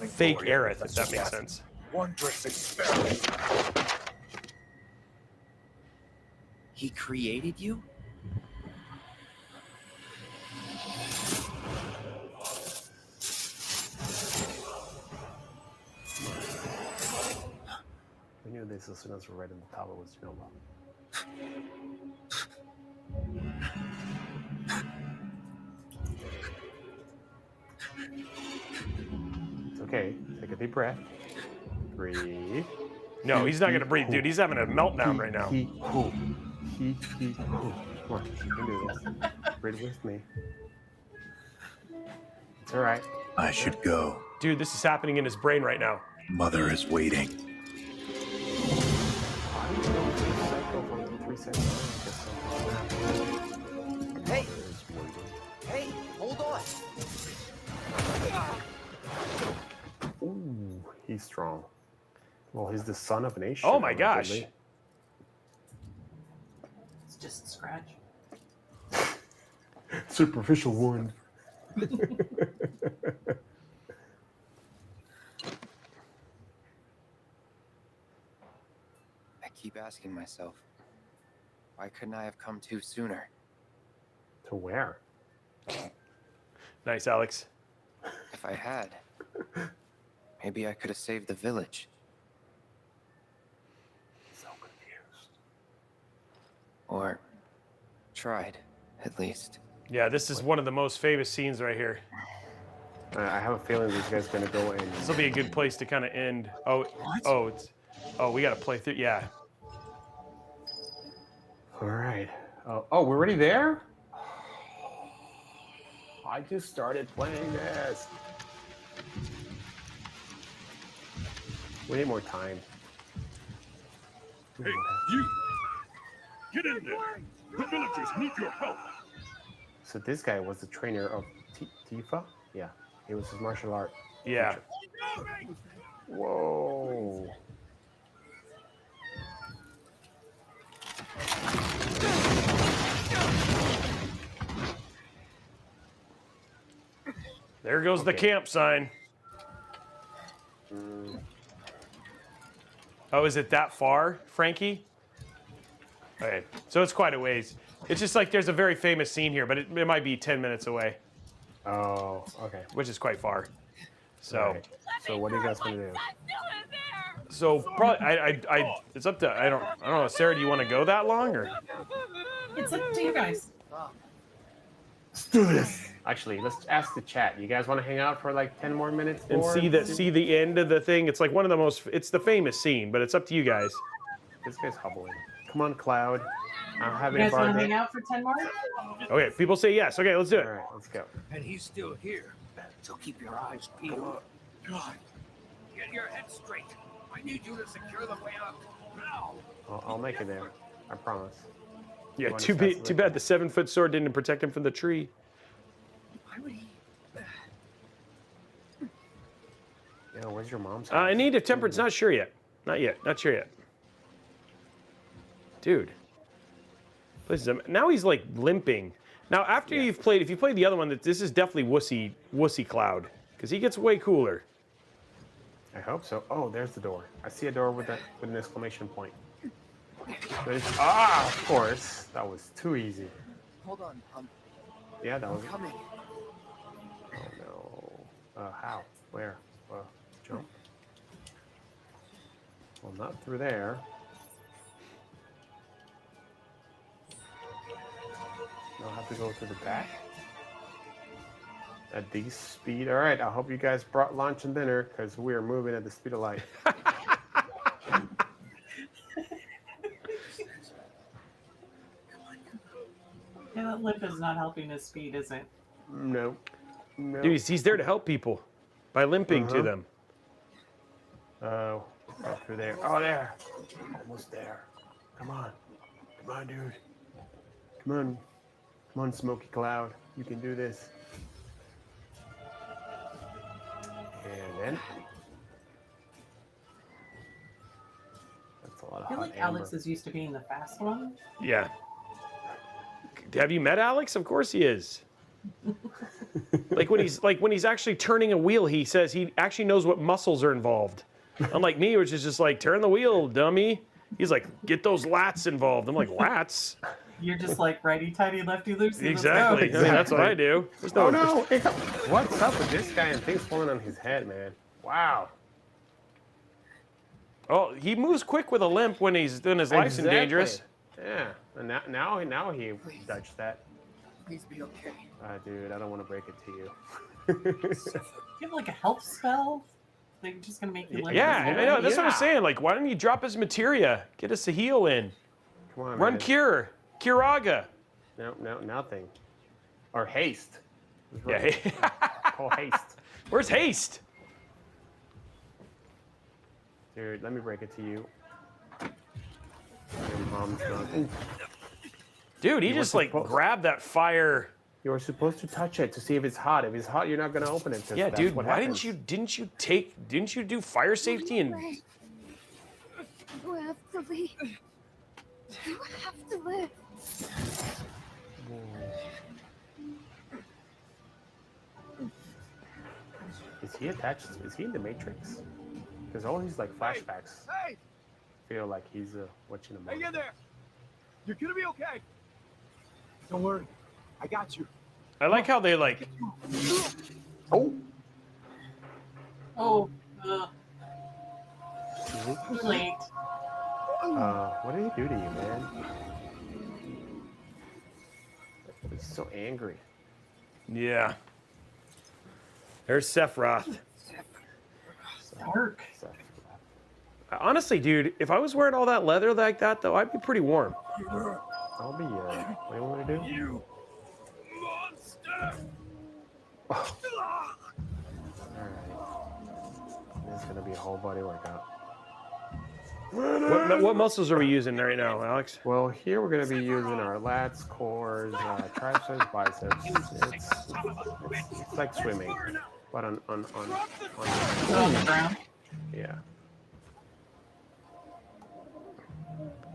fake Aerith, if that makes sense. Wondrous experiment. He created you? We knew this as soon as we read in the tower was Genova. It's okay. Take a deep breath. Breathe. No, he's not going to breathe, dude. He's having a meltdown right now. Come on, you can do this. Breathe with me. It's all right. I should go. Dude, this is happening in his brain right now. Mother is waiting. Hey! Hey, hold on! Ooh, he's strong. Well, he's the son of an Asian. Oh my gosh. It's just a scratch. Superficial wound. I keep asking myself, why couldn't I have come to sooner? To where? Nice, Alex. If I had, maybe I could have saved the village. So confused. Or tried, at least. Yeah, this is one of the most famous scenes right here. I have a feeling this guy's gonna go in. This will be a good place to kind of end. Oh, we got to play through. Yeah. All right. Oh, we're already there? I just started playing this. We need more time. Hey, you! Get in there! The villagers need your help! So this guy was the trainer of Tifa? Yeah, he was his martial art. Yeah. teacher. Whoa. There goes the camp sign. Oh, is it that far, Frankie? Okay, so it's quite a ways. It's just like there's a very famous scene here, but it might be 10 minutes away. Oh, okay. Which is quite far. So, Right. So what are you guys gonna do? so probably it's up to I don't know. Sarah, do you want to go that long or? It's up to you guys. Let's do this. Actually, let's ask the chat. You guys want to hang out for like 10 more minutes? And more? see the end of the thing. It's like one of the most. It's the famous scene, but it's up to you guys. This guy's hobbling. Come on, Cloud. I'm You having a guys bar want to day. hang out for 10 more? Okay, people say yes. Okay, let's do it. All right, let's go. And he's still here. So keep your eyes peeled. God, get your head straight. I need you to secure the way out. Now. I'll make it there. I promise. Yeah, You wanna too test too it? bad the 7-foot sword didn't protect him from the tree. Why would he? Yeah, where's your mom's? I need a temper. It's not sure yet. Not yet. Not sure yet. Dude. Now he's like limping. Now after you've played, if you played the other one, this is definitely wussy Cloud, because he gets way cooler. I hope so. Oh, there's the door. I see a door with an exclamation point. Of course. That was too easy. Hold on. Yeah, that was. Coming. Oh no. How? Where? Jump. Well, not through there. I'll have to go to the back. At this speed. All right, I hope you guys brought lunch and dinner because we are moving at the speed of light. Yeah, that lip is not helping his speed, is it? No. No. Dude, he's there to help people by limping to them. Oh, through there. Oh, there. Almost there. Come on. Come on, dude. Come on. Come on, Smoky Cloud. You can do this. And then. That's a lot of I feel hot like amber. Alex is used to being the fast one. Yeah. Have you met Alex? Of course he is. like when he's actually turning a wheel, he says he actually knows what muscles are involved. Unlike me, which is just like turn the wheel, dummy. He's like, get those lats involved. I'm like, lats? You're just like righty tighty, lefty loosey. Exactly. I mean, that's what I do. There's no. Oh no! What's up with this guy and things falling on his head, man? Wow. Oh, he moves quick with a limp when his life's in dangerous. Yeah, and now he dodged that. Please be okay. Dude, I don't want to break it to you. You have like a health spell? They're just gonna make you live. Yeah, I know. That's what I'm saying. Like, why don't you drop his materia? Get us a heal in. Come on, Run man. Cure. Curaga. No, nothing. Or haste. Yeah. Call haste. Where's haste? Dude, let me break it to you. Your mom's not. Ooh. Dude, he just like grabbed that fire. You were supposed to touch it to see if it's hot. If it's hot, you're not gonna open it. Yeah, dude. What Why happens. didn't you do fire safety and? You have to leave. You have to live. Is he attached? Is he in the Matrix? Because all his like flashbacks Hey! feel like he's watching a movie. Hang in there! You're gonna be okay! Don't worry. I got you. I like how they like. Oh. Oh. Too late. What did he do to you, man? He's so angry. Yeah. There's Sephiroth. Dark. Honestly, dude, if I was wearing all that leather like that, though, I'd be pretty warm. I'll be. What do you want me to do? You monster! Oh. Alright. This is gonna be a whole body workout. What muscles are we using right now, Alex? Well, here we're gonna be using our lats, cores, triceps, biceps. It's like swimming, but on On the ground. Yeah.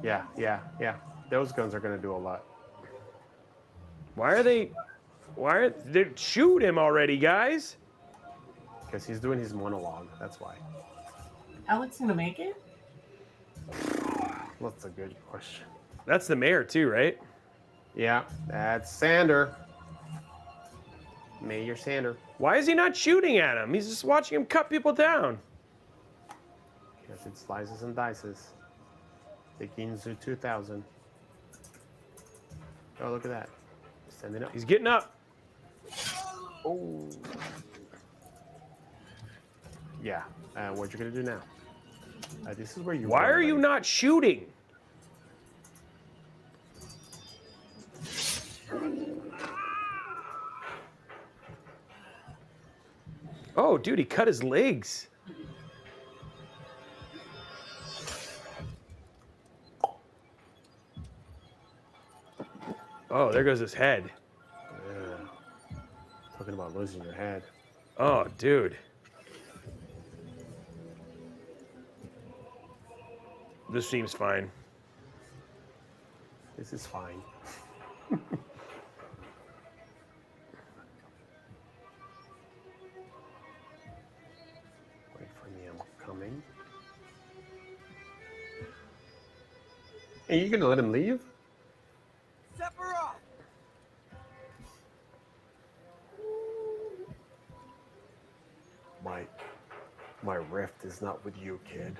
Yeah. Those guns are gonna do a lot. Why are they shoot him already, guys? Because he's doing his monologue. That's why. Alex gonna make it? That's a good question. That's the mayor too, right? Yeah, that's Sander. Mayor Sander. Why is he not shooting at him? He's just watching him cut people down. Because it slices and dices. The Ginzu 2000. Oh, look at that. Standing up. He's getting up. Oh. Yeah. What you gonna do now? This is where you. Why are you not shooting? Oh, dude, he cut his legs. Oh, there goes his head. Yeah. Talking about losing your head. Oh, dude. This seems fine. This is fine. Wait for me, I'm coming. Are you gonna let him leave? Sephiroth! My rift is not with you, kid.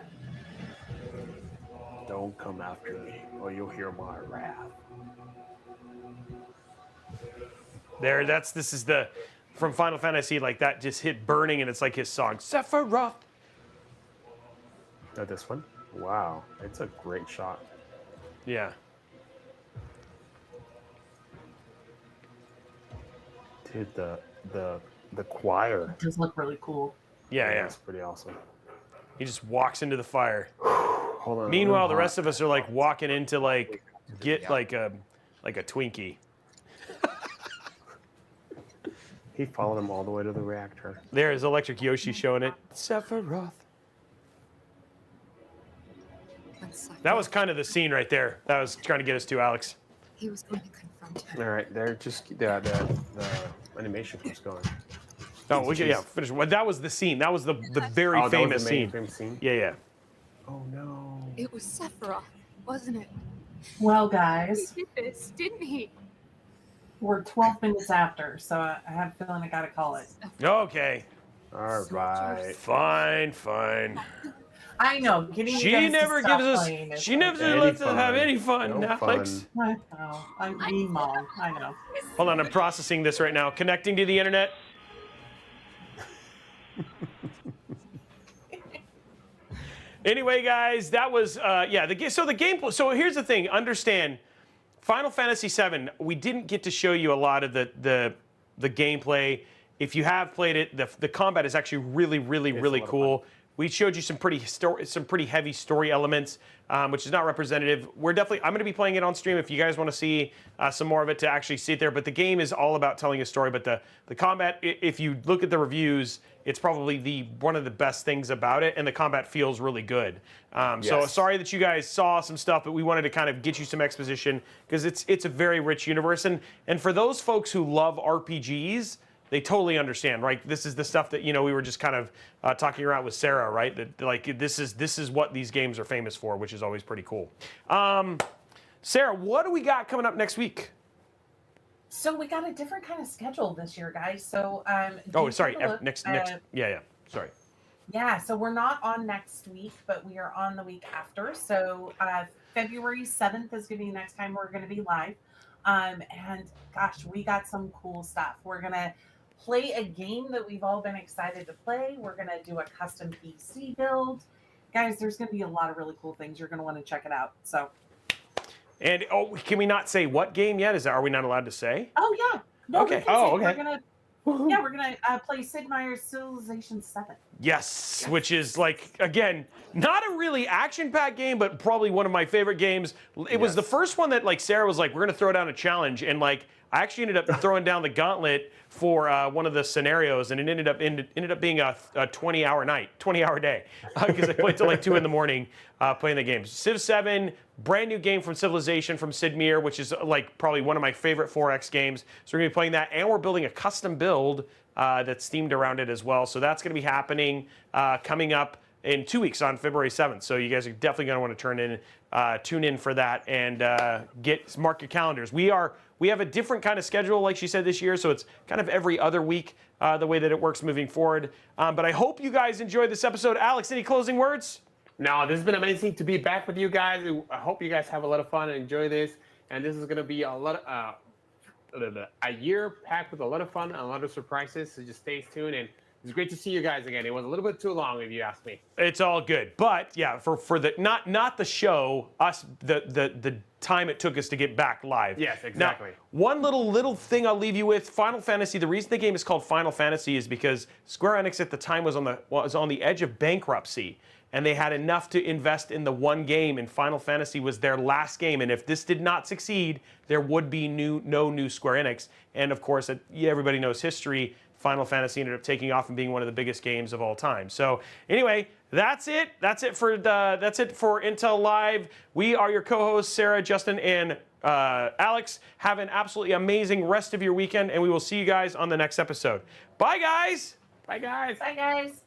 Don't come after me, or you'll hear my wrath. There, this is the, from Final Fantasy, like that just hit burning and it's like his song, Sephiroth. Oh, this one? Wow, it's a great shot. Yeah. Dude, the choir. It does look really cool. Yeah, yeah. That's pretty awesome. He just walks into the fire. Hold on. Meanwhile, the rest of us are like walking into like, get like a Twinkie. He followed him all the way to the reactor. There is Electric Yoshi showing it. Sephiroth. That was kind of the scene right there. That was trying to get us to, Alex. He was going to confront him. All right, they're just the animation keeps going. Oh, we can, yeah, finish. Well, that was the scene. That was the very famous the scene. famous scene. Yeah, yeah. Oh no. It was Sephiroth, wasn't it? Well, guys, He did this, didn't he? we're 12 minutes after, so I have a feeling I gotta call it. Okay. All right. Fine, fine. I know. Getting you She guys to never stop gives us. playing is She never Any lets us fun. have any fun, No Alex. I know. I'm mean mom. I know. Hold on, I'm processing this right now. Connecting to the internet. Anyway, guys, that was yeah. So the gameplay. So here's the thing. Understand, Final Fantasy VII. We didn't get to show you a lot of the gameplay. If you have played it, the combat is actually really cool. We showed you some pretty heavy story elements, which is not representative. I'm going to be playing it on stream if you guys want to see some more of it to actually see it there. But the game is all about telling a story. But the combat, if you look at the reviews, it's probably one of the best things about it, and the combat feels really good. So sorry that you guys saw some stuff, but we wanted to kind of get you some exposition because it's a very rich universe. And for those folks who love RPGs, they totally understand, right? This is the stuff that we were just kind of talking around with Sarah, right? That like this is what these games are famous for, which is always pretty cool. Sarah, what do we got coming up next week? So we got a different kind of schedule this year, guys. So Oh, do sorry. take a look Next. at- Yeah. Sorry. Yeah, so we're not on next week, but we are on the week after. So February 7th is going to be the next time we're going to be live. And gosh, we got some cool stuff. We're going to play a game that we've all been excited to play. We're going to do a custom PC build. Guys, there's going to be a lot of really cool things. You're going to want to check it out. So. And can we not say what game yet? Are we not allowed to say? Oh, yeah. No, Okay. we can Oh, say okay. We're going to play Sid Meier's Civilization 7. Yes, which is like, again, not a really action-packed game, but probably one of my favorite games. It was the first one that like Sarah was like, we're gonna throw down a challenge, and like I actually ended up throwing down the gauntlet for one of the scenarios, and it ended up being a 20-hour day, because I played till like 2 in the morning playing the game. Civ 7, brand new game from Civilization from Sid Meier, which is like probably one of my favorite 4X games. So we're gonna be playing that, and we're building a custom build that's themed around it as well. So that's going to be happening coming up in 2 weeks on February 7th. So you guys are definitely going to want to tune in for that and mark your calendars. We are We have a different kind of schedule, like she said, this year, so it's kind of every other week, the way that it works moving forward. But I hope you guys enjoyed this episode. Alex, any closing words? No, this has been amazing to be back with you guys. I hope you guys have a lot of fun and enjoy this. And this is going to be a year packed with a lot of fun and a lot of surprises, so just stay tuned. And it's great to see you guys again. It was a little bit too long, if you ask me. It's all good, but yeah, for the not the show, us the time it took us to get back live. Yes, exactly. Now, one little thing I'll leave you with: Final Fantasy. The reason the game is called Final Fantasy is because Square Enix at the time was on the edge of bankruptcy, and they had enough to invest in the one game, and Final Fantasy was their last game. And if this did not succeed, there would be no new Square Enix. And of course, everybody knows history. Final Fantasy ended up taking off and being one of the biggest games of all time. So anyway, that's it. That's it for Intel Live. We are your co-hosts, Sarah, Justin, and Alex. Have an absolutely amazing rest of your weekend, and we will see you guys on the next episode. Bye, guys. Bye, guys. Bye, guys.